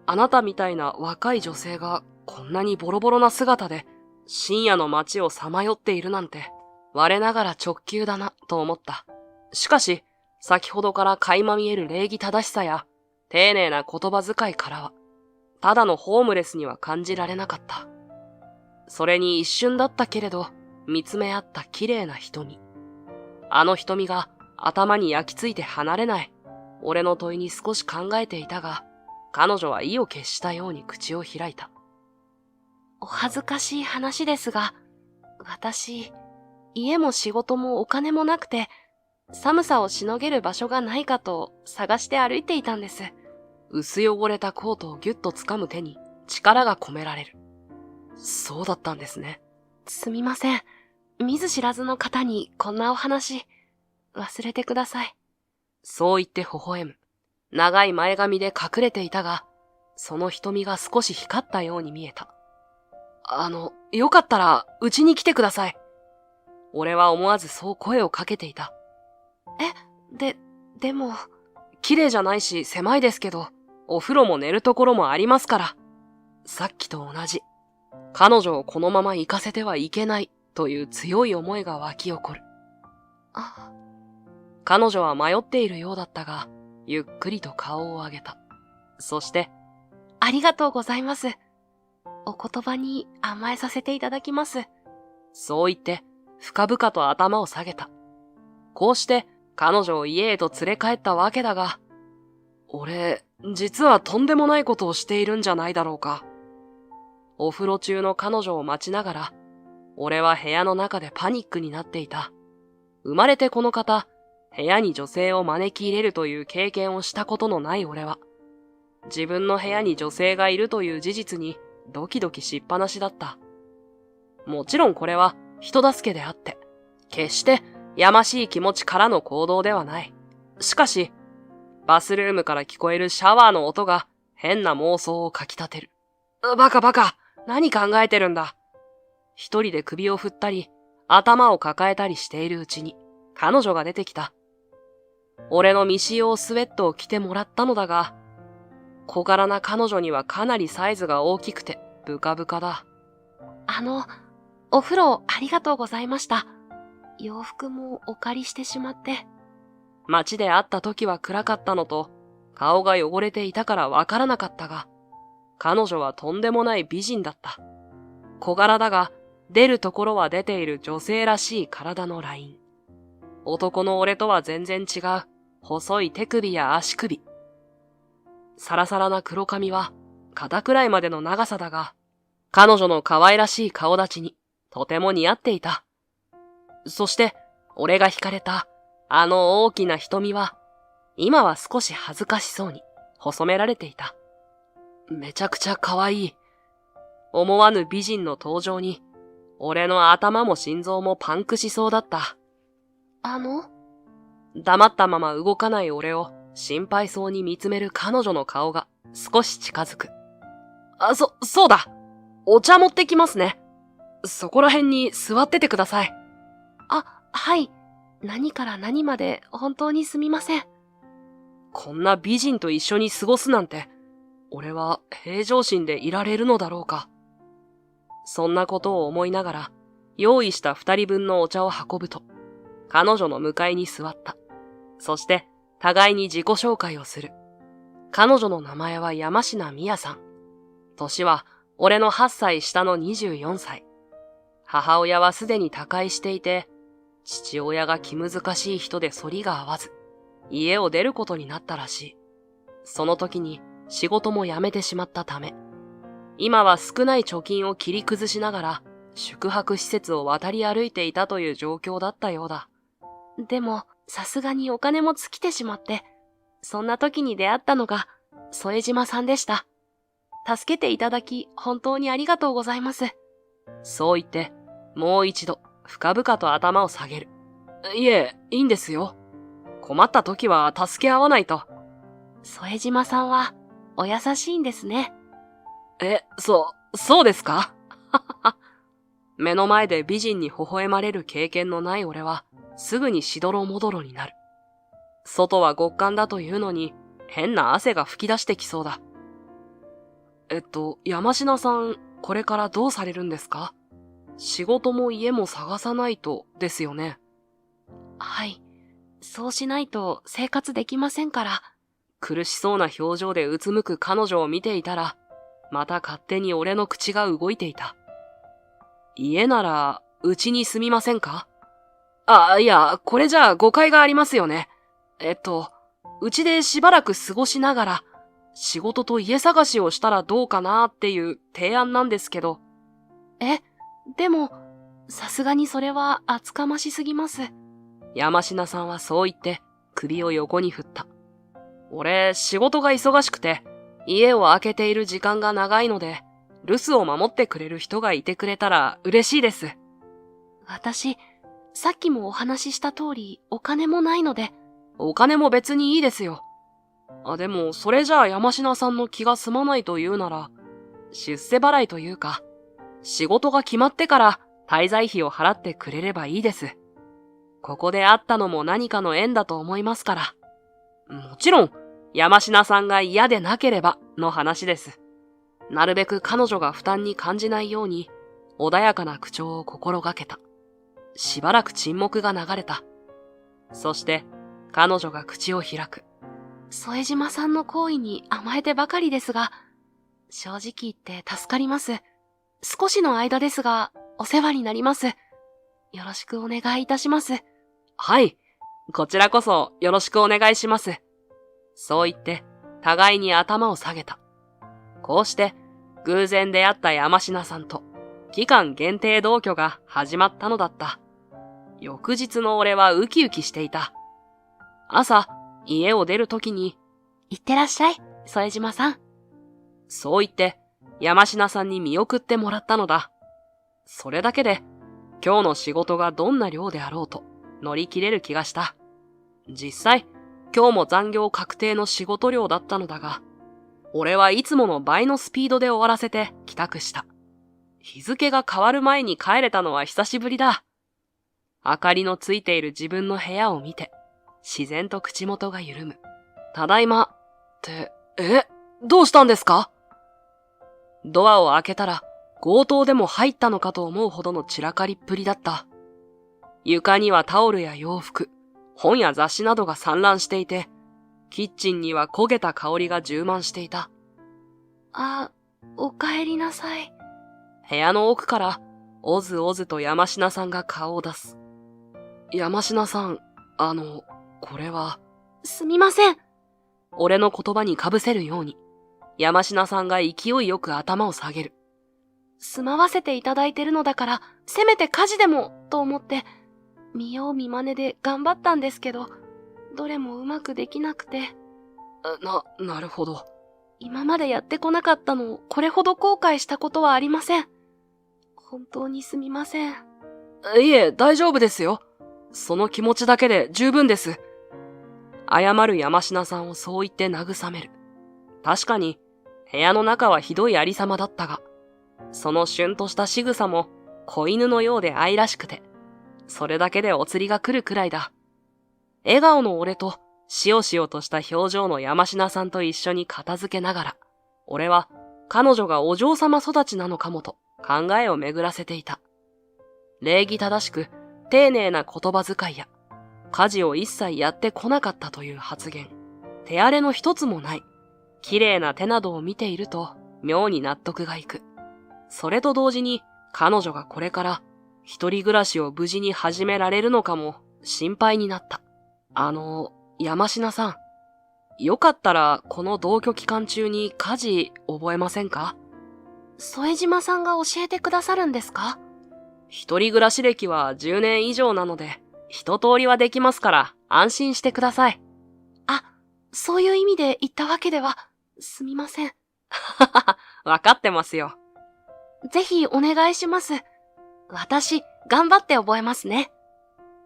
あなたみたいな若い女性がこんなにボロボロな姿で深夜の街をさまよっているなんて、我ながら直球だなと思った。しかし、先ほどから垣間見える礼儀正しさや丁寧な言葉遣いからは、ただのホームレスには感じられなかった。それに一瞬だったけれど、見つめ合った綺麗な瞳。あの瞳が頭に焼き付いて離れない。俺の問いに少し考えていたが、彼女は意を決したように口を開いた。お恥ずかしい話ですが、私、家も仕事もお金もなくて、寒さをしのげる場所がないかと探して歩いていたんです。薄汚れたコートをぎゅっと掴む手に力が込められる。そうだったんですね。すみません。見ず知らずの方にこんなお話、忘れてください。そう言って微笑む。長い前髪で隠れていたが、その瞳が少し光ったように見えた。よかったら、うちに来てください。俺は思わずそう声をかけていた。でも、綺麗じゃないし狭いですけど、お風呂も寝るところもありますから。さっきと同じ。彼女をこのまま行かせてはいけないという強い思いが湧き起こる。彼女は迷っているようだったが、ゆっくりと顔を上げた。そして、ありがとうございます。お言葉に甘えさせていただきます。そう言って、深々と頭を下げた。こうして、彼女を家へと連れ帰ったわけだが、俺、実はとんでもないことをしているんじゃないだろうか。お風呂中の彼女を待ちながら、俺は部屋の中でパニックになっていた。生まれてこの方、部屋に女性を招き入れるという経験をしたことのない俺は、自分の部屋に女性がいるという事実にドキドキしっぱなしだった。もちろんこれは人助けであって、決してやましい気持ちからの行動ではない。しかし、バスルームから聞こえるシャワーの音が変な妄想をかき立てる。バカ、何考えてるんだ。一人で首を振ったり、頭を抱えたりしているうちに、彼女が出てきた。俺の未使用スウェットを着てもらったのだが、小柄な彼女にはかなりサイズが大きくてブカブカだ。お風呂ありがとうございました。洋服もお借りしてしまって。街で会った時は暗かったのと、顔が汚れていたからわからなかったが、彼女はとんでもない美人だった。小柄だが、出るところは出ている女性らしい体のライン。男の俺とは全然違う、細い手首や足首。サラサラな黒髪は、肩くらいまでの長さだが、彼女の可愛らしい顔立ちに、とても似合っていた。そして、俺が惹かれた、あの大きな瞳は、今は少し恥ずかしそうに、細められていた。めちゃくちゃ可愛い。思わぬ美人の登場に、俺の頭も心臓もパンクしそうだった。黙ったまま動かない俺を心配そうに見つめる彼女の顔が少し近づく。そうだ。お茶持ってきますね。そこら辺に座っててください。はい。何から何まで本当にすみません。こんな美人と一緒に過ごすなんて、俺は平常心でいられるのだろうか。そんなことを思いながら、用意した2人分のお茶を運ぶと、彼女の向かいに座った。そして、互いに自己紹介をする。彼女の名前は山科美也さん。年は、俺の8歳下の24歳。母親はすでに他界していて、父親が気難しい人で反りが合わず、家を出ることになったらしい。その時に仕事も辞めてしまったため、今は少ない貯金を切り崩しながら、宿泊施設を渡り歩いていたという状況だったようだ。でも、さすがにお金も尽きてしまって、そんな時に出会ったのが、副島さんでした。助けていただき、本当にありがとうございます。そう言って、もう一度、深々と頭を下げる。いえ、いいんですよ。困った時は助け合わないと。副島さんは、お優しいんですね。そうですか目の前で美人に微笑まれる経験のない俺は、すぐにしどろもどろになる。外は極寒だというのに、変な汗が噴き出してきそうだ。山科さん、これからどうされるんですか？仕事も家も探さないとですよね。はい。そうしないと生活できませんから。苦しそうな表情でうつむく彼女を見ていたら、また勝手に俺の口が動いていた。家なら、うちに住みませんか？いや、これじゃあ誤解がありますよね。うちでしばらく過ごしながら、仕事と家探しをしたらどうかなっていう提案なんですけど。でも、さすがにそれは厚かましすぎます。山科さんはそう言って首を横に振った。俺、仕事が忙しくて、家を空けている時間が長いので、留守を守ってくれる人がいてくれたら嬉しいです。私、さっきもお話しした通りお金もないので。お金も別にいいですよ。でも、それじゃあ山科さんの気が済まないというなら、出世払いというか、仕事が決まってから滞在費を払ってくれればいいです。ここで会ったのも何かの縁だと思いますから。もちろん、山科さんが嫌でなければの話です。なるべく彼女が負担に感じないように、穏やかな口調を心がけた。しばらく沈黙が流れた。そして、彼女が口を開く。副島さんの行為に甘えてばかりですが、正直言って助かります。少しの間ですが、お世話になります。よろしくお願いいたします。はい。こちらこそよろしくお願いします。そう言って、互いに頭を下げた。こうして、偶然出会った山科さんと、期間限定同居が始まったのだった。翌日の俺はウキウキしていた。朝、家を出るときに、いってらっしゃい、副島さん。そう言って、山科さんに見送ってもらったのだ。それだけで、今日の仕事がどんな量であろうと、乗り切れる気がした。実際、今日も残業確定の仕事量だったのだが、俺はいつもの倍のスピードで終わらせて帰宅した。日付が変わる前に帰れたのは久しぶりだ。明かりのついている自分の部屋を見て、自然と口元が緩む。ただいま、って、どうしたんですか？ドアを開けたら、強盗でも入ったのかと思うほどの散らかりっぷりだった。床にはタオルや洋服、本や雑誌などが散乱していて、キッチンには焦げた香りが充満していた。お帰りなさい。部屋の奥から、おずおずと山科さんが顔を出す。山科さん、これは。すみません。俺の言葉に被せるように、山科さんが勢いよく頭を下げる。住まわせていただいてるのだから、せめて家事でも、と思って、見よう見まねで頑張ったんですけど、どれもうまくできなくて。なるほど。今までやってこなかったのをこれほど後悔したことはありません。本当にすみません。いえ、大丈夫ですよ。その気持ちだけで十分です。謝る山科さんをそう言って慰める。確かに、部屋の中はひどいありさまだったが、そのシュンとした仕草も子犬のようで愛らしくて、それだけでお釣りが来るくらいだ。笑顔の俺と、しおしおとした表情の山科さんと一緒に片付けながら、俺は彼女がお嬢様育ちなのかもと考えを巡らせていた。礼儀正しく、丁寧な言葉遣いや、家事を一切やってこなかったという発言、手荒れの一つもない、綺麗な手などを見ていると、妙に納得がいく。それと同時に、彼女がこれから、一人暮らしを無事に始められるのかも、心配になった。山科さん。よかったら、この同居期間中に家事覚えませんか？副島さんが教えてくださるんですか？一人暮らし歴は10年以上なので、一通りはできますから安心してください。そういう意味で言ったわけでは、すみません。わかってますよ。ぜひお願いします。私、頑張って覚えますね。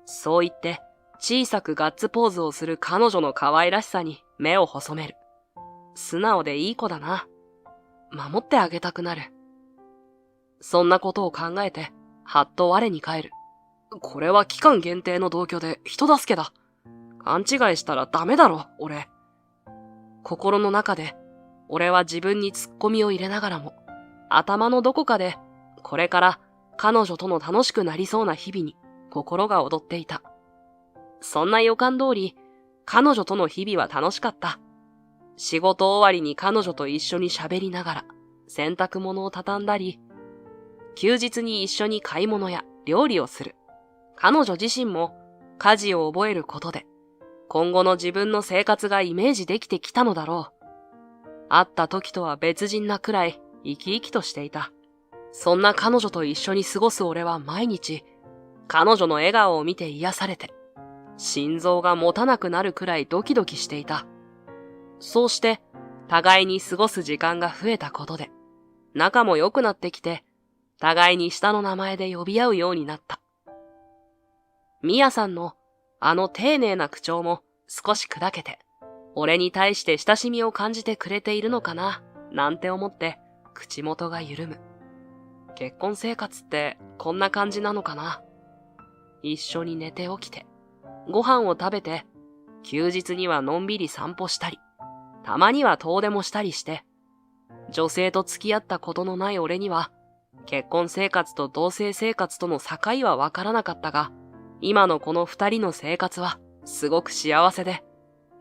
そう言って、小さくガッツポーズをする彼女の可愛らしさに目を細める。素直でいい子だな。守ってあげたくなる。そんなことを考えて、はっと我に返る。これは期間限定の同居で人助けだ。勘違いしたらダメだろ、俺。心の中で、俺は自分にツッコミを入れながらも、頭のどこかで、これから彼女との楽しくなりそうな日々に心が躍っていた。そんな予感通り、彼女との日々は楽しかった。仕事終わりに彼女と一緒に喋りながら、洗濯物を畳んだり、休日に一緒に買い物や料理をする。彼女自身も家事を覚えることで、今後の自分の生活がイメージできてきたのだろう。会った時とは別人なくらい生き生きとしていた。そんな彼女と一緒に過ごす俺は毎日、彼女の笑顔を見て癒されて、心臓が持たなくなるくらいドキドキしていた。そうして、互いに過ごす時間が増えたことで、仲も良くなってきて、互いに下の名前で呼び合うようになった。ミヤさんのあの丁寧な口調も少し砕けて、俺に対して親しみを感じてくれているのかな、なんて思って口元が緩む。結婚生活ってこんな感じなのかな。一緒に寝て起きて、ご飯を食べて、休日にはのんびり散歩したり、たまには遠出もしたりして、女性と付き合ったことのない俺には、結婚生活と同棲生活との境はわからなかったが、今のこの二人の生活はすごく幸せで、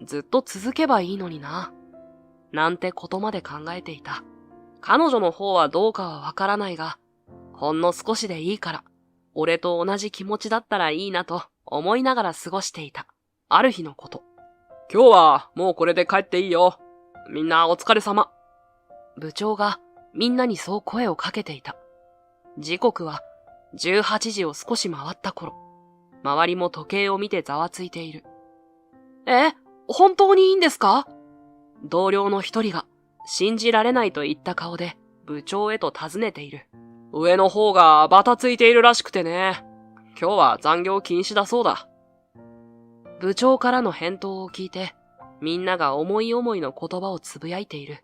ずっと続けばいいのにな。なんてことまで考えていた。彼女の方はどうかはわからないが、ほんの少しでいいから、俺と同じ気持ちだったらいいなと思いながら過ごしていた。ある日のこと。今日はもうこれで帰っていいよ。みんなお疲れ様。部長がみんなにそう声をかけていた。時刻は18時を少し回った頃。周りも時計を見てざわついている。本当にいいんですか？同僚の一人が信じられないといった顔で部長へと尋ねている。上の方がバタついているらしくてね。今日は残業禁止だそうだ。部長からの返答を聞いて、みんなが思い思いの言葉をつぶやいている。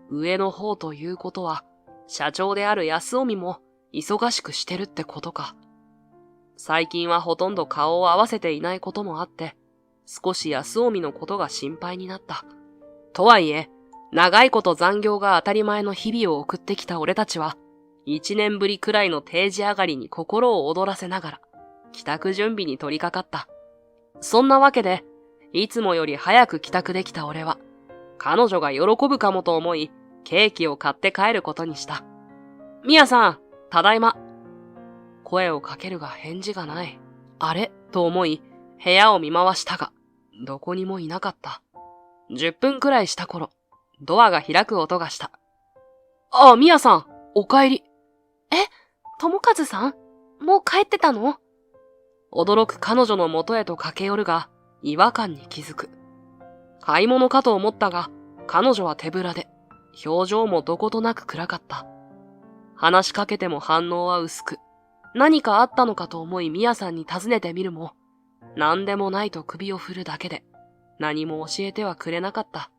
上の方ということは、社長である安臣も忙しくしてるってことか。最近はほとんど顔を合わせていないこともあって、少し安臣のことが心配になった。とはいえ、長いこと残業が当たり前の日々を送ってきた俺たちは、1年ぶりくらいの定時上がりに心を躍らせながら、帰宅準備に取り掛かった。そんなわけで、いつもより早く帰宅できた俺は、彼女が喜ぶかもと思い、ケーキを買って帰ることにした。みやさん、ただいま。声をかけるが返事がない。あれと思い、部屋を見回したが、どこにもいなかった。10分くらいした頃、ドアが開く音がした。あ、みやさん、お帰り。友和さん？もう帰ってたの？驚く彼女の元へと駆け寄るが、違和感に気づく。買い物かと思ったが、彼女は手ぶらで、表情もどことなく暗かった。話しかけても反応は薄く、何かあったのかと思いミヤさんに尋ねてみるも、何でもないと首を振るだけで、何も教えてはくれなかった。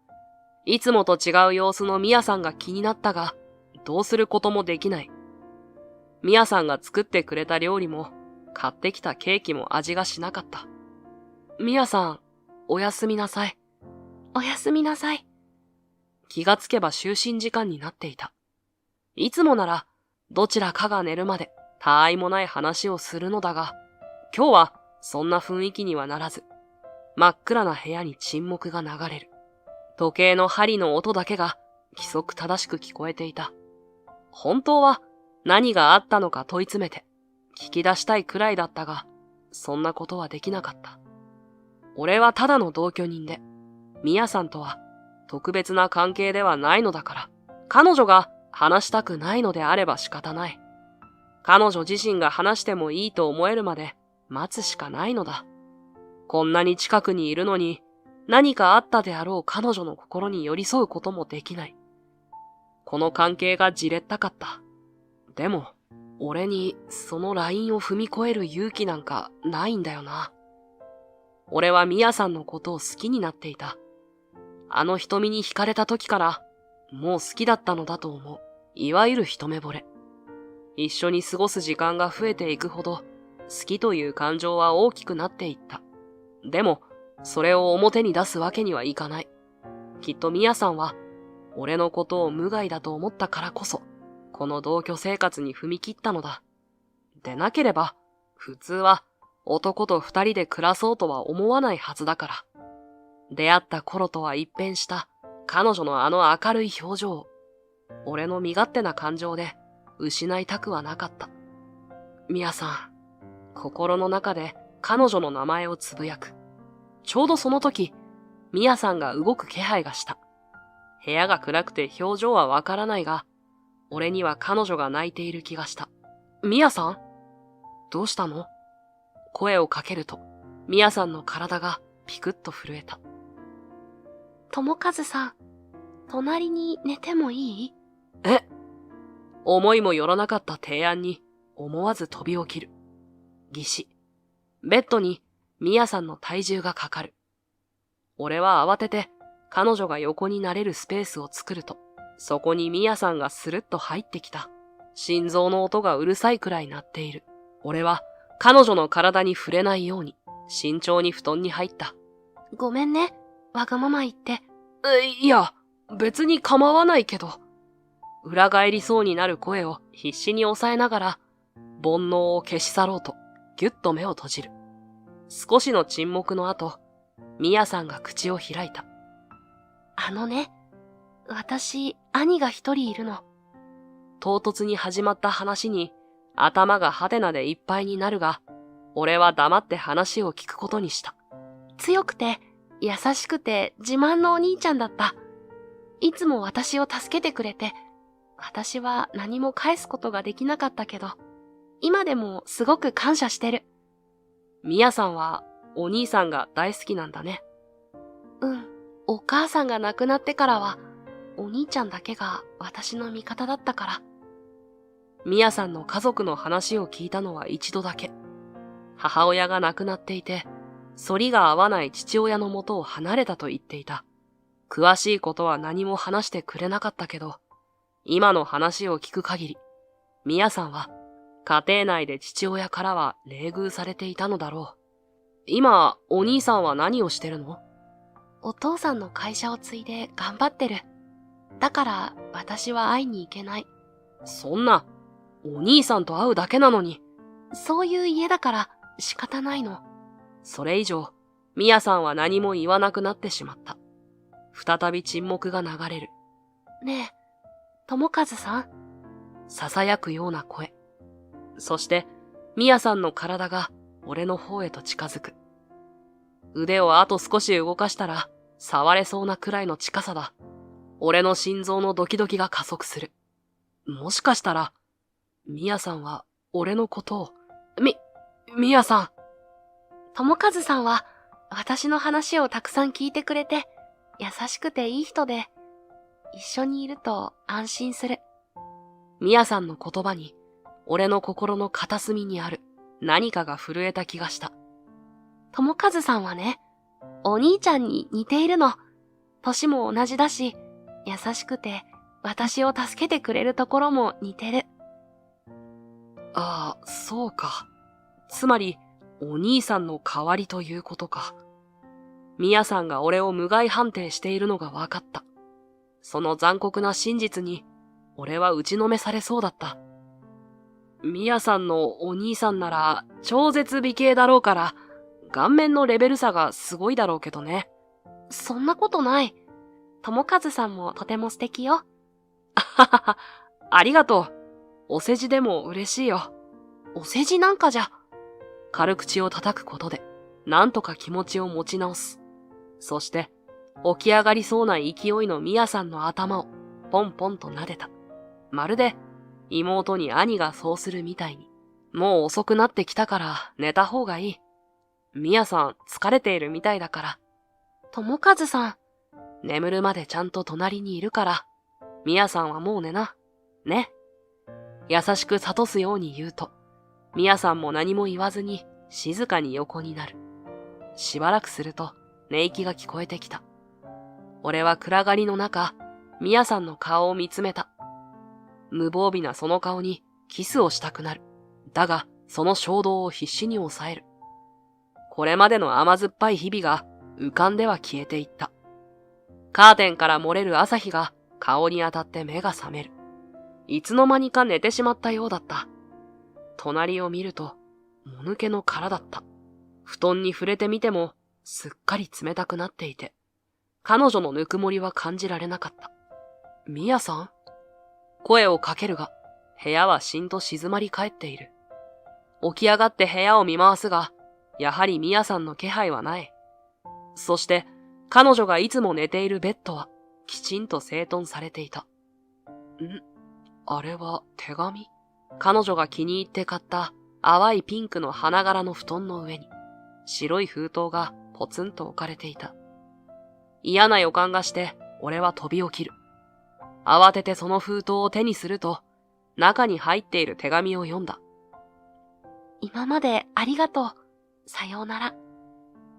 いつもと違う様子のミヤさんが気になったが、どうすることもできない。ミヤさんが作ってくれた料理も、買ってきたケーキも味がしなかった。ミヤさん、おやすみなさい。おやすみなさい。気がつけば就寝時間になっていた。いつもなら、どちらかが寝るまで、他愛もない話をするのだが、今日はそんな雰囲気にはならず、真っ暗な部屋に沈黙が流れる。時計の針の音だけが規則正しく聞こえていた。本当は何があったのか問い詰めて、聞き出したいくらいだったが、そんなことはできなかった。俺はただの同居人で、ミヤさんとは特別な関係ではないのだから、彼女が話したくないのであれば仕方ない。彼女自身が話してもいいと思えるまで待つしかないのだ。こんなに近くにいるのに、何かあったであろう彼女の心に寄り添うこともできない。この関係がじれったかった。でも、俺にそのラインを踏み越える勇気なんかないんだよな。俺はミヤさんのことを好きになっていた。あの瞳に惹かれた時から、もう好きだったのだと思う。いわゆる一目惚れ。一緒に過ごす時間が増えていくほど、好きという感情は大きくなっていった。でも、それを表に出すわけにはいかない。きっとミヤさんは、俺のことを無害だと思ったからこそ、この同居生活に踏み切ったのだ。でなければ、普通は男と二人で暮らそうとは思わないはずだから。出会った頃とは一変した彼女のあの明るい表情。俺の身勝手な感情で失いたくはなかった。ミヤさん、心の中で彼女の名前をつぶやく。ちょうどその時、ミヤさんが動く気配がした。部屋が暗くて表情はわからないが、俺には彼女が泣いている気がした。ミヤさん？どうしたの？声をかけると、ミヤさんの体がピクッと震えた。友和さん、隣に寝てもいい？思いもよらなかった提案に思わず飛び起きる。義士。ベッドにミヤさんの体重がかかる。俺は慌てて彼女が横になれるスペースを作ると、そこにミヤさんがスルッと入ってきた。心臓の音がうるさいくらい鳴っている。俺は彼女の体に触れないように慎重に布団に入った。ごめんね、わがまま言って。いや、別に構わないけど。裏返りそうになる声を必死に抑えながら、煩悩を消し去ろうと、ぎゅっと目を閉じる。少しの沈黙の後、ミヤさんが口を開いた。私、兄が一人いるの。唐突に始まった話に、頭がハテナでいっぱいになるが、俺は黙って話を聞くことにした。強くて、優しくて自慢のお兄ちゃんだった。いつも私を助けてくれて、私は何も返すことができなかったけど、今でもすごく感謝してる。ミヤさんはお兄さんが大好きなんだね。うん、お母さんが亡くなってからは、お兄ちゃんだけが私の味方だったから。ミヤさんの家族の話を聞いたのは一度だけ。母親が亡くなっていて、反りが合わない父親の元を離れたと言っていた。詳しいことは何も話してくれなかったけど、今の話を聞く限り、ミヤさんは家庭内で父親からは冷遇されていたのだろ今、お兄さんは何をしてるの？お父さんの会社を継いで頑張ってる。だから私は会いに行けない。そんな、お兄さんと会うだけなのに。そういう家だから仕方ないの。それ以上、ミヤさんは何も言わなくなってしまった。再び沈黙が流れる。ねえ、友和さん？囁くような声。そして、ミヤさんの体が俺の方へと近づく。腕をあと少し動かしたら、触れそうなくらいの近さだ。俺の心臓のドキドキが加速する。もしかしたら、ミヤさんは俺のことを、ミヤさん。友和さんは私の話をたくさん聞いてくれて、優しくていい人で、一緒にいると安心する。ミヤさんの言葉に、俺の心の片隅にある何かが震えた気がした。友和さんはね、お兄ちゃんに似ているの。歳も同じだし、優しくて私を助けてくれるところも似てる。ああ、そうか。つまり、お兄さんの代わりということか。ミヤさんが俺を無害判定しているのが分かった。その残酷な真実に、俺は打ちのめされそうだった。ミヤさんのお兄さんなら、超絶美形だろうから、顔面のレベル差がすごいだろうけどね。そんなことない。友和さんもとても素敵よ。あははは、ありがとう。お世辞でも嬉しいよ。お世辞なんかじゃ。軽口を叩くことで、なんとか気持ちを持ち直す。そして、起き上がりそうな勢いのミヤさんの頭を、ポンポンと撫でた。まるで、妹に兄がそうするみたいに。もう遅くなってきたから寝た方がいい。ミヤさん疲れているみたいだから。友和さん。眠るまでちゃんと隣にいるから。ミヤさんはもう寝な。ね。優しく諭すように言うと、ミヤさんも何も言わずに静かに横になる。しばらくすると寝息が聞こえてきた。俺は暗がりの中、ミヤさんの顔を見つめた。無防備なその顔にキスをしたくなる。だが、その衝動を必死に抑える。これまでの甘酸っぱい日々が浮かんでは消えていった。カーテンから漏れる朝日が顔に当たって目が覚める。いつの間にか寝てしまったようだった。隣を見ると、もぬけの殻だった。布団に触れてみても、すっかり冷たくなっていて、彼女のぬくもりは感じられなかった。ミヤさん？声をかけるが、部屋はしんと静まり返っている。起き上がって部屋を見回すが、やはりミヤさんの気配はない。そして、彼女がいつも寝ているベッドは、きちんと整頓されていた。あれは手紙？彼女が気に入って買った淡いピンクの花柄の布団の上に、白い封筒がポツンと置かれていた。嫌な予感がして、俺は飛び起きる。慌ててその封筒を手にすると、中に入っている手紙を読んだ。今までありがとう。さようなら。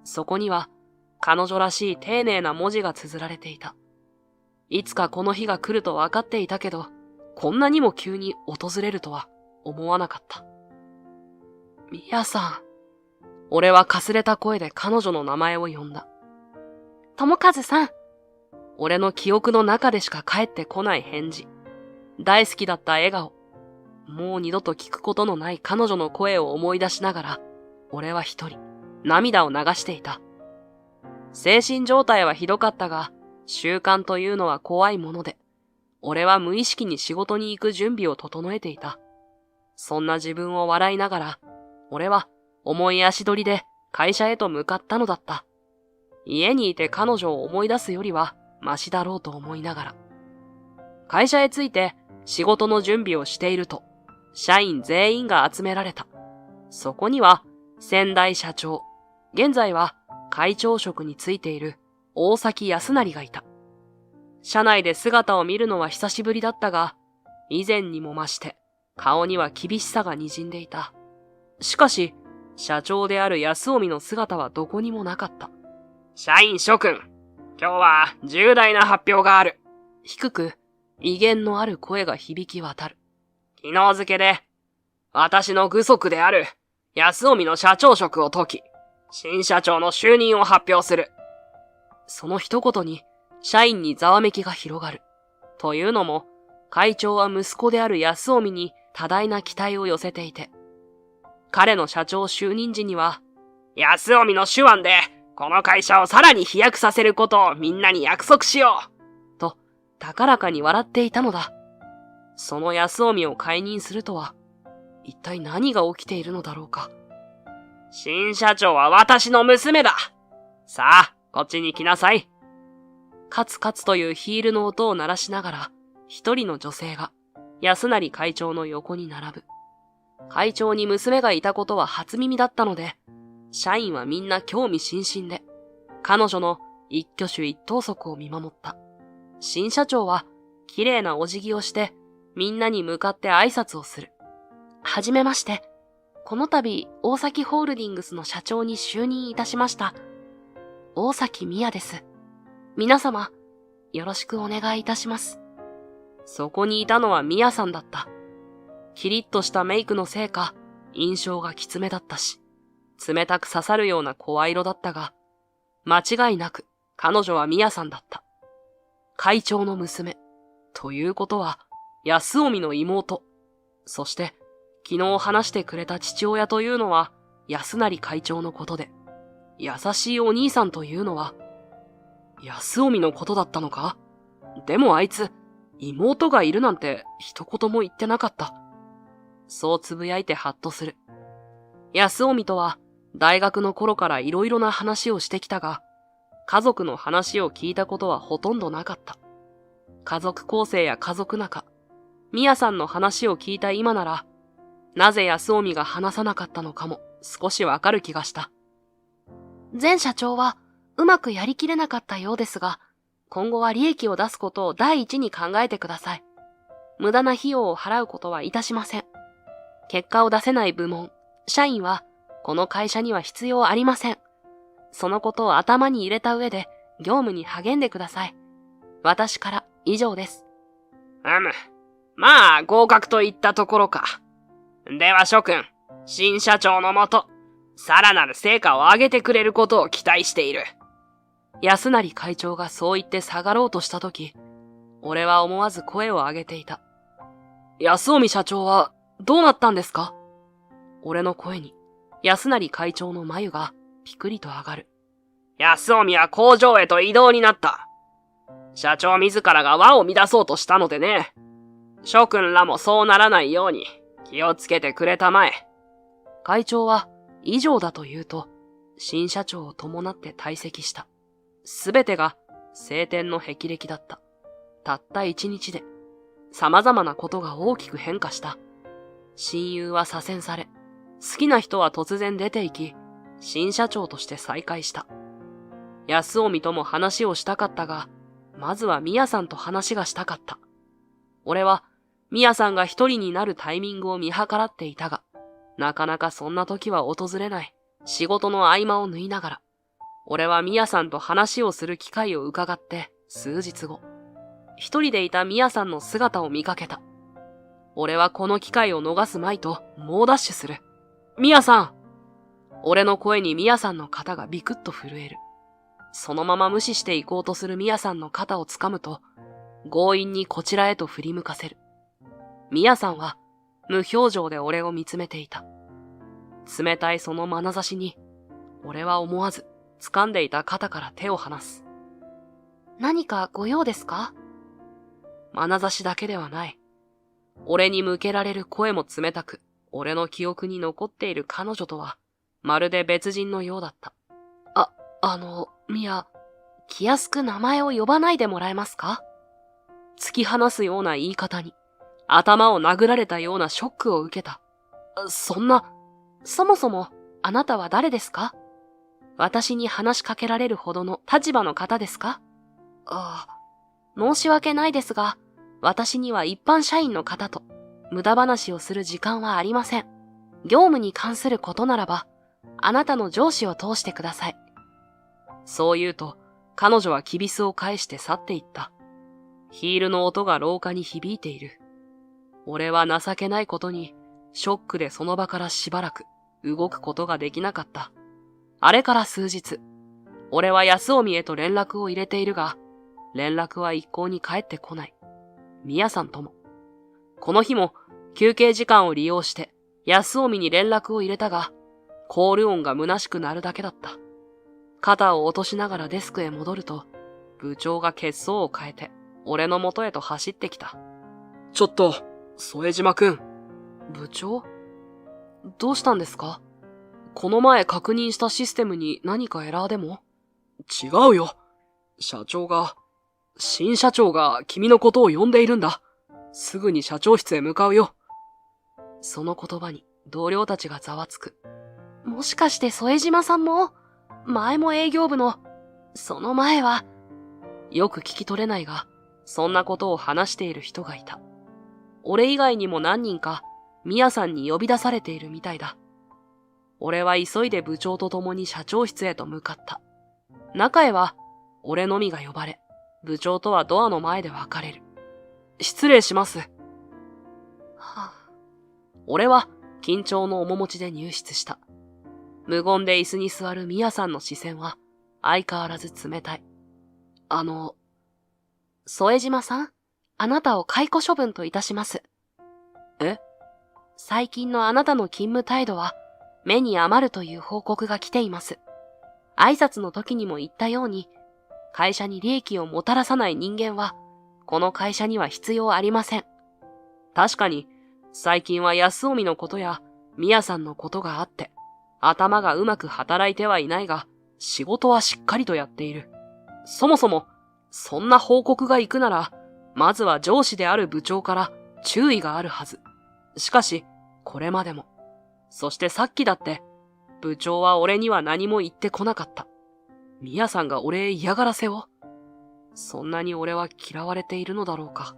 そこには、彼女らしい丁寧な文字が綴られていた。いつかこの日が来ると分かっていたけど、こんなにも急に訪れるとは思わなかった。ミヤさん。俺はかすれた声で彼女の名前を呼んだ。友和さん。俺の記憶の中でしか返ってこない返事。大好きだった笑顔。もう二度と聞くことのない彼女の声を思い出しながら、俺は一人、涙を流していた。精神状態はひどかったが、習慣というのは怖いもので、俺は無意識に仕事に行く準備を整えていた。そんな自分を笑いながら、俺は重い足取りで会社へと向かったのだった。家にいて彼女を思い出すよりはマシだろうと思いながら。会社へ着いて仕事の準備をしていると、社員全員が集められた。そこには先代社長、現在は会長職についている大崎康成がいた。社内で姿を見るのは久しぶりだったが、以前にも増して顔には厳しさが滲んでいた。しかし、社長である安臣の姿はどこにもなかった。社員諸君、今日は重大な発表がある。低く、威厳のある声が響き渡る。昨日付で、私の具足である安臣の社長職を解き、新社長の就任を発表する。その一言に、社員にざわめきが広がる。というのも、会長は息子である安臣に多大な期待を寄せていて、彼の社長就任時には、安臣の手腕で、この会社をさらに飛躍させることをみんなに約束しようと、高らかに笑っていたのだ。その安臣を解任するとは、一体何が起きているのだろうか。新社長は私の娘だ。さあ、こっちに来なさい。カツカツというヒールの音を鳴らしながら、一人の女性が安成会長の横に並ぶ。会長に娘がいたことは初耳だったので、社員はみんな興味津々で、彼女の一挙手一投足を見守った。新社長は綺麗なお辞儀をして、みんなに向かって挨拶をする。はじめまして。この度、大崎ホールディングスの社長に就任いたしました。大崎美也です。皆様、よろしくお願いいたします。そこにいたのは美也さんだった。キリッとしたメイクのせいか、印象がきつめだったし、冷たく刺さるような声色だったが、間違いなく彼女は美也さんだった。会長の娘、ということは、安臣の妹、そして、昨日話してくれた父親というのは、安成会長のことで、優しいお兄さんというのは、安臣のことだったのか？でもあいつ、妹がいるなんて一言も言ってなかった。そうつぶやいてハッとする。安臣とは、大学の頃からいろいろな話をしてきたが、家族の話を聞いたことはほとんどなかった。家族構成や家族仲、美也さんの話を聞いた今なら、なぜ安臣が話さなかったのかも少しわかる気がした。前社長はうまくやりきれなかったようですが、今後は利益を出すことを第一に考えてください。無駄な費用を払うことはいたしません。結果を出せない部門、社員はこの会社には必要ありません。そのことを頭に入れた上で業務に励んでください。私から以上です。まあ合格といったところか。では諸君、新社長のもと、さらなる成果を上げてくれることを期待している。安成会長がそう言って下がろうとしたとき、俺は思わず声を上げていた。安臣社長はどうなったんですか？俺の声に、安成会長の眉がピクリと上がる。安臣は工場へと異動になった。社長自らが輪を乱そうとしたのでね。諸君らもそうならないように気をつけてくれたまえ。会長は以上だと言うと、新社長を伴って退席した。すべてが晴天の霹靂だった。たった一日で、様々なことが大きく変化した。親友は左遷され、好きな人は突然出て行き、新社長として再会した。安臣とも話をしたかったが、まずは美也さんと話がしたかった。俺は、美也さんが一人になるタイミングを見計らっていたが、なかなかそんな時は訪れない。仕事の合間を縫いながら、俺は美也さんと話をする機会を伺って数日後、一人でいた美也さんの姿を見かけた。俺はこの機会を逃すまいと猛ダッシュする。美也さん！俺の声に美也さんの肩がビクッと震える。そのまま無視して行こうとする美也さんの肩を掴むと、強引にこちらへと振り向かせる。美也さんは無表情で俺を見つめていた。冷たいその眼差しに、俺は思わず掴んでいた肩から手を離す。何かご用ですか？眼差しだけではない。俺に向けられる声も冷たく、俺の記憶に残っている彼女とは、まるで別人のようだった。ミヤ、気安く名前を呼ばないでもらえますか？突き放すような言い方に、頭を殴られたようなショックを受けた。そもそも、あなたは誰ですか？私に話しかけられるほどの立場の方ですか？申し訳ないですが、私には一般社員の方と無駄話をする時間はありません。業務に関することならば、あなたの上司を通してください。そう言うと、彼女はきびすを返して去っていった。ヒールの音が廊下に響いている。俺は情けないことに、ショックでその場からしばらく動くことができなかった。あれから数日、俺は安臣へと連絡を入れているが、連絡は一向に返ってこない。宮さんとも。この日も休憩時間を利用して安臣に連絡を入れたが、コール音が虚しくなるだけだった。肩を落としながらデスクへ戻ると、部長が血相を変えて、俺の元へと走ってきた。ちょっと、副島くん。部長？どうしたんですか？この前確認したシステムに何かエラーでも？違うよ。新社長が君のことを呼んでいるんだ。すぐに社長室へ向かうよ。その言葉に同僚たちがざわつく。もしかして副島さんも？前も営業部の、その前は、よく聞き取れないが、そんなことを話している人がいた。俺以外にも何人か、宮さんに呼び出されているみたいだ。俺は急いで部長と共に社長室へと向かった。中へは、俺のみが呼ばれ、部長とはドアの前で別れる。失礼します。俺は、緊張の面持ちで入室した。無言で椅子に座る宮さんの視線は、相変わらず冷たい。副島さん、あなたを解雇処分といたします。え？最近のあなたの勤務態度は、目に余るという報告が来ています。挨拶の時にも言ったように、会社に利益をもたらさない人間は、この会社には必要ありません。確かに、最近は安臣のことや、宮さんのことがあって、頭がうまく働いてはいないが、仕事はしっかりとやっている。そもそも、そんな報告が行くなら、まずは上司である部長から注意があるはず。しかし、これまでも。そしてさっきだって、部長は俺には何も言ってこなかった。宮さんが俺へ嫌がらせを？そんなに俺は嫌われているのだろうか。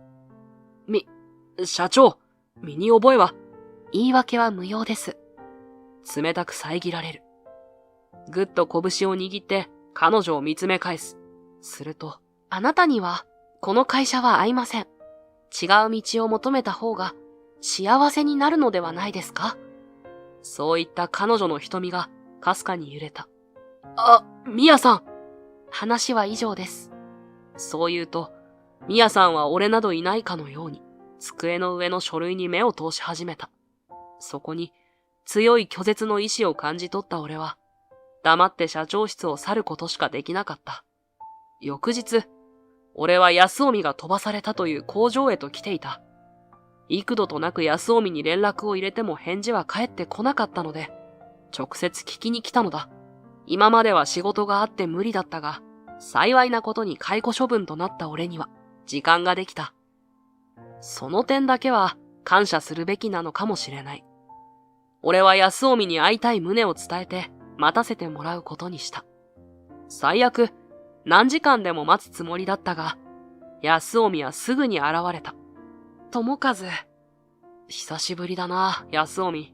社長、身に覚えは？言い訳は無用です。冷たく遮られる。ぐっと拳を握って彼女を見つめ返す。すると、あなたにはこの会社は合いません。違う道を求めた方が幸せになるのではないですか？そういった彼女の瞳がかすかに揺れた。ミヤさん。話は以上です。そう言うと、ミヤさんは俺などいないかのように、机の上の書類に目を通し始めた。そこに、強い拒絶の意志を感じ取った俺は、黙って社長室を去ることしかできなかった。翌日、俺は安臣が飛ばされたという工場へと来ていた。幾度となく安臣に連絡を入れても返事は返ってこなかったので、直接聞きに来たのだ。今までは仕事があって無理だったが、幸いなことに解雇処分となった俺には、時間ができた。その点だけは感謝するべきなのかもしれない。俺は安臣に会いたい旨を伝えて待たせてもらうことにした。最悪、何時間でも待つつもりだったが、安臣はすぐに現れた。友和。久しぶりだな、安臣。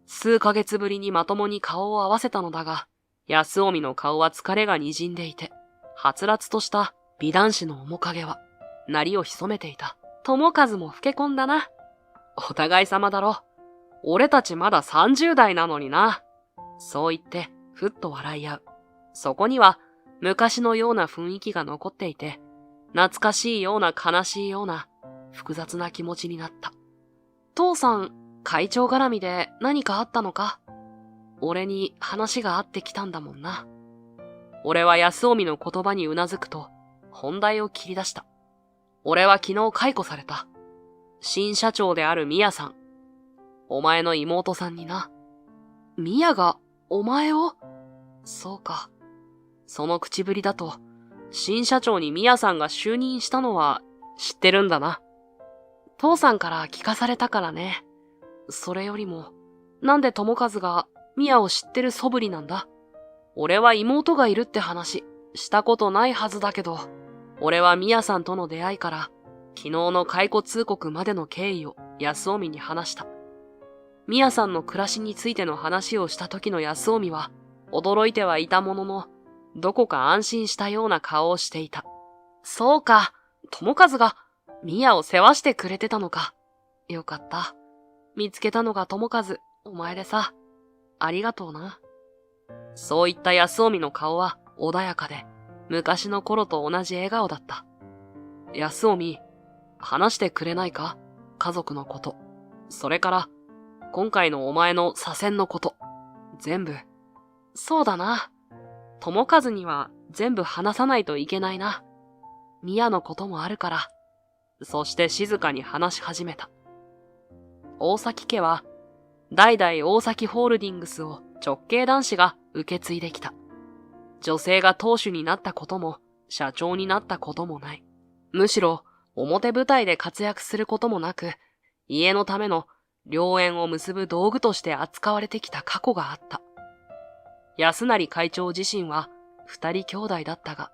数ヶ月ぶりにまともに顔を合わせたのだが、安臣の顔は疲れが滲んでいて、はつらつとした美男子の面影は、鳴りを潜めていた。友和も老け込んだな。お互い様だろ。俺たちまだ30代なのにな。そう言って、ふっと笑い合う。そこには、昔のような雰囲気が残っていて、懐かしいような悲しいような、複雑な気持ちになった。父さん、会長絡みで何かあったのか？俺に話があってきたんだもんな。俺は安臣の言葉にうなずくと、本題を切り出した。俺は昨日解雇された。新社長である宮さん。お前の妹さんにな。宮が、お前を？そうか。その口ぶりだと、新社長に宮さんが就任したのは知ってるんだな。父さんから聞かされたからね。それよりも、なんで友和が宮を知ってる素振りなんだ？俺は妹がいるって話、したことないはずだけど、俺は宮さんとの出会いから、昨日の解雇通告までの経緯を安臣に話した。宮さんの暮らしについての話をした時の安臣は、驚いてはいたものの、どこか安心したような顔をしていた。そうか、友和が宮を世話してくれてたのか。よかった。見つけたのが友和、お前でさ。ありがとうな。そういった安臣の顔は穏やかで、昔の頃と同じ笑顔だった。安臣、話してくれないか？家族のこと。それから、今回のお前の左遷のこと。全部。そうだな。友和には全部話さないといけないな。宮のこともあるから。そして静かに話し始めた。大崎家は、代々大崎ホールディングスを直系男子が受け継いできた。女性が当主になったことも、社長になったこともない。むしろ、表舞台で活躍することもなく、家のための良縁を結ぶ道具として扱われてきた過去があった。安成会長自身は二人兄弟だったが、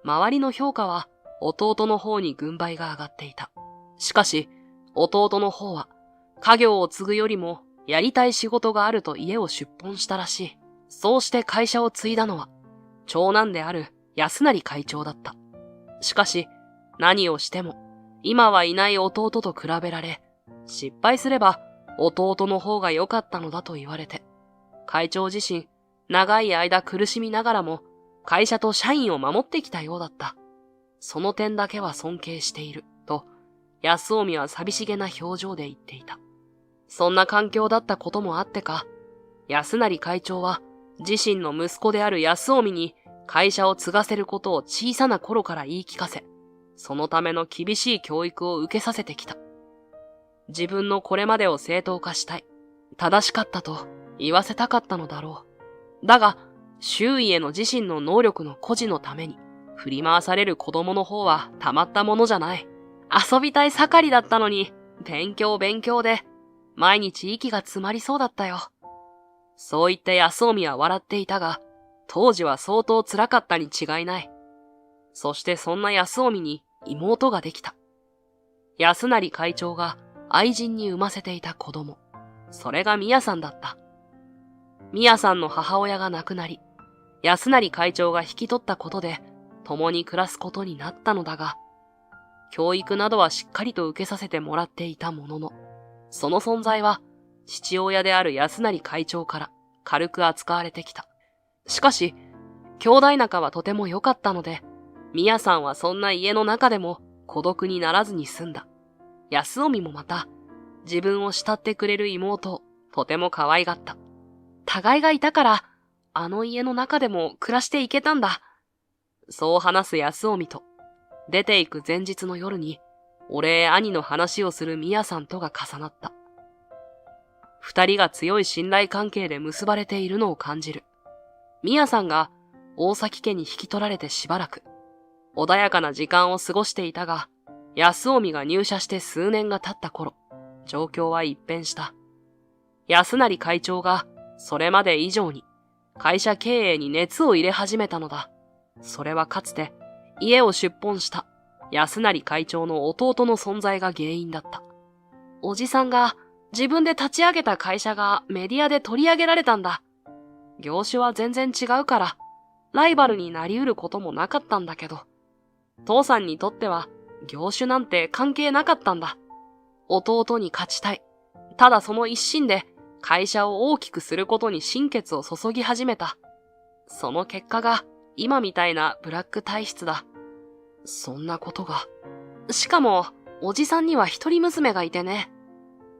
周りの評価は弟の方に軍配が上がっていた。しかし、弟の方は、家業を継ぐよりもやりたい仕事があると家を出奔したらしい。そうして会社を継いだのは、長男である安成会長だった。しかし、何をしても、今はいない弟と比べられ、失敗すれば弟の方が良かったのだと言われて、会長自身、長い間苦しみながらも、会社と社員を守ってきたようだった。その点だけは尊敬している、と、安臣は寂しげな表情で言っていた。そんな環境だったこともあってか、安成会長は、自身の息子である安臣に会社を継がせることを小さな頃から言い聞かせ、そのための厳しい教育を受けさせてきた。自分のこれまでを正当化したい、正しかったと言わせたかったのだろう。だが、周囲への自身の能力の誇示のために、振り回される子供の方はたまったものじゃない。遊びたい盛りだったのに、勉強で、毎日息が詰まりそうだったよ。そう言って安臣は笑っていたが、当時は相当辛かったに違いない。そしてそんな安臣に妹ができた。安成会長が愛人に産ませていた子供。それが宮さんだった。宮さんの母親が亡くなり、安成会長が引き取ったことで、共に暮らすことになったのだが、教育などはしっかりと受けさせてもらっていたものの、その存在は父親である安成会長から軽く扱われてきた。しかし、兄弟仲はとても良かったので、宮さんはそんな家の中でも孤独にならずに済んだ。安臣もまた、自分を慕ってくれる妹をとても可愛がった。互いがいたから、あの家の中でも暮らしていけたんだ。そう話す安臣と、出て行く前日の夜に、お礼兄の話をする宮さんとが重なった。二人が強い信頼関係で結ばれているのを感じる。宮さんが大崎家に引き取られてしばらく、穏やかな時間を過ごしていたが、安臣が入社して数年が経った頃、状況は一変した。安成会長がそれまで以上に会社経営に熱を入れ始めたのだ。それはかつて家を出奔した安成会長の弟の存在が原因だった。おじさんが自分で立ち上げた会社がメディアで取り上げられたんだ。業種は全然違うから、ライバルになり得ることもなかったんだけど、父さんにとっては業種なんて関係なかったんだ。弟に勝ちたい。ただその一心で会社を大きくすることに心血を注ぎ始めた。その結果が今みたいなブラック体質だ。そんなことが。しかも、おじさんには一人娘がいてね。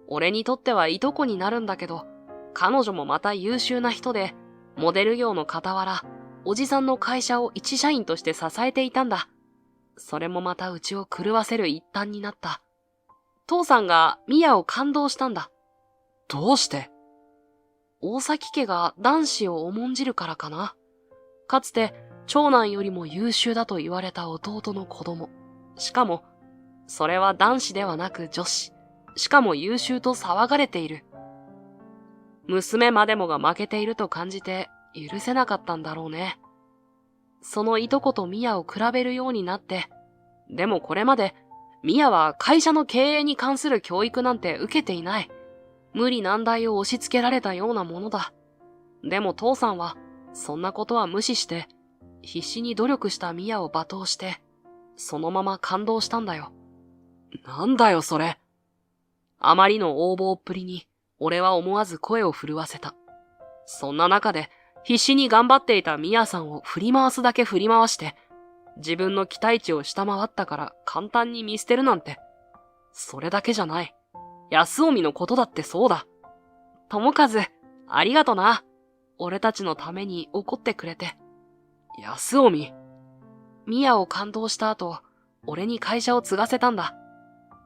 俺にとってはいとこになるんだけど、彼女もまた優秀な人で、モデル業の傍ら、おじさんの会社を一社員として支えていたんだ。それもまたうちを狂わせる一端になった。父さんがミヤを感動したんだ。どうして？大崎家が男子を重んじるからかな。かつて長男よりも優秀だと言われた弟の子供。しかも、それは男子ではなく女子。しかも優秀と騒がれている。娘までもが負けていると感じて許せなかったんだろうね。そのいとことミヤを比べるようになって、でもこれまでミヤは会社の経営に関する教育なんて受けていない。無理難題を押し付けられたようなものだ。でも父さんはそんなことは無視して、必死に努力したミヤを罵倒して、そのまま感動したんだよ。なんだよそれ。あまりの横暴っぷりに、俺は思わず声を震わせた。そんな中で、必死に頑張っていたミヤさんを振り回すだけ振り回して、自分の期待値を下回ったから簡単に見捨てるなんて。それだけじゃない。安臣のことだってそうだ。友和、ありがとな。俺たちのために怒ってくれて。安臣。ミヤを感動した後、俺に会社を継がせたんだ。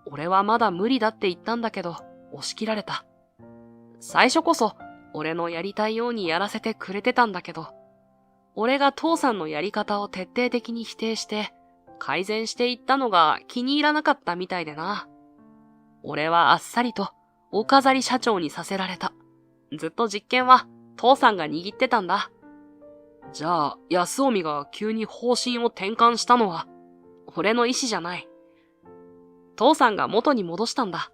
俺はまだ無理だって言ったんだけど、押し切られた。最初こそ、俺のやりたいようにやらせてくれてたんだけど、俺が父さんのやり方を徹底的に否定して、改善していったのが気に入らなかったみたいでな。俺はあっさりと、お飾り社長にさせられた。ずっと実権は、父さんが握ってたんだ。じゃあ、安臣が急に方針を転換したのは、俺の意思じゃない。父さんが元に戻したんだ。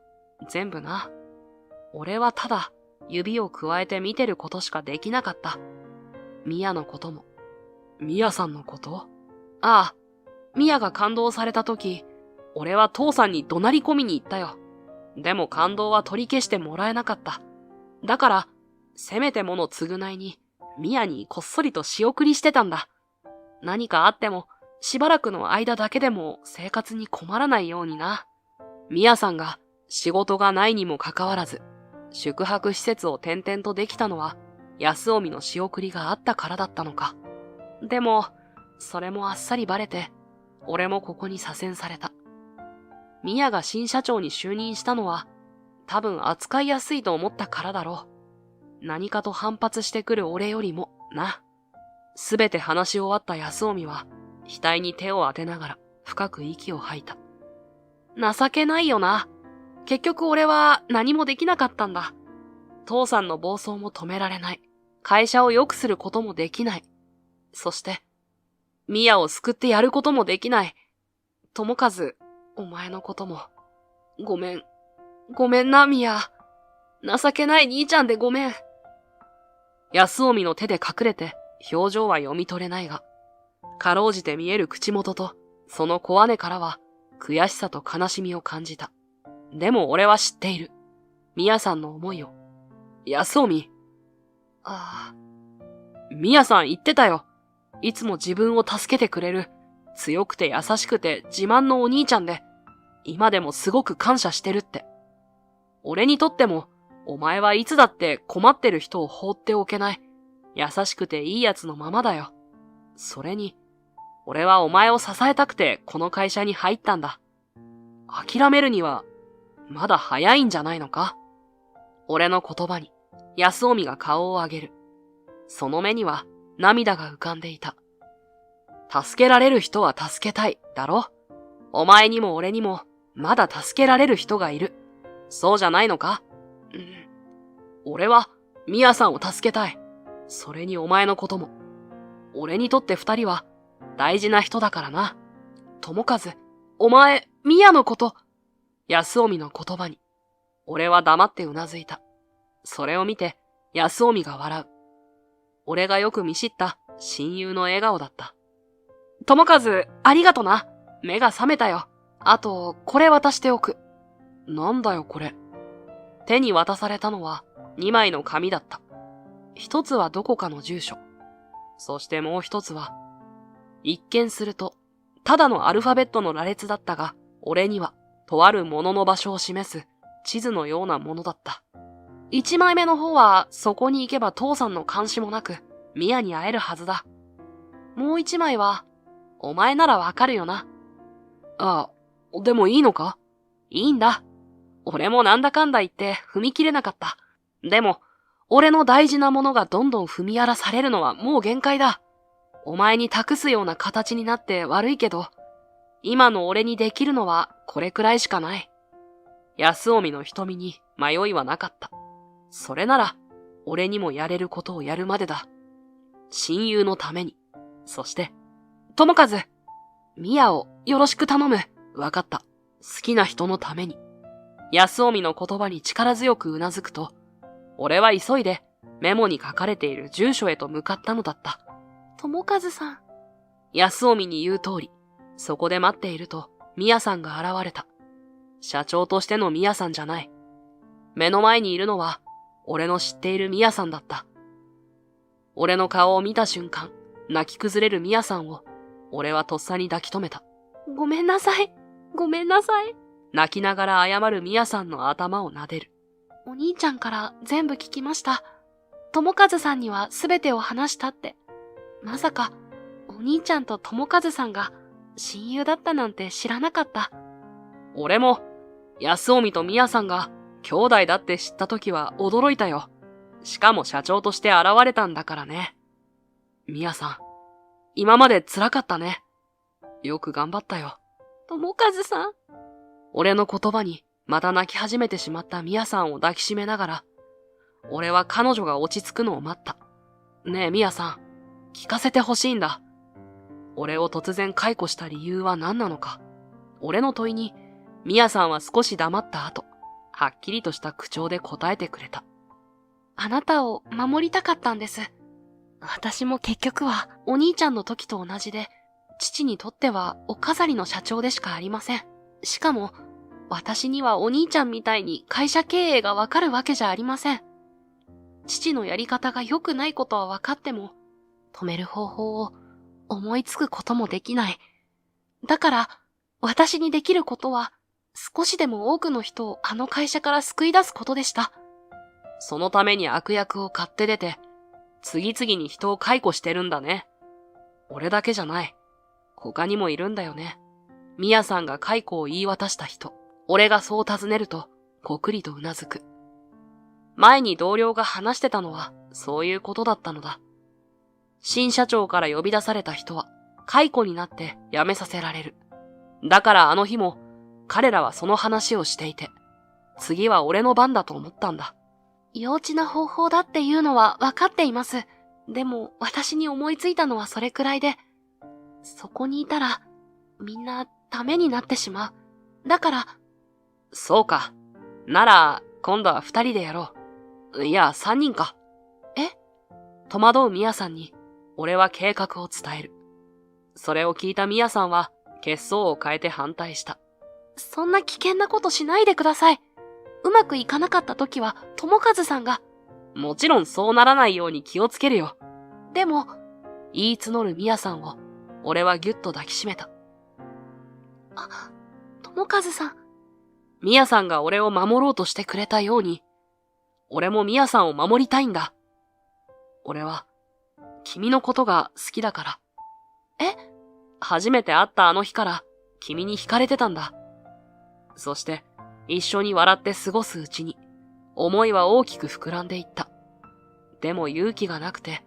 全部な。俺はただ、指をくわえて見てることしかできなかった。ミヤのことも。ミヤさんのこと？ああ、ミヤが感動された時、俺は父さんに怒鳴り込みに行ったよ。でも感動は取り消してもらえなかった。だから、せめてもの償いに、ミヤにこっそりと仕送りしてたんだ。何かあっても、しばらくの間だけでも生活に困らないようにな。ミヤさんが仕事がないにもかかわらず、宿泊施設を転々とできたのは、安臣の仕送りがあったからだったのか。でも、それもあっさりバレて、俺もここに左遷された。ミヤが新社長に就任したのは、多分扱いやすいと思ったからだろう。何かと反発してくる俺よりも、な。すべて話し終わった安臣は、額に手を当てながら深く息を吐いた。情けないよな。結局俺は何もできなかったんだ。父さんの暴走も止められない。会社を良くすることもできない。そして、ミヤを救ってやることもできない。友和、お前のことも。ごめん。ごめんな、ミヤ。情けない兄ちゃんでごめん。安臣の手で隠れて、表情は読み取れないが、かろうじて見える口元と、その小姉からは、悔しさと悲しみを感じた。でも俺は知っている。ミヤさんの思いを。安臣。ああ。ミヤさん言ってたよ。いつも自分を助けてくれる。強くて優しくて自慢のお兄ちゃんで、今でもすごく感謝してるって。俺にとっても、お前はいつだって困ってる人を放っておけない。優しくていいやつのままだよ。それに、俺はお前を支えたくてこの会社に入ったんだ。諦めるには、まだ早いんじゃないのか？俺の言葉に、安臣が顔を上げる。その目には涙が浮かんでいた。助けられる人は助けたい、だろ？お前にも俺にも、まだ助けられる人がいる。そうじゃないのか？俺は、ミヤさんを助けたい。それにお前のことも。俺にとって二人は、大事な人だからな。友和、お前、ミヤのこと。安臣の言葉に、俺は黙ってうなずいた。それを見て、安臣が笑う。俺がよく見知った親友の笑顔だった。友和、ありがとな。目が覚めたよ。あと、これ渡しておく。なんだよこれ。手に渡されたのは2枚の紙だった。一つはどこかの住所。そしてもう一つは、一見すると、ただのアルファベットの羅列だったが、俺には、とあるものの場所を示す地図のようなものだった。1枚目の方は、そこに行けば父さんの監視もなく、ミヤに会えるはずだ。もう1枚は、お前ならわかるよな。ああ、でもいいのか？いいんだ。俺もなんだかんだ言って踏み切れなかった。でも、俺の大事なものがどんどん踏み荒らされるのはもう限界だ。お前に託すような形になって悪いけど、今の俺にできるのはこれくらいしかない。安臣の瞳に迷いはなかった。それなら、俺にもやれることをやるまでだ。親友のために。そして、友和、ミヤをよろしく頼む。わかった。好きな人のために。安臣の言葉に力強くうなずくと、俺は急いでメモに書かれている住所へと向かったのだった。友和さん。安臣に言う通り、そこで待っていると、ミヤさんが現れた。社長としてのミヤさんじゃない。目の前にいるのは、俺の知っているミヤさんだった。俺の顔を見た瞬間、泣き崩れるミヤさんを、俺はとっさに抱き留めた。ごめんなさい。ごめんなさい。泣きながら謝るミヤさんの頭を撫でる。お兄ちゃんから全部聞きました。友和さんにはすべてを話したって。まさか、お兄ちゃんと友和さんが親友だったなんて知らなかった。俺も、安臣とミヤさんが兄弟だって知った時は驚いたよ。しかも社長として現れたんだからね。ミヤさん、今まで辛かったね。よく頑張ったよ。友和さん。俺の言葉にまた泣き始めてしまったミヤさんを抱きしめながら、俺は彼女が落ち着くのを待った。ねえミヤさん、聞かせてほしいんだ。俺を突然解雇した理由は何なのか。俺の問いに、ミヤさんは少し黙った後、はっきりとした口調で答えてくれた。あなたを守りたかったんです。私も結局はお兄ちゃんの時と同じで、父にとってはお飾りの社長でしかありません。しかも、私にはお兄ちゃんみたいに会社経営がわかるわけじゃありません。父のやり方が良くないことは分かっても、止める方法を思いつくこともできない。だから、私にできることは、少しでも多くの人をあの会社から救い出すことでした。そのために悪役を買って出て、次々に人を解雇してるんだね。俺だけじゃない。他にもいるんだよね。ミヤさんが解雇を言い渡した人。俺がそう尋ねると、こくりとうなずく。前に同僚が話してたのは、そういうことだったのだ。新社長から呼び出された人は、解雇になって辞めさせられる。だからあの日も、彼らはその話をしていて、次は俺の番だと思ったんだ。幼稚な方法だっていうのは分かっています。でも私に思いついたのはそれくらいで、そこにいたらみんなダメになってしまう。だから。そうか。なら今度は2人でやろう。いや、3人か。え？戸惑うミヤさんに俺は計画を伝える。それを聞いたミヤさんは血相を変えて反対した。そんな危険なことしないでください。うまくいかなかった時は、友和さんが。もちろんそうならないように気をつけるよ。でも、言い募るミヤさんを、俺はぎゅっと抱きしめた。友和さん。ミヤさんが俺を守ろうとしてくれたように、俺もミヤさんを守りたいんだ。俺は、君のことが好きだから。え？初めて会ったあの日から、君に惹かれてたんだ。そして、一緒に笑って過ごすうちに、思いは大きく膨らんでいった。でも勇気がなくて、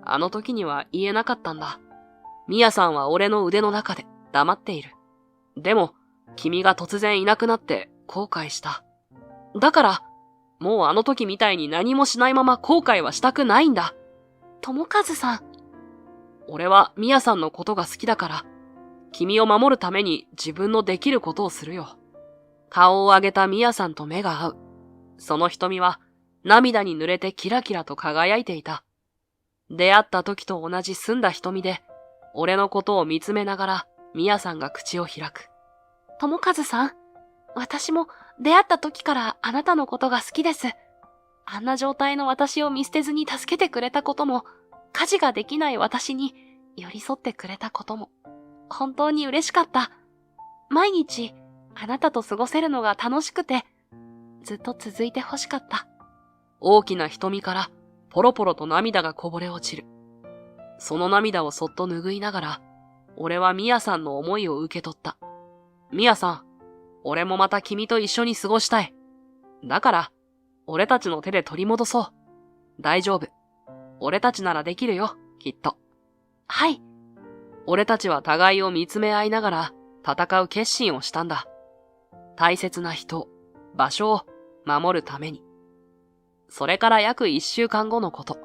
あの時には言えなかったんだ。ミヤさんは俺の腕の中で黙っている。でも、君が突然いなくなって後悔した。だから、もうあの時みたいに何もしないまま後悔はしたくないんだ。友和さん。俺はミヤさんのことが好きだから、君を守るために自分のできることをするよ。顔を上げたミヤさんと目が合う。その瞳は涙に濡れてキラキラと輝いていた。出会った時と同じ澄んだ瞳で、俺のことを見つめながらミヤさんが口を開く。友和さん、私も出会った時からあなたのことが好きです。あんな状態の私を見捨てずに助けてくれたことも、家事ができない私に寄り添ってくれたことも、本当に嬉しかった。毎日、あなたと過ごせるのが楽しくて、ずっと続いて欲しかった。大きな瞳からポロポロと涙がこぼれ落ちる。その涙をそっと拭いながら、俺はミヤさんの思いを受け取った。ミヤさん、俺もまた君と一緒に過ごしたい。だから、俺たちの手で取り戻そう。大丈夫。俺たちならできるよ、きっと。はい。俺たちは互いを見つめ合いながら戦う決心をしたんだ。大切な人、場所を守るために。それから約1週間後のこと。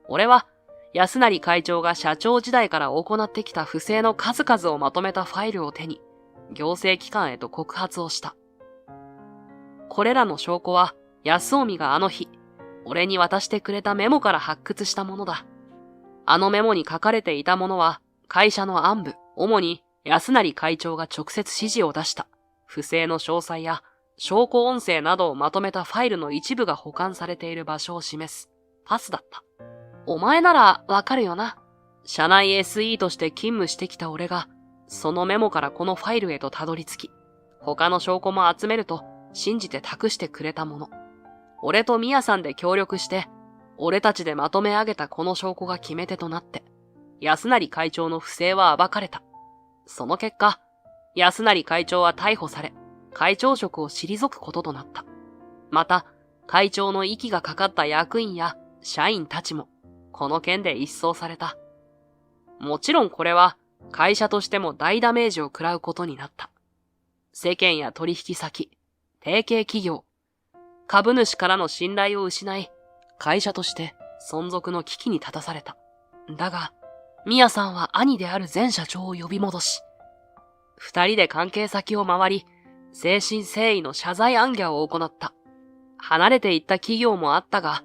俺は、安成会長が社長時代から行ってきた不正の数々をまとめたファイルを手に、行政機関へと告発をした。これらの証拠は、安臣があの日、俺に渡してくれたメモから発掘したものだ。あのメモに書かれていたものは、会社の暗部、主に安成会長が直接指示を出した。不正の詳細や証拠音声などをまとめたファイルの一部が保管されている場所を示すパスだった。お前ならわかるよな。社内 SE として勤務してきた俺が、そのメモからこのファイルへとたどり着き、他の証拠も集めると信じて託してくれたもの。俺とミヤさんで協力して、俺たちでまとめ上げたこの証拠が決め手となって、安成会長の不正は暴かれた。その結果、安成会長は逮捕され、会長職を退くこととなった。また、会長の息がかかった役員や社員たちも、この件で一掃された。もちろんこれは、会社としても大ダメージを食らうことになった。世間や取引先、提携企業、株主からの信頼を失い、会社として存続の危機に立たされた。だが、ミヤさんは兄である前社長を呼び戻し、二人で関係先を回り、誠心誠意の謝罪行脚を行った。離れていった企業もあったが、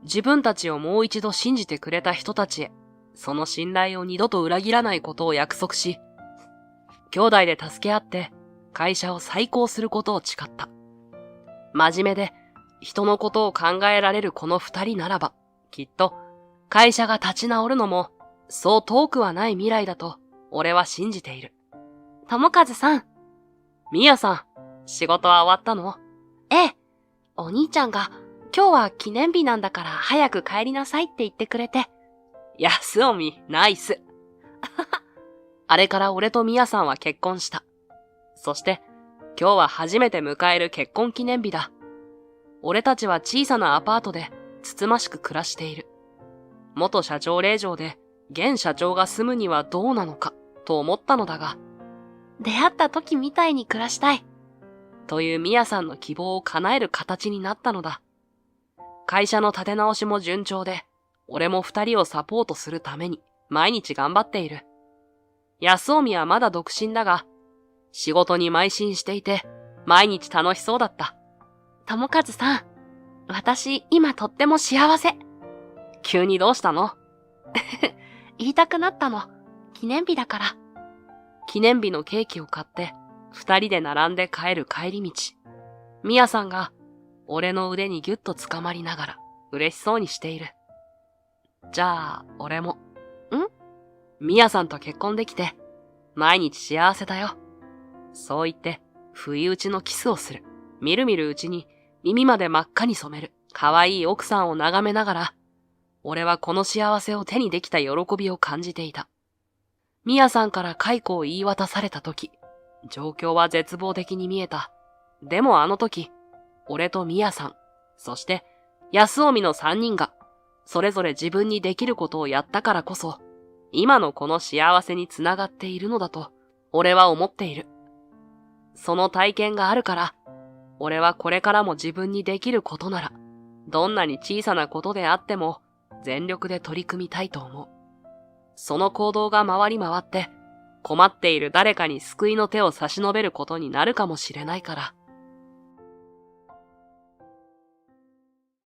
自分たちをもう一度信じてくれた人たちへ、その信頼を二度と裏切らないことを約束し、兄弟で助け合って会社を再興することを誓った。真面目で人のことを考えられるこの二人ならば、きっと会社が立ち直るのもそう遠くはない未来だと俺は信じている。友和さん。ミヤさん、仕事は終わったの？ええ。お兄ちゃんが今日は記念日なんだから早く帰りなさいって言ってくれて。安臣、ナイス。あれから俺とミヤさんは結婚した。そして、今日は初めて迎える結婚記念日だ。俺たちは小さなアパートでつつましく暮らしている。元社長令嬢で、現社長が住むにはどうなのか、と思ったのだが、出会った時みたいに暮らしたい。というミヤさんの希望を叶える形になったのだ。会社の立て直しも順調で、俺も二人をサポートするために毎日頑張っている。安臣はまだ独身だが、仕事に邁進していて、毎日楽しそうだった。友和さん、私今とっても幸せ。急にどうしたの？言いたくなったの。記念日だから。記念日のケーキを買って、二人で並んで帰る帰り道。ミヤさんが、俺の腕にぎゅっと掴まりながら、嬉しそうにしている。じゃあ、俺も。ミヤさんと結婚できて、毎日幸せだよ。そう言って、不意打ちのキスをする。みるみるうちに、耳まで真っ赤に染める。可愛い奥さんを眺めながら、俺はこの幸せを手にできた喜びを感じていた。ミヤさんから解雇を言い渡された時、状況は絶望的に見えた。でもあの時、俺とミヤさん、そして安臣の三人が、それぞれ自分にできることをやったからこそ、今のこの幸せにつながっているのだと、俺は思っている。その体験があるから、俺はこれからも自分にできることなら、どんなに小さなことであっても、全力で取り組みたいと思う。その行動が回り回って、困っている誰かに救いの手を差し伸べることになるかもしれないから。